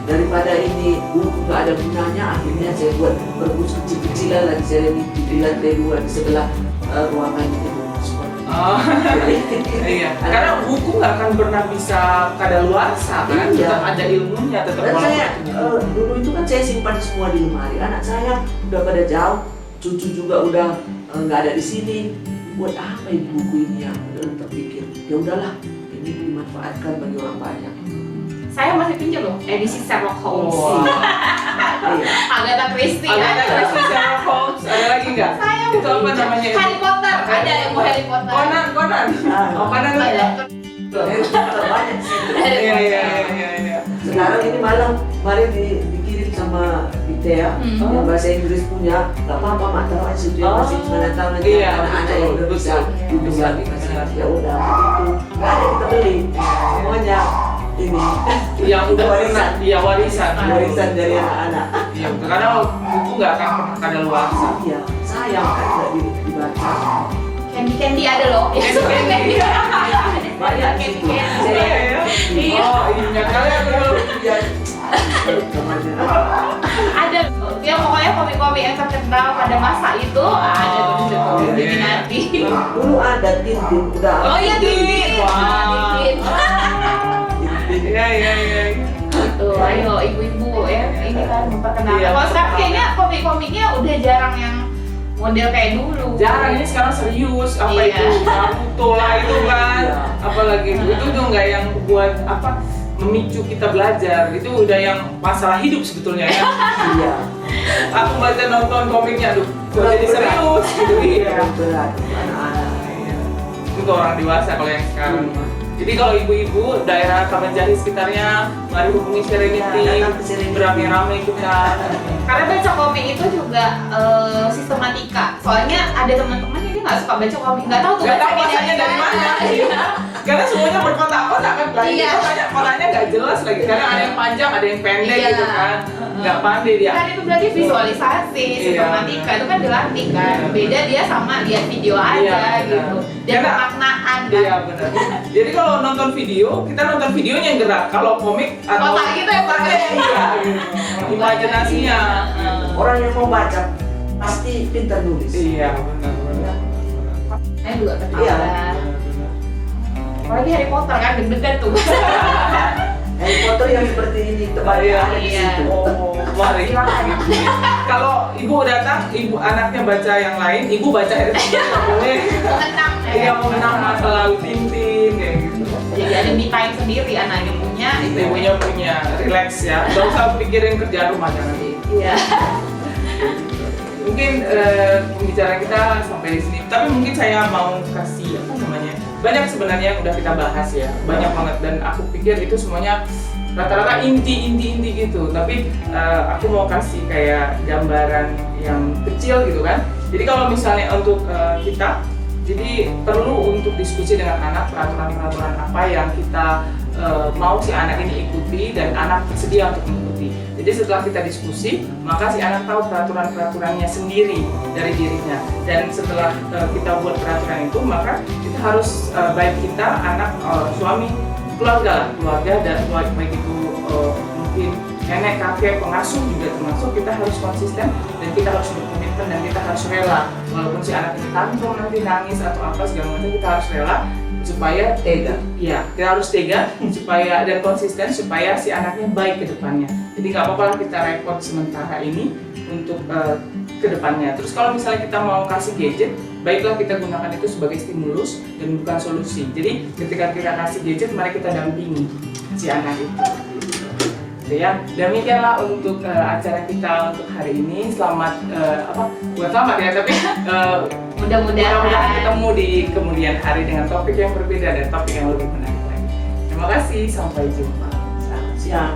daripada ini buku nggak ada gunanya, akhirnya saya buat perpus kecil-kecilan lagi Serenity di lantai 2 di sebelah ruangan itu.
Oh, iya. Karena buku nggak akan pernah bisa kadaluarsa kan,
Iya.
tetap ada ilmunya, tetap
Dan saya
walaupun-
dulu itu kan saya simpan semua di lemari. Anak saya udah pada jauh, cucu juga udah nggak ada di sini. Buat apa ini buku ini yang terpikir? Ya udahlah, ini dimanfaatkan bagi orang banyak.
Saya masih pinjam loh edisi Sherlock Holmes.
Oh,
Iya.
Agatha Christie.
ada Christie Sherlock Holmes, ada lagi nggak?
Saya
Itu apa namanya?
Harry Potter. Ada yang mau Harry Potter.
Conan. Oh, Conan
Ada.
ada.
Banyak sih.
Harry
Iya,
Potter.
iya.
Sekarang ini malam kemarin dikirim sama Itea yang bahasa Inggris punya. Nggak apa-apa mak, taruh aja situ yang masih 9 tahun nanti
Iya,
anak-anak yang udah bisa
betul.
bisa dikasih. Ya udah begitu. Nggak ada kita beli. Semuanya ini
Yang udah
Warisan.
Iya, warisan.
warisan dari anak-anak.
Iya, betul. Karena buku nggak akan pernah kadaluarsa.
Iya, sayang kan nggak dibaca.
Candy ada loh. Ya,
Candy.
Banyak di situ.
Iya, ya.
Iya.
Oh, iya kali aku dulu.
Iya. Namanya.
Ada ya pokoknya komik-komik yang terkenal pada masa itu ada tuh di
Oh,
situ.
iya.
Nanti.
Dulu ada Tintin udah.
Oh iya Tintin.
Wah.
Tintin.
Iya.
Tuh, ayo ibu-ibu ya ini kan memperkenalkan.
Iya,
Kalau sekarang kayaknya komik-komiknya udah jarang yang model kayak dulu.
Jarang, ini sekarang serius. Apa
Iya.
itu Naruto lah itu kan.
Iya.
Apalagi itu tuh nggak yang buat apa memicu kita belajar. Itu udah yang masalah hidup sebetulnya ya.
Iya.
Aku baca nonton komiknya, aduh, kok jadi serius gitu. Iya.
Berat anak-anak.
Itu orang dewasa kalau yang sekarang. Jadi kalau ibu-ibu daerah Kabanjahe sekitarnya, mari hubungi Serenity,
Ya, datang ke Serenity.
beramai-ramai kita.
Karena baca komik itu juga sistematika. Soalnya ada teman-teman yang dia nggak suka baca komik, nggak tahu tuh
Nggak tahu
bacanya
bacanya dari mana.
Iya.
Karena semuanya berkotak-kotak kan, lagi
Iya.
kotaknya nggak jelas lagi. Karena ada yang panjang, ada yang pendek
Iya.
gitu kan. Nggak pandai dia.
Kan itu berarti visualisasi,
Iya.
sistematika itu kan dilatih kan.
Iya.
Beda dia sama lihat video aja
Iya, benar.
gitu. Dan
Karena-
pemaknaan kan.
Iya benar. Jadi kalau nonton video, kita nonton videonya yang gerak. Kalau komik atau
Kotak gitu ya, Pak.
iya, gitu. Imajinasinya.
Orang yang mau baca pasti pintar nulis.
Iya benar.
Saya juga ketawa.
Iya.
Apalagi Harry Potter kan deg-degan tuh.
Harry Potter yang seperti ini tebalnya ada di
Iya.
situ.
Oh, mari. Kalau ibu datang, ibu anaknya baca yang lain, ibu baca Harry Potter nggak boleh.
Mengenang
Dia mau menang masa lalu Tintin kayak gitu.
Jadi ada me time sendiri anaknya punya.
Ibunya punya relax ya. Gak usah pikirin kerjaan rumah jangan.
Iya.
Mungkin pembicaraan kita sampai di sini. Tapi mungkin saya mau kasih apa namanya? Banyak sebenarnya yang udah kita bahas ya. Banyak banget dan aku pikir itu semuanya rata-rata inti gitu. Tapi aku mau kasih kayak gambaran yang kecil gitu kan. Jadi kalau misalnya untuk kita, jadi perlu untuk diskusi dengan anak peraturan-peraturan apa yang kita mau si anak ini ikuti dan anak bersedia untuk mengikuti. Jadi setelah kita diskusi, maka si anak tahu peraturan-peraturannya sendiri dari dirinya. Dan setelah kita buat peraturan itu, maka kita harus baik kita, anak, suami, keluarga dan baik itu mungkin nenek, kakek, pengasuh juga termasuk, kita harus konsisten dan kita harus berkomitmen dan kita harus rela. Walaupun si anak ini tantrum, nanti nangis atau apa segala macam, kita harus rela supaya
Tega.
Iya, kita harus tega supaya dan konsisten supaya si anaknya baik ke depannya. Jadi nggak apa-apa lah kita repot sementara ini untuk ke depannya. Terus kalau misalnya kita mau kasih gadget, baiklah kita gunakan itu sebagai stimulus dan bukan solusi. Jadi ketika kita kasih gadget, mari kita dampingi si anak itu. Gitu ya. Demikianlah untuk acara kita untuk hari ini. Selamat buat selamat ya, tapi mudah-mudahan ketemu di kemudian hari dengan topik yang berbeda dan topik yang lebih menarik lagi. Terima kasih, sampai jumpa.
Selamat siang.